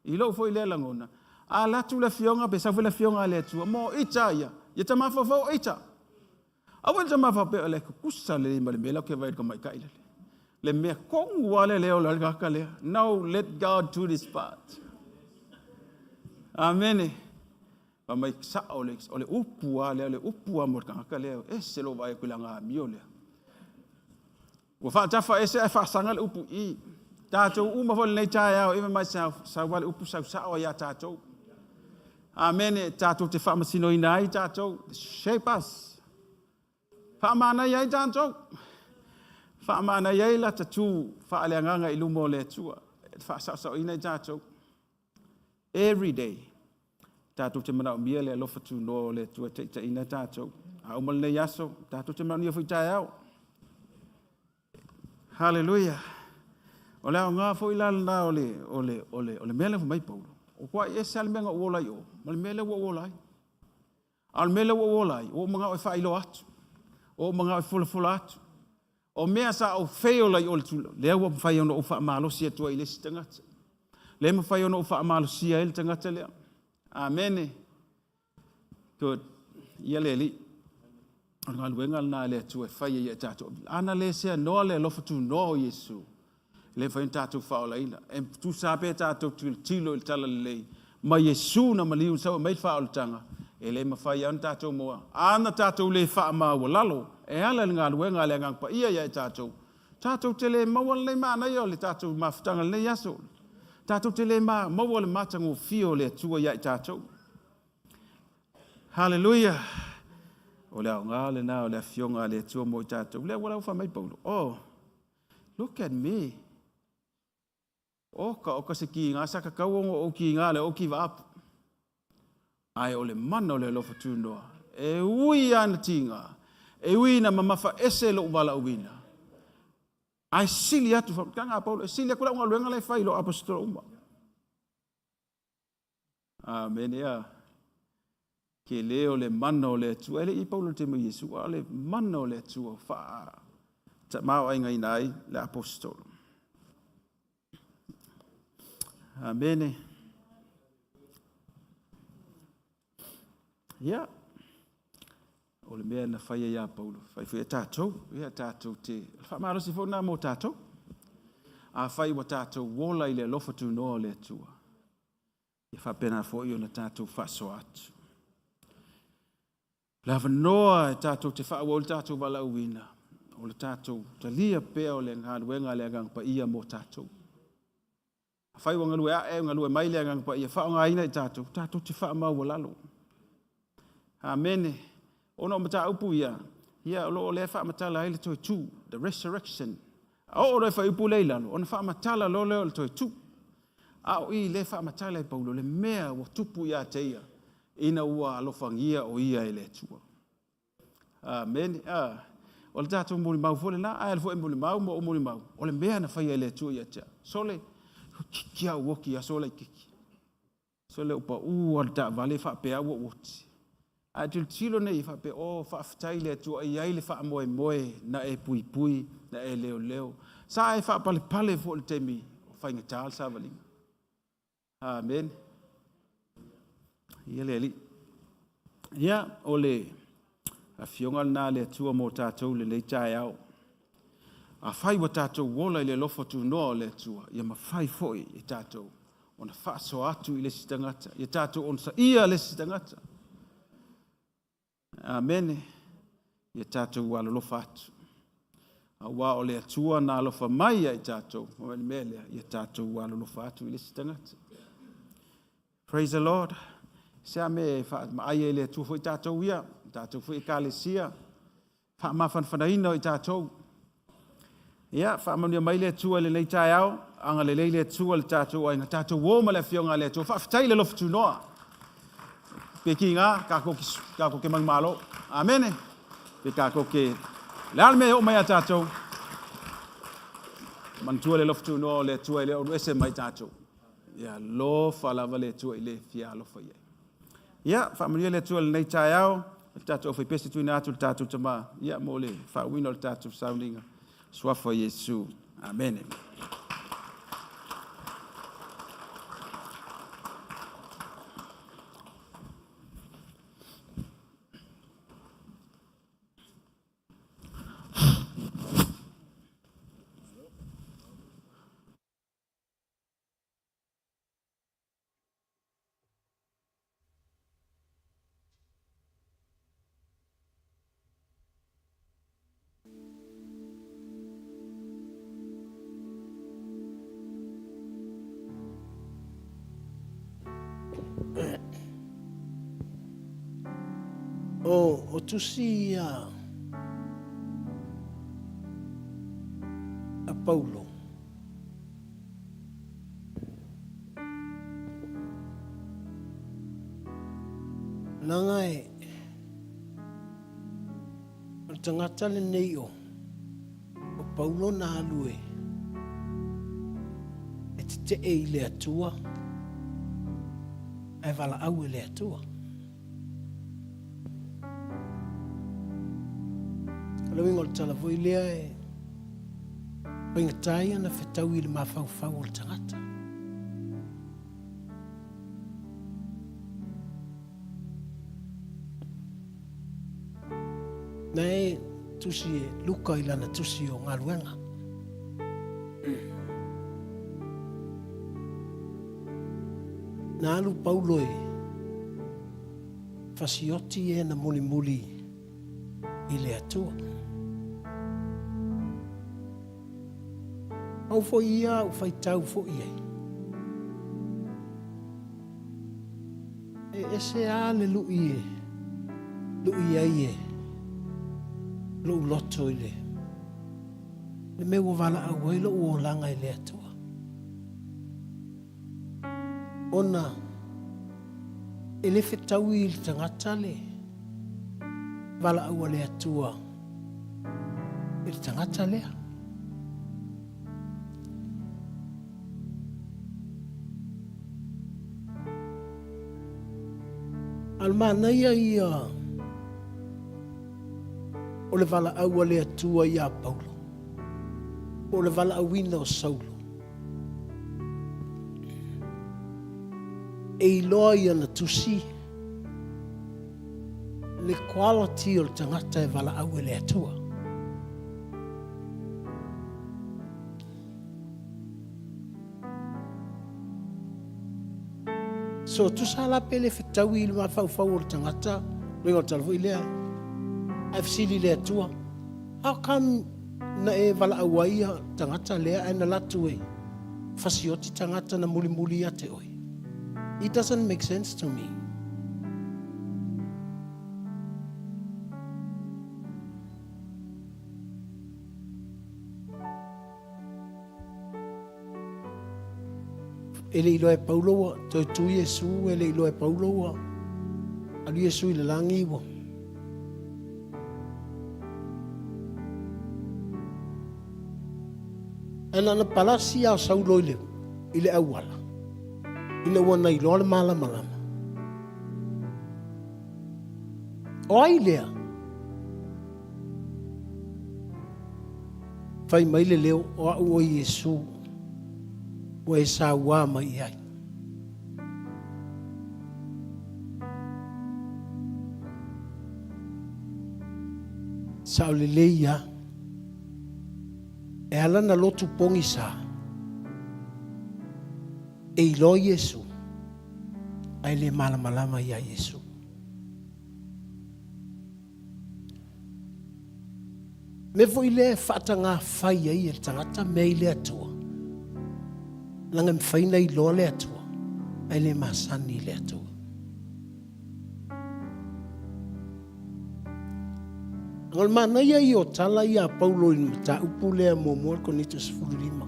[SPEAKER 5] I lo foi le langona. La tu la fionga pe sa la fionga le tu. Mo ita ia. Ia ta mafa fo ita. Awal ta mafa pe le kusa le male mela ke vai ka mai kai le. Le me kong wale le o la ka le. Now let God do this part. Amen. Pa mai sa ole upu le upu mo ka le. Se lo vai ku la nga miole. Wo fa ta fa ese fa sanga le upu I. Tātou uma whole nei tae au, even myself, sa wale upu sao ia tātou. Amen, tātou te whamasino ina ai tātou, shape us. Whamana iai tātou. Whamana iai la tatu, whaaleanganga I lumo le tua. Whaasao ina I tātou. Every day, tātou te mana o mia le alofa tu no le tua te ina tātou. A umal nei aso, tātou te mana o fui tae au. Hallelujah. O leo ngā fo ilala ole mele fu mai paulo. O kwa e sal menga o lai o. Mal mele o lai. Al mele o lai. O mga o failo atu. O mga o fula atu. O mea sa o feo lai o le tula. Lea wa fai ono o fa malo sia tua ile si tangata. Lea ma fai ono o fa malo sia ile tangata lea. Amen. Good. Ia le li. O ngā luenga na lea tua fai ia tato. Ana le sea noa le lofa tu no Yesu. Le fai tātou whaolaina. E tu sape tātou tilo il tala lei. Ma Yesu na maliu sau mai whaoltanga. E le mawhai an tātou moa. Ana tātou le wha maua lalo. E ala ngā luenga le ngangpa ia ia tātou. Tātou te le maua le mana ia le tātou mawhtanga le yaso. Tātou te le maua le matango fio le tua ia tātou. Hallelujah. O le au ngā le nā o le fionga le tua mo tātou. Le wala ufa mai paulo. Oh, look at me. Oka se ki ngā saka kauongo o ki ngā le o ki waapu. Ai o le mana o le lofa tūnoa. E ui ana tinga. E ui na mamafa ese lo wala uina. Ai sili atu fa kanga Paulo. E sili akula unga luenga le fai lo apostolo uma. Amen ya. Ke leo le mana o le tua. Ele I Paulo te mo Yesu. Le mana o le tua. Fa. Ta mau ai ngai nai le apostolo. Amen. Ja. O le mea na whaia ia Paulo. Whai tātou. Ia tātou te. Whamaro si whona mo tātou. A whai wa tātou wola I le lofa tu noa le tua. Ia whapena fwoi o na tātou whaso atu. Lava noa e tātou te whaua o le tātou wala uina. O le tātou ta lia pea o le ngāruenga le agangpa ia mo tātou. Fai wa ngalue a ngalue mai le ngang pa ia fa nga ina tātou te fa mau lalo. Amen. Ono mata upu ia. Ia lo le fa matala ile toi tu, the resurrection. O le fa upu le lalo, ona fa matala lo le toi tu. A o I le fa matala Paulo le mea wa tupu ia te ia. Ina ua alofangia o ia ele tua. Amen. O le tātou muli mau fole na, ai le fo muli mau mo muli mau. O le mea na fa ia ele tua ia tia. Sole kia woki a sola kiki. Sole upa uarta vale fa pe a woti. A tilo nei fa pe o fa ftai le tu ai ai le fa moe na e pui na e leo. Sa e fa pale fo le temi o fa inga tal sa vali. Amen. Ia le li. Ia ole a fionga na le tua mo tātou le tai au. A whai wa tātou wola I le lofa tu noa le tua. Ia ma whai foi I tātou. ona whaaso atu I lesi tangata. Ia tātou on sa ia lesi tangata. Amen. Ia tātou walolofa atu. Awa o le atua na alofa mai ai tātou. O mele ia tātou walolofa atu I lesi tangata. Praise the Lord. Sea me maai e le atua fo I tātou ia. Tātou fo I kālesia. Wha mawhanwhanaina I tātou. Ia, wha manu mai le atua le nei tai au. Anga le leile atua le tātou ai. Nga tātou woma le fionga le atua. Wha whitai le lofu tu noa. Peki ngā, kako ke mangmalo. Amene. Pe kako ke le alme o mai a tātou. Mantua le lofu tu noa le atua le onu ese mai tātou. Ia, lofa lava le atua I le fia lofa ia. Ia, wha manu le atua le nei tai au. Tātou fai pesi tuina atu le tātou tama. Ia, mo le whauino le tātou sauninga. Swafa Yesu. Amen.
[SPEAKER 6] O tusi a Paulo. Nangai o tangata le nei o Paulo na alue e te e le atua e vala au le atua. Lawing ol tala voi lea e pingatai ana whetau I le mawhau ol tangata. Nei tusi e luka I lana tusi o ngā luenga. Nā alu Paulo e fasioti e na muli I le atua. Au fo ia, au fai tau fo ia. E ese a le lui ai e. Lu loto I le. Le me wala au ai lo o langa I le atua. Ona, e le fetau I le tangata le. Wala au le atua. E le tangata lea. Almana ia o le vala au le atua ia Paulo. O le vala awina o Saulo. E iloa ia na tusi. Le quality o le tangata e vala au le atua. So tu sala pele fetau I le mawhau o le tangata. Ringo talafo I lea. I've seen le atua. How come na e vala awaia tangata lea e na latu e fasioti tangata na muli a te oi? It doesn't make sense to me. Ele ilo e Paulo toi tu Yesu ele ilo e Paulo ali Yesu le langi wo ana na palasi a Saulo ile awala ina wana ilo le mala o ile fai mai le leo o Yesu o e sa wa mai ai. Sa le leia e ala na lotu pongi sa e ilo Yesu ai le malamalama ia Yesu. Me foi le whaatanga whai ai e tangata mei le atua. Langa me whai nei lo le atua. Ai le masani le atua. Ngal mana ia i o tala ia Paulo in mata upu lea momoa ko nito sifurulima.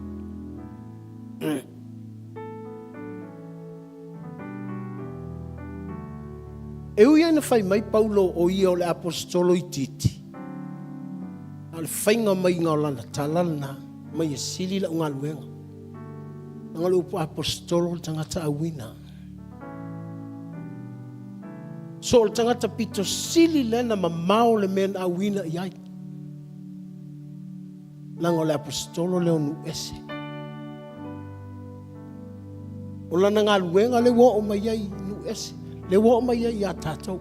[SPEAKER 6] E ui na whai mai Paulo o ia o le apostolo i titi. Al whainga mai ngā lana talana mai e sili la unga luenga. Nga le upu apostolo tangata awina. So le tangata pito sili lena mamao le men awina iai. Nanga le apostolo le onu ese. O lana ngā luenga le wo o mai iai nu ese. Le wo o mai iai a tātou.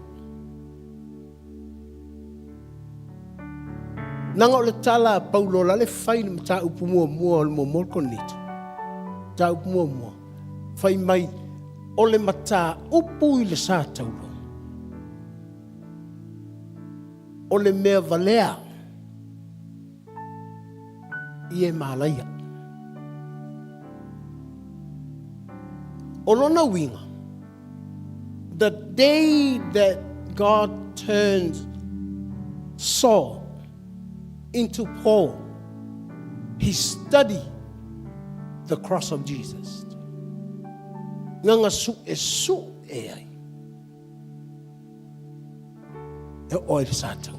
[SPEAKER 6] Nanga o le tala Paulo la le whai ni mta upu mua o le momol konito. Ta upu mua. Whai mai o le mata upu i le sa taulo. O le mea valea i e malaia. O lona winga, the day that God turned Saul into Paul, he studied the cross of Jesus. Nganga su e ai. E oi le sa taulo.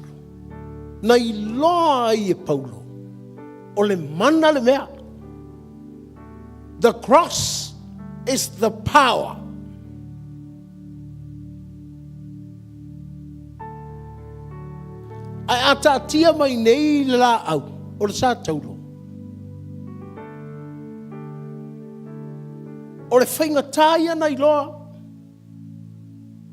[SPEAKER 6] Na i loa i e Paulo. O le mana le mea. The cross is the power. Ai ata tia mai nei la au. O le sa taulo. O le whainga tāia na i loa.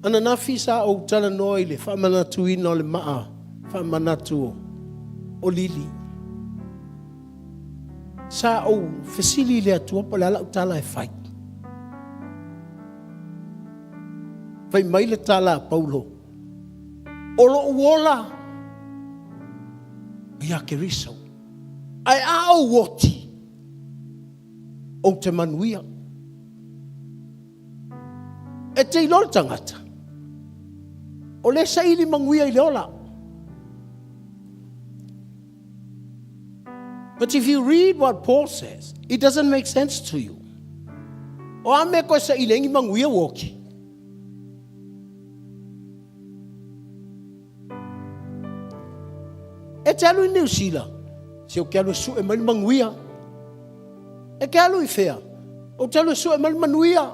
[SPEAKER 6] Ana na fisa o tala noi le whamanatu ina o le maa, whamanatu o lili. Sa o fesili le atua pa le ala utala e whai. Whai mai le tala Paulo. O lo uola. Ia ke riso. Ai a o woti. O te manuia. E te ilol tangata. O le sa ili manguia i leola. But if you read what Paul says, it doesn't make sense to you. O ame ko sa ilengi manguia woki. E te alu i New Zealand. Se o ke alu su e mali manguia. E ke alu i fea. O te alu su e mali manuia.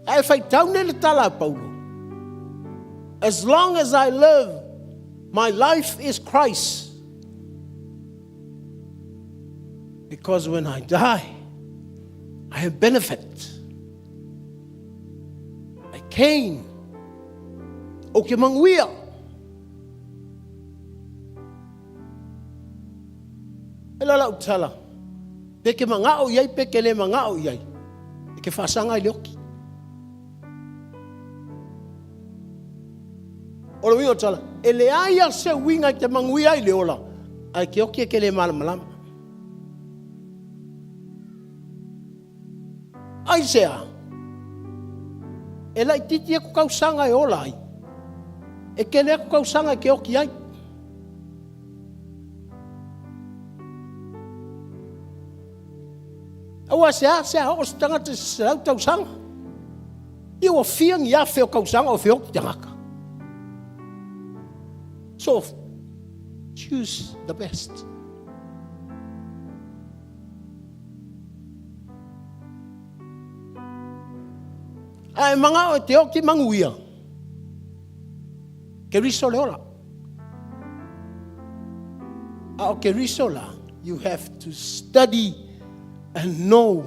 [SPEAKER 6] Ai fai tau nele tala Paulo. As long as I live, my life is Christ. Because when I die, I have benefit. I came. O ke manguia. E lala utala. Peke mangao iai, peke le mangao iai. E ke whasanga i leoki. O le winga tala, e le aia se winga te manguia i le ola, ai ke oki e ke le malamalama. Ai sea, e lai titi e kukausanga e ola ai, e ke le kukausanga e ke oki ai. Awa sea o stanga te serau tausanga. Iwa fiang ia feo kausanga o feo tangaka. So, choose the best. Ai mga o te oki manguia. Ke riso leola. A o ke riso la, you have to study and know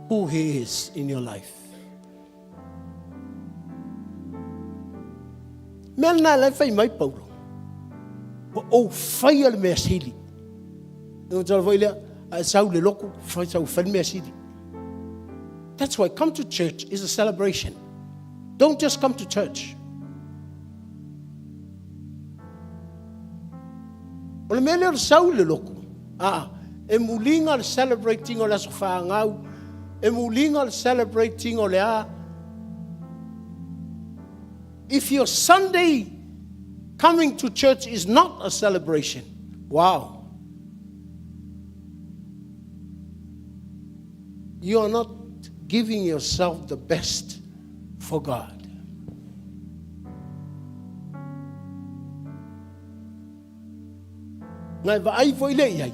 [SPEAKER 6] who He is in your life. Melna lai fai mai Paulo. O fai al mea sili. Nō tala vai lea, a sau le loko, fai sau fai mea sili. That's why come to church is a celebration. Don't just come to church. O le mele o sau le loko. E mulinga le celebrating o le asofangau. E mulinga le celebrating o le a. If your Sunday coming to church is not a celebration, wow. You are not giving yourself the best for God. Ngai va ai foi le iai.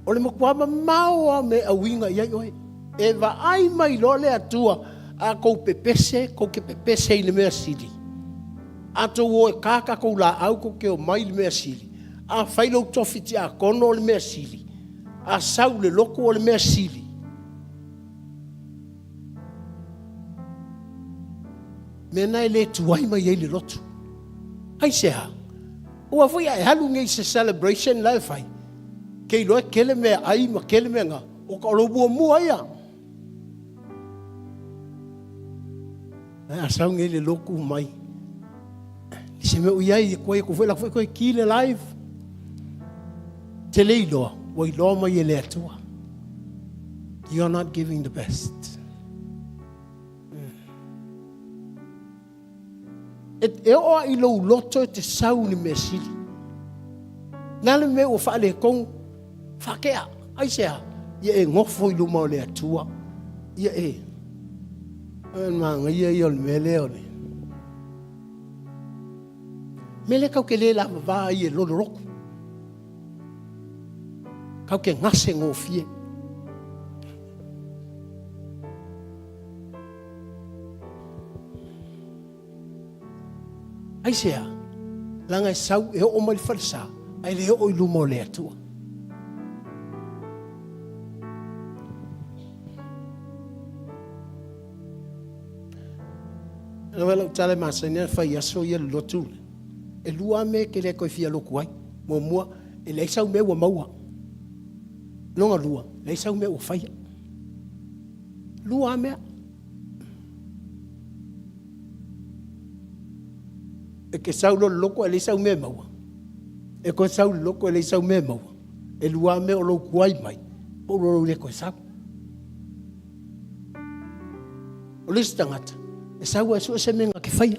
[SPEAKER 6] O le makuama maua me a winga iai oi. E va ai mai lo le atua a kou pepese, kou ke pepese i le mea sili. Ato o e kaka kou la au kou ke o mai le mea sili. A whailo tofiti a kono o le mea sili. A sau le loko o le mea sili. Mena le tuai mai ele lotu. Ai sea. O foi ai halu ngai se celebration la fai. Ke lo kele me ai ma kele me nga. O ka lo bu mu ai. Ai sa ngai le loku mai. Se me uai ko foi la foi ko kile live. Te le lo, o lo mai ele atua. You are not giving the best. E o I lo loto te sau ni mesili. Nale me o fale kong fakea ai sea ia e ngofo I lo mau le atua. Ia e. Ma ngia ia le mele o le. Mele kau ke le la va I e lo roku. Kau ke ngase ngofie. Ai sea, langa sau e o mai falsa, ai le o ilu mo le atua. Na wala utale masanya fa yaso ye lotu. E lua me ke le ko fia lokuai, mo mua e le sau me wa maua. Longa lua, le sau me o faia. Lua me e ke sau lo loko e le sau me maua. E ko sau loko e le sau me maua. E lua me o lo kuai mai. O lo le ko sau. O le stangata. E sau e so se me nga ke faia.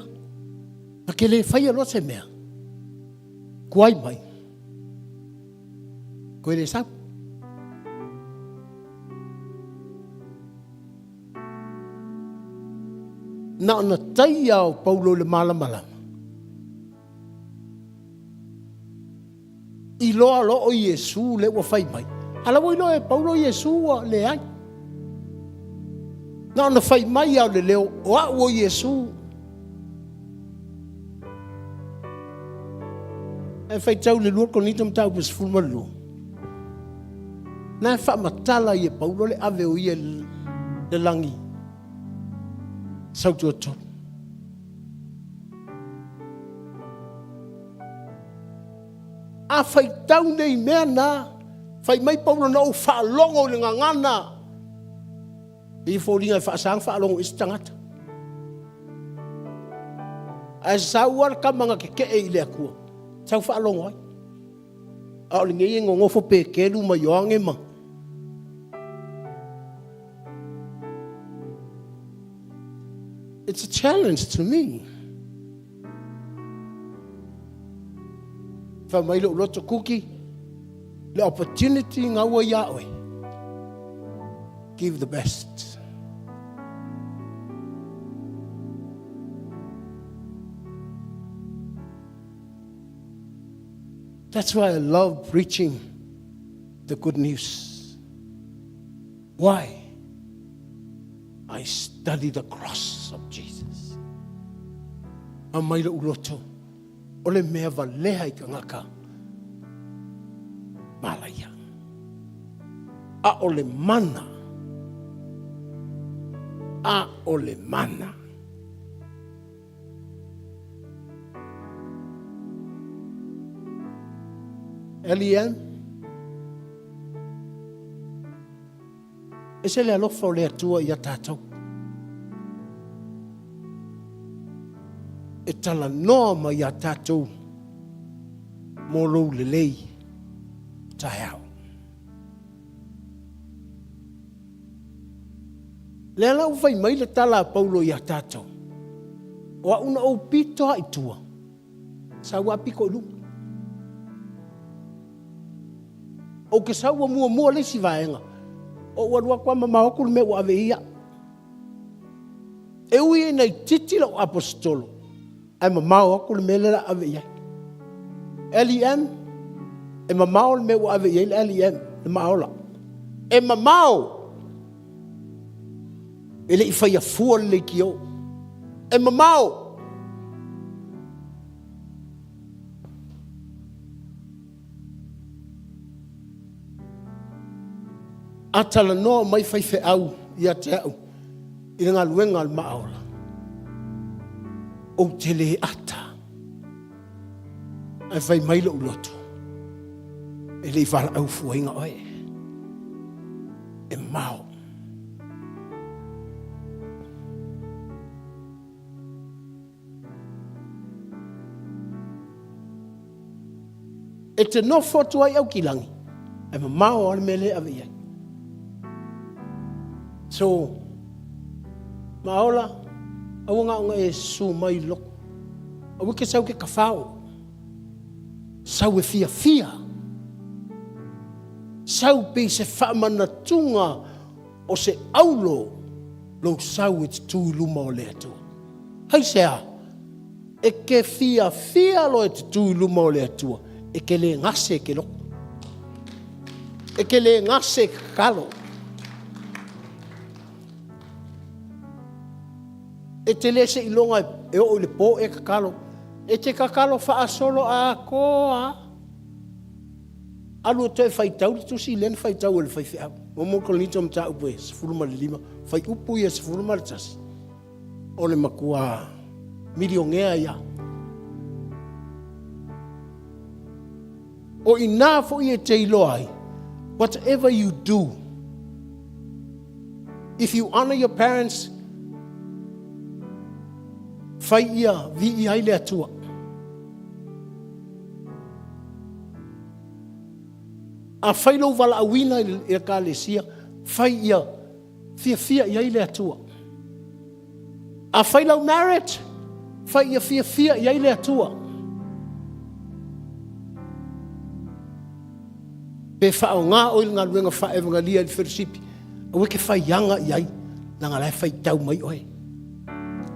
[SPEAKER 6] Na ke le faia lo se mea. Kuai mai. Ko le sau. Na tai au Paulo le malama. I loa lo o Yesu le wa fai mai. Ala wo lo e Paulo Yesu le ai. Na fai mai au le leo o a wo Yesu. E fai tau le luo konitum tau pus fulma lu. Na fa matala ye Paulo le ave o ye le langi. Sau tu. A fai tau nei mea na, fai mai Paulo na o whaalongo le ngangana. I fōringa whaasang whaalongo isi tangata. A sauar ka mga keke e ile akua. Sau whaalongo ai. A o lingi ingo ngofo pe kelu ma yoange ma. It's a challenge to me. Fa mai lo loto kuki, the opportunity ngawa Yahweh. Give the best. That's why I love preaching the good news. Why? I study the cross of Jesus. Amai lo loto. Ole mea valeha I ka ngaka. Malaya. A ole mana. A ole mana. Elian. E se le alofa o le atua ia tātou. E tala noa ma ia tātou. Mō rou le lei. Tai au. Le ala u vai mai le tala a Paulo ia tātou. Wa una o pito hai tua. Sa wa piko lu. O ke sa wa mua le si vaenga. O wa kwa mama okul me wa ave ia. E ui nei titi lo apostolo. Ai mama okul me le ave ia. LEM. E mama ol me wa ave ia LEM. E maola. E mama ele i fai a fua le ki o. E mamau. Atala noa mai fai fe au i a te au. I ngā luenga al maola. O te le ata. Ai fai mai lo uloto. Ele i wala au fuenga oe. E mau. E te no foto ai au kilangi. E mamao al mele ave ia. So, maola, au nga e su mai loko. Au ke sau ke kafao. Sau e fia fia. Sau pe se whamana tunga o se aulo lo sau e te tui luma o lea tua. Hei sea, e ke fia fia lo e te tui luma o lea tua. E ke le ngase ke loko. E ke le ngase kalo. E te le se ilonga e o le po e kakalo. E te kakalo wha solo a koa. Alu te whai tau, tu si len whai tau e le whai whiau. O mo kolito mta upo e sefuruma le lima. Whai upu e sefuruma le tasi. O le makua miliongea ia. O ina fo i te iloai. Whatever you do, if you honor your parents, fai ia vi i ai le atua. A fai lo wala awina i ka lesia, fai ia fia i ai le atua. A fai lo marriage, fai ia fia i ai le atua. Pe whao ngā oil ngā luenga whae wanga lia i whirisipi. A weke whai yanga i ai, na ngā lai whai tau mai oe.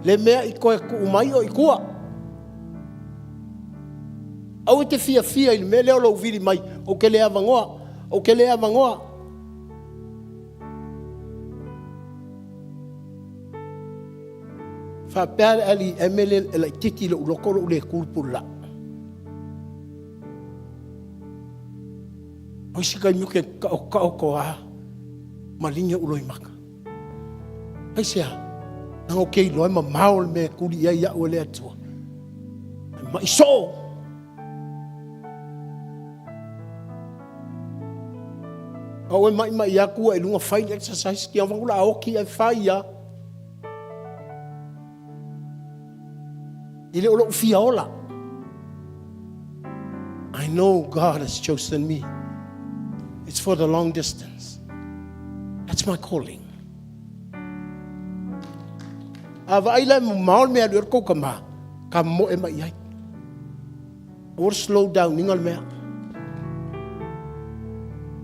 [SPEAKER 6] Le mea i koe ku umai o i kua. Au te fia i le mea leo lau viri mai, o ke lea vangoa, o ke lea vangoa. Whapea ali emele e lai titi lo ulokoro ule kulpula. O sika nyuke ka o koa malinya uloi maka. Ai sea, nang okay loe ma maol me kuri ia o le atua. Ma iso. O e mai ia kua e lunga fight exercise ki ang wangula aoki ai fai ia. Ile olo fiaola. I know God has chosen me. It's for the long distance. That's my calling. Ava aila maol me adur ko kama mo e mai ai. Or slow down ningal me.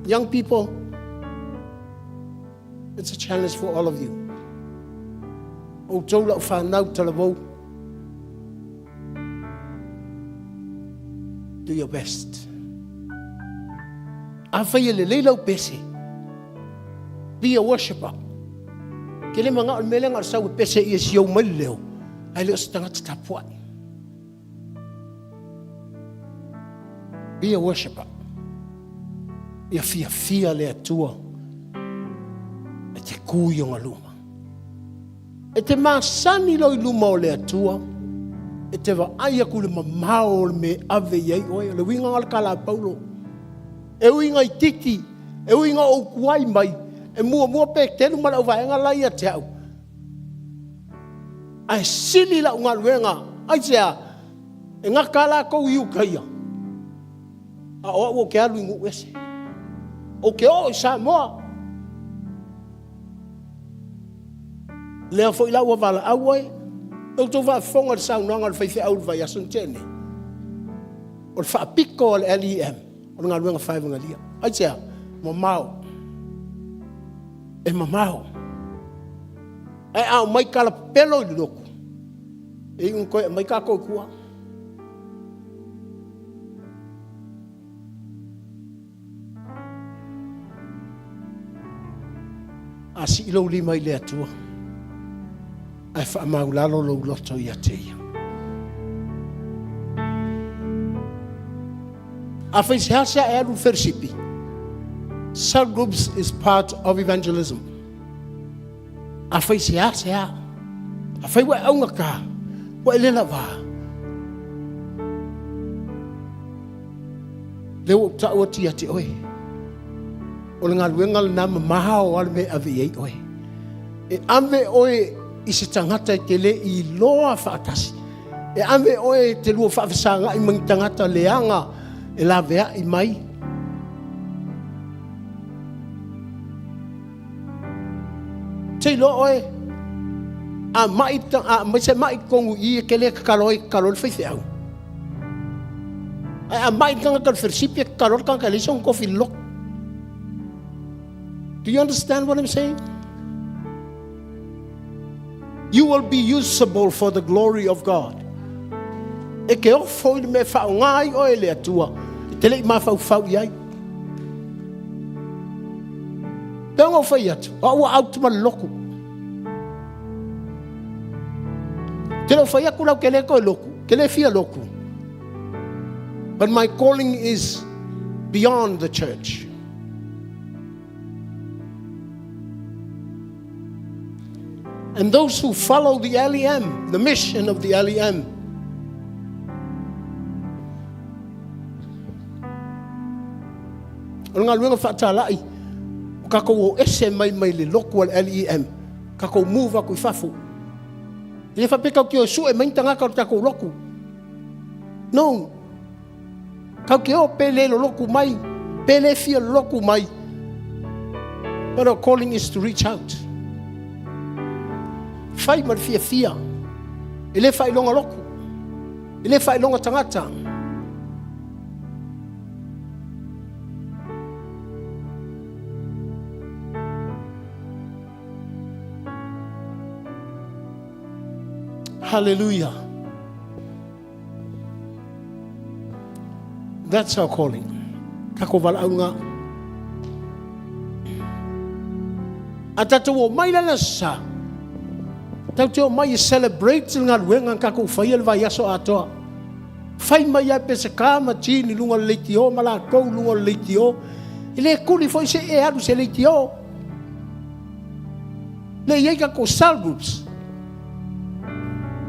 [SPEAKER 6] Young people, it's a challenge for all of you. O tola fa nau talavo. Do your best. Afai le leila pese. Be a worshipper. Kele manga o melenga sa u pese i sio mai leo. Ai le stanga tapua. Be a worshipper. Ia fia le atua. E te kuio ngaluma. E te masani lo luma o le atua. E te va aia ku le mamao me ave iei oe. Le winga al kala Paulo. E winga i titi. E winga o kuai mai. e mua pe tenu mala o vaenga lai a te au. Ai sili la unga luenga, ai sea, e ngaka la kou iu kaia. A o ke alu ingu ese. O ke o isa moa. Lea foi la ua vala awai, o tō wha whonga sa unanga le whaiwhi au vai asun tēne. O le wha piko o le LEM, o le ngā luenga whaiwanga lia. Ai sea, mamau. E mamau. Ai au mai kala pelo i loko. E un koe mai ka koe kua. A si ilo lima i lea tua. Ai wha maulalo lo loto i a teia. A whai se hasea e alu whersipi. Cell groups is part of evangelism. A whai se hasea. A whai wa aunga ka. Wa elela wa. Leo ta ua ti ate oe. O le ngā luenga le nama maha o ale me avi ei oe. E ame oe i se tangata ke le i loa whaatasi. E ame oe te lua whaafisanga i mangi tangata leanga e la vea i mai. Te lo oe a mai se mai kongu i ke le kakaloi kaloi whaife au. A mai kanga kal whersipia kaloi kanga le song kofi lok. Do you understand what I'm saying? You will be usable for the glory of God. E ke o foi me fa ngai o ele atua. Te le ma fa fa iai. Pengo foi atu. O out ma loku. Te lo foi akula ke le ko loku. Ke le fia loku. But my calling is beyond the church. And those who follow the LEM, the mission of the LEM, o ngā luenga whaatalai, o kako o ese mai le loku al LEM, kako move aku i whafu. I le whapekau ki o su e maintanga kau tako loku. No. Kau ki o pele lo loku mai, pele fia loku mai. But our calling is to reach out. Fai mar fia. Ele fai longa loku. Ele fai longa tangata. Hallelujah. That's our calling. Kako valaunga. Atatu o mai lana sa. Tau te o mai celebrate ngā luenga kako whai alwa yaso atoa. Whai mai ai pe se kāma tini lunga leiti o, mala kou lunga leiti o. Ile kuli foi se e aru se leiti o. Le iei kako cell groups.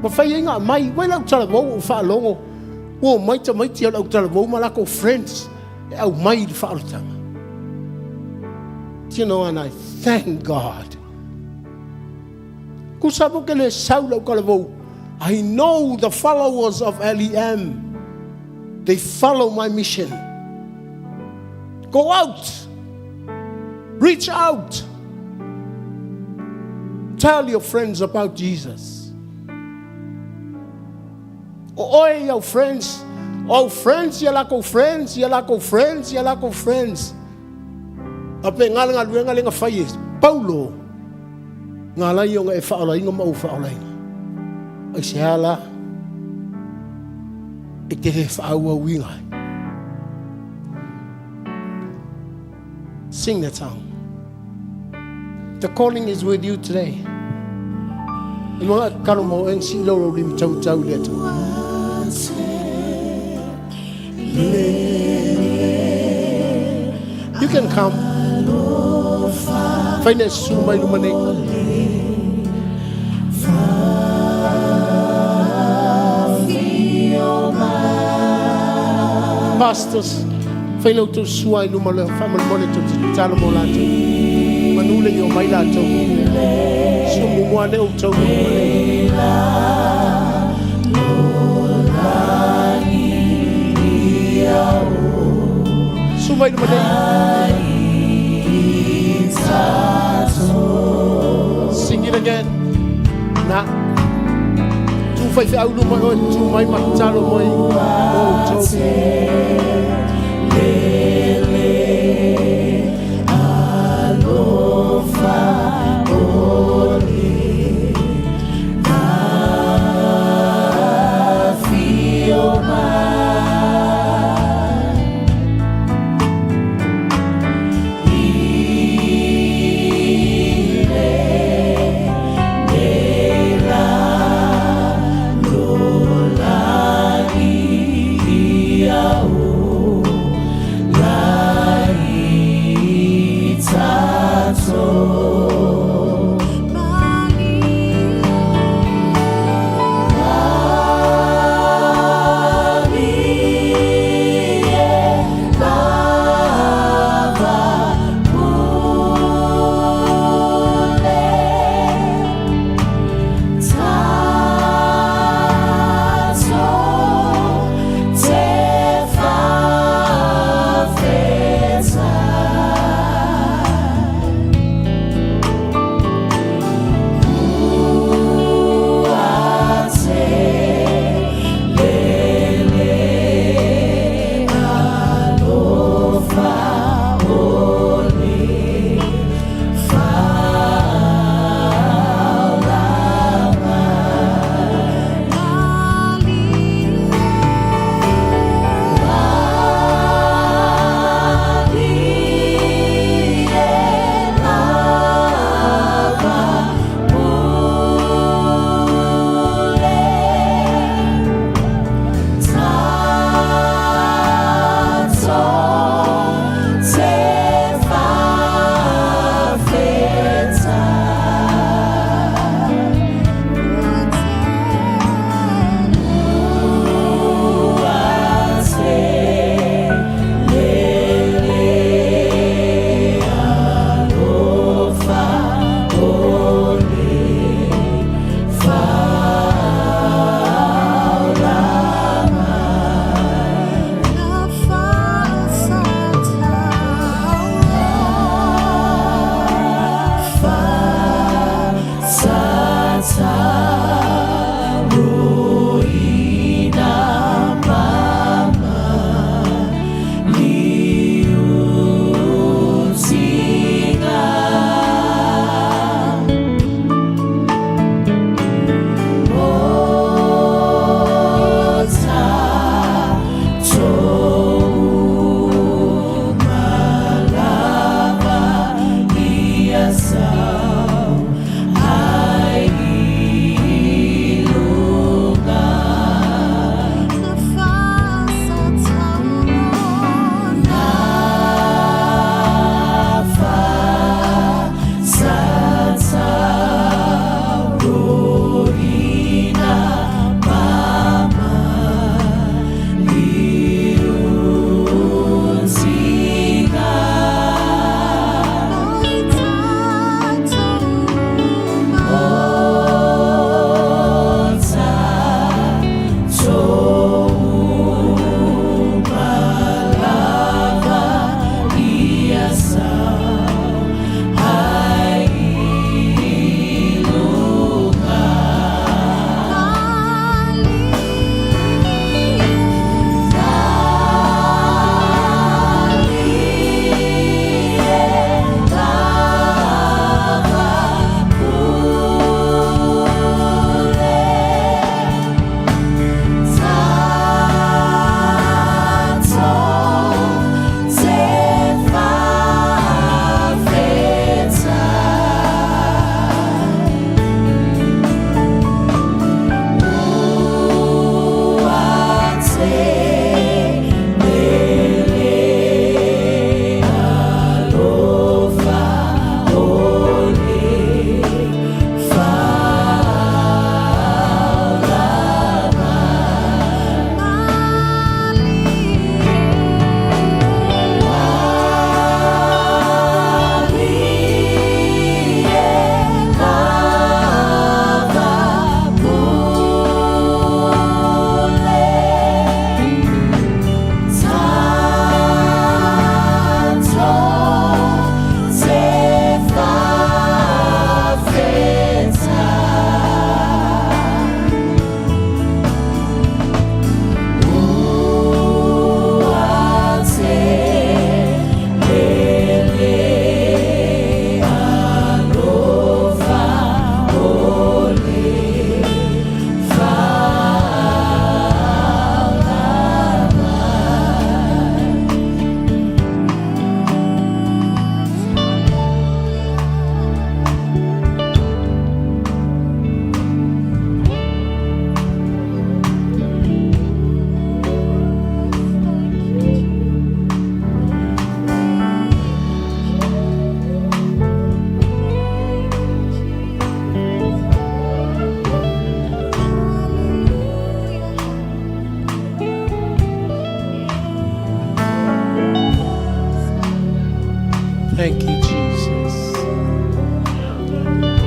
[SPEAKER 6] Ma whai inga mai, wai lau tala wau o wha longo. O maita maiti au tala wau mala ko friends. E au mai di wha arutanga. You know, and I thank God. I know the followers of LEM. They follow my mission. Go out. Reach out. Tell your friends about Jesus. Oh, your friends. Oh, friends, yalako friends, yalako friends, yalako friends. Ape ngala luenga lenga fai Paulo ngala yo nga e faala inga mau faala ai se ala e te faaua winga. Sing that song. The calling is with you today. E mga karomo en si loro lim tau tau le tu. You can come. Finance sumay lumane. Pastors, fail to swine lumale, family monitor to tell them all that. mai lātou. Sumu moane o tau moane. Sumai no manei. Sing it again. Na. Tu fai fe au no mai o tu mai matalo mai. O tau.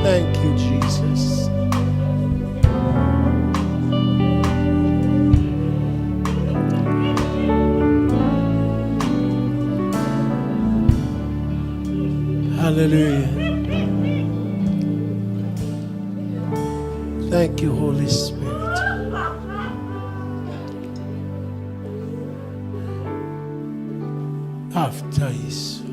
[SPEAKER 6] Thank you, Jesus. Hallelujah. Thank you, Holy Spirit. After Yesu.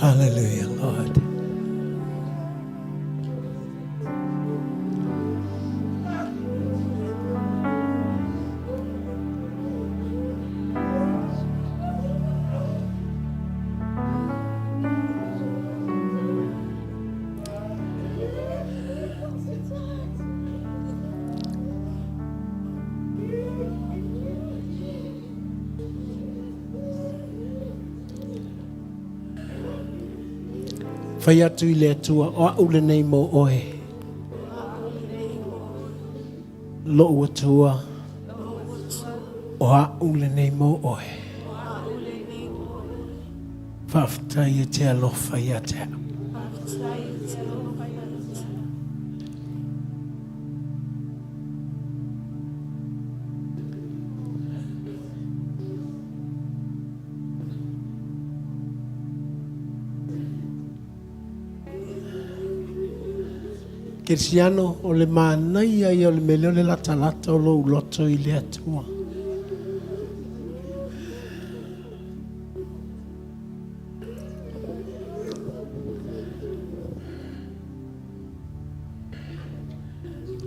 [SPEAKER 6] Hallelujah, Lord. Whai atu I le atua o aule nei mo oe. Lo atua o aule nei mo oe. Whaftai e te alofa I a te. Kirsiano o le manai ai o le mele o le latalata o lo uloto I le atua.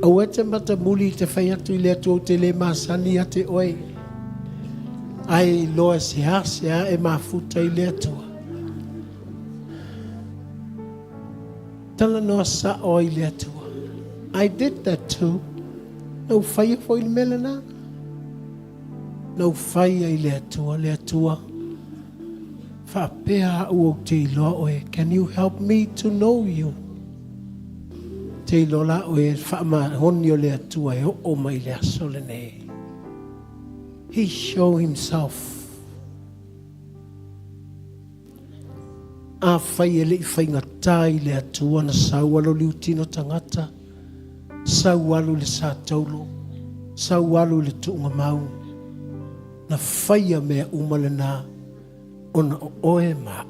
[SPEAKER 6] Au e te mata muli te whai atu I le atua o te le masani a te oe. Ai loa se hase a e mafuta I le atua. Tala noa sa o I le atua. I did that too. No whai fo I le mele na. No whai I le atua, le atua. Whapea u o te iloa oe. Can you help me to know you? Te ilola oe whaama honi o le atua e o mai le aso le nei. He showed himself. A whai e le I whai ngatai le atua na saualo li utino tangata. Saualo le sātaulo. Saualo le tuunga mau. Na whai a mea umale nā. Ona o oe maa.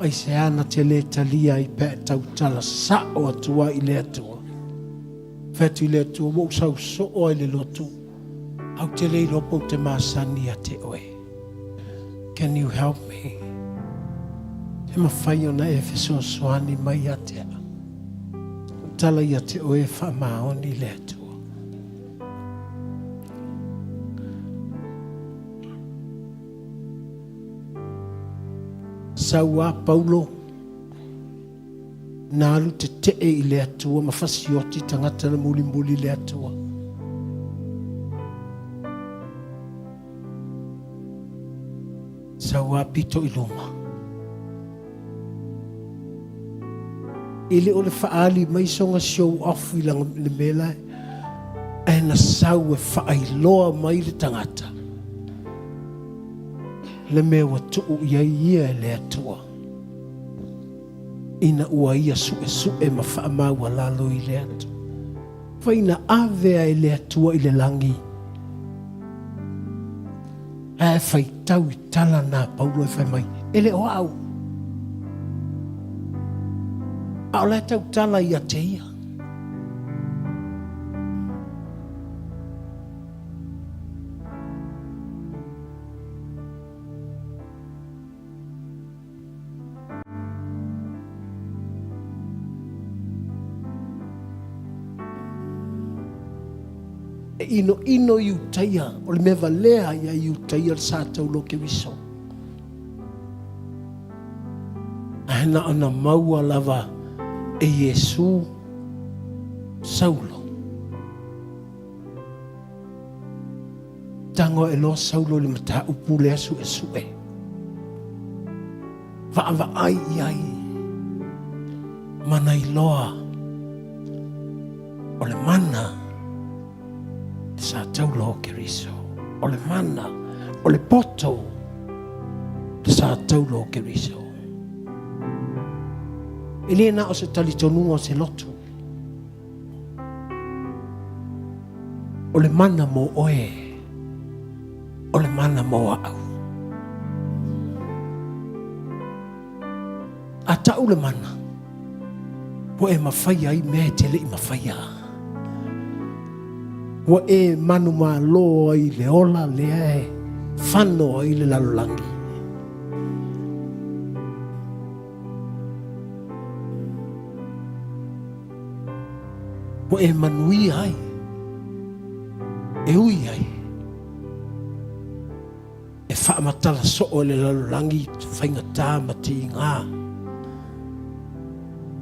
[SPEAKER 6] Ai se ana te le talia I pe tautala sa o atua I le atua. Fetu I le atua mo sau so o I le lotu. Au te le lopo te masani a te oe. Can you help me? E mawhai ona e fiso soani mai a te a. Tala I a te oe wha maoni le atua. Saua Paulo. Nālu te te I le atua. Mawhasioti tangata na muli le atua. Saua pito I loma. Ile o le whaali mai songa show off I langa le mela. E na sau e whaailoa mai le tangata. Le mea wa tuu ia le atua. ina ua ia su'e ma whaamau lalo i le atu. Whaina avea i le atua i le langi. E whai tau i tala nā Paulo e whai mai. E le o au. A o le tau tala i a te ia. Ino i utaia, o le mea valea ia i utaia sa tau lo ke wiso. Ahena ana maua lava e Yesu Saulo. Tango e lo Saulo le mata upu le asu e sue. Va ai iai. Mana i loa. O le mana. Sa tau lo ke riso. O le mana. O le poto. Sa tau lo ke riso. Ele na o se talitonunga o se lotu. O le mana mo oe. O le mana mo au. A tau le mana. Po e mawhai ai mea te le i mawhai a. Wa e manu ma lo ai le ola le e whano ai le lalolangi. Wa e manui ai. E ui ai. E whaamatala so o le lalolangi whaingata mati ngā.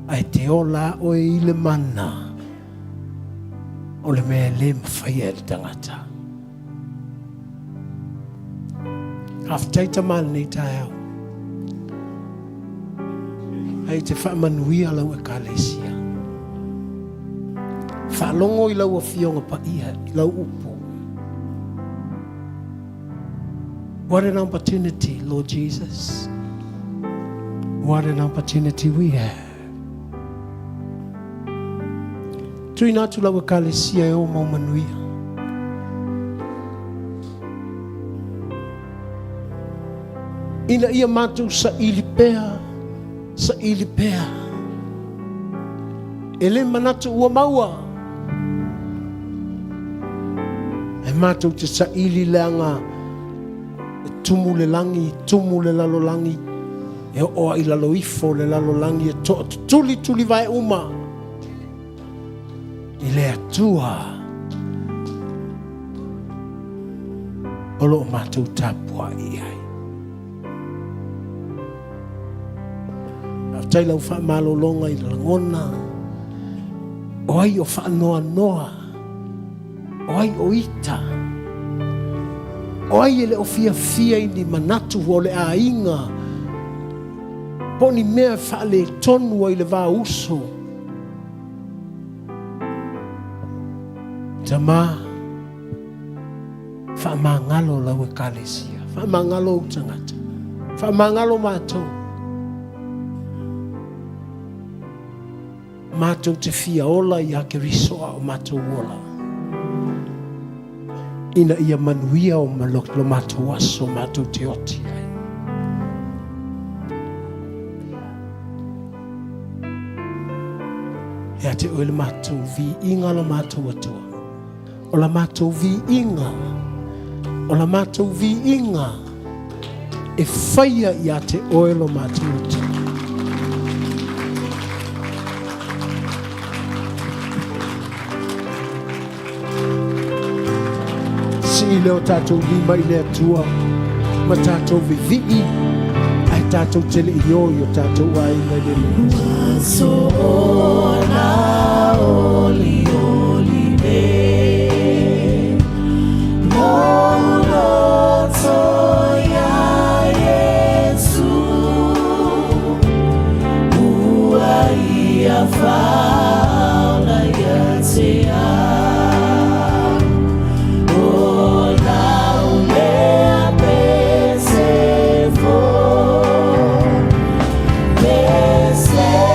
[SPEAKER 6] Ai te ola o e le mana. O le mea le mawhai e le tangata. Haftaita mana nei tae au. Ai te whaamanuia lau e kālesia. Whaalongo i lau a fionga pa ia, i lau upo. What an opportunity, Lord Jesus. What an opportunity we have. Tui nātu lau e kālesia e o maumanuia. Ina ia mātou sa ili pēa. Ele manatu ua maua. E mātou te sa ili leanga. E tumu le langi, tumu le lalo langi. E oa i lalo ifo le lalo langi. E to tuli vai uma. I le atua. Olo o mātou tāpua i ai. Tai lau wha malolonga i langona. O ai o wha noa. O ai o ita. O ai ele o fia i ni manatu o le a inga. Poni mea wha le tonu i le vā uso. Tama. Wha mangalo lau e kālesia. Wha mangalo utangata. Wha mangalo mātou. Mātou te fia ola i ake risoa o mātou ola. Ina ia manuia o malok lo mātou aso mātou te oti ai. Ea te oe le mātou vi inga la mātou atua. O la mātou vi inga. O la mātou vi inga. E whaia i a te oe lo mātou atua. I leo tātou lima i lea tua ma tātou vivi'i ai tātou tele i o tātou ai mai lele
[SPEAKER 1] Waso ona oli me Mono toya Yesu Ua ia faula yatea Say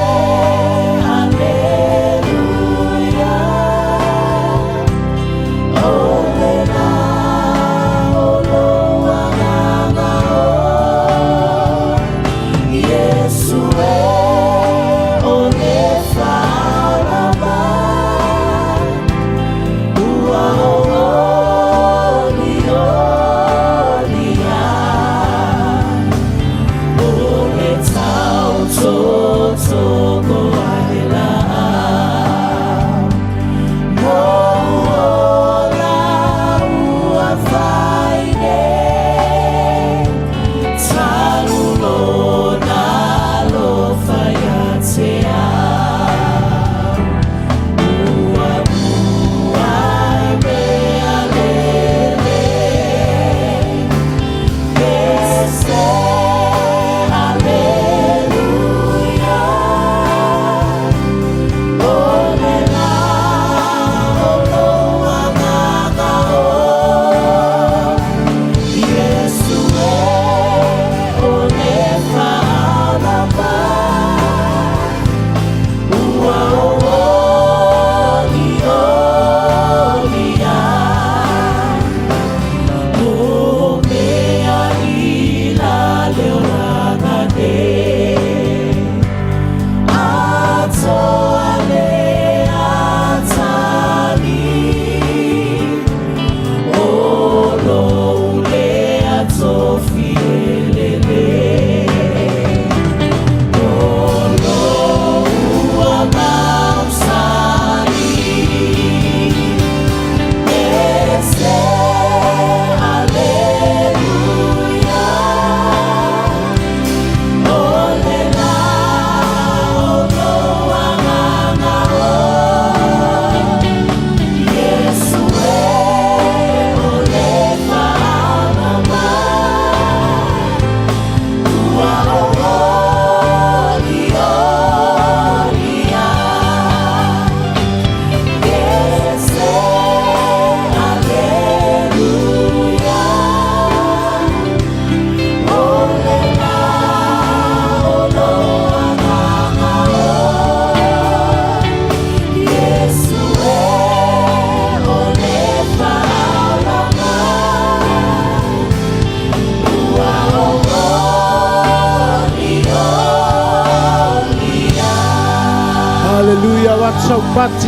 [SPEAKER 6] Haleluya watu upati.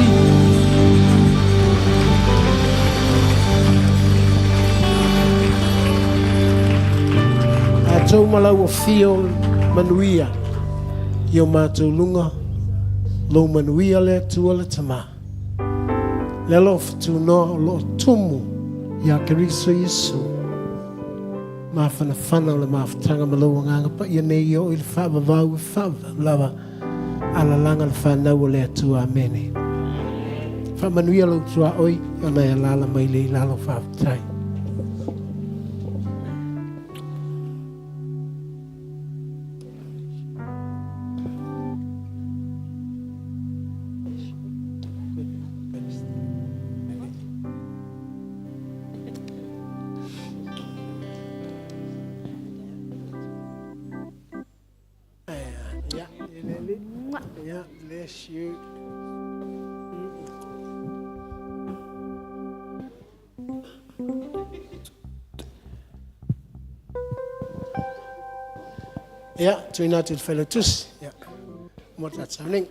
[SPEAKER 6] Atau malau feel manuia. Yo mātou lunga. Lo manuia le tua le tama. Lelo fitu no lo tumu. Ya Keriso Yesu. Mawhanawhana o le mawhatanga malau nganga pa ia nei o ili whawa vau e whawa lawa ala langa le whanau o le atua amene. Whamanuia lau tua oi ana e lala mai le lalo whawhatai. Yeah, bless you. Yeah, to United Fellow Tus. Yeah, what that's happening.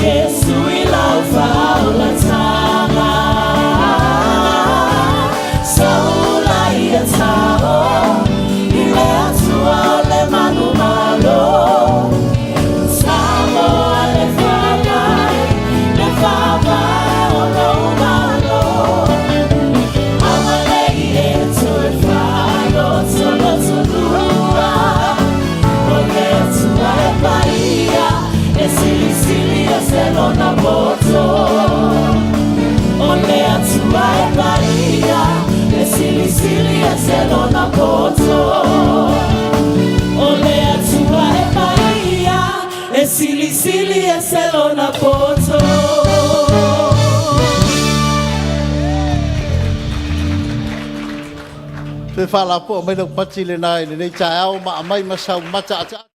[SPEAKER 1] Yesu ila ufa ulatanga lona poto.
[SPEAKER 7] Te whala po mai lo pati le nai nei tai au ma mai masau mata ata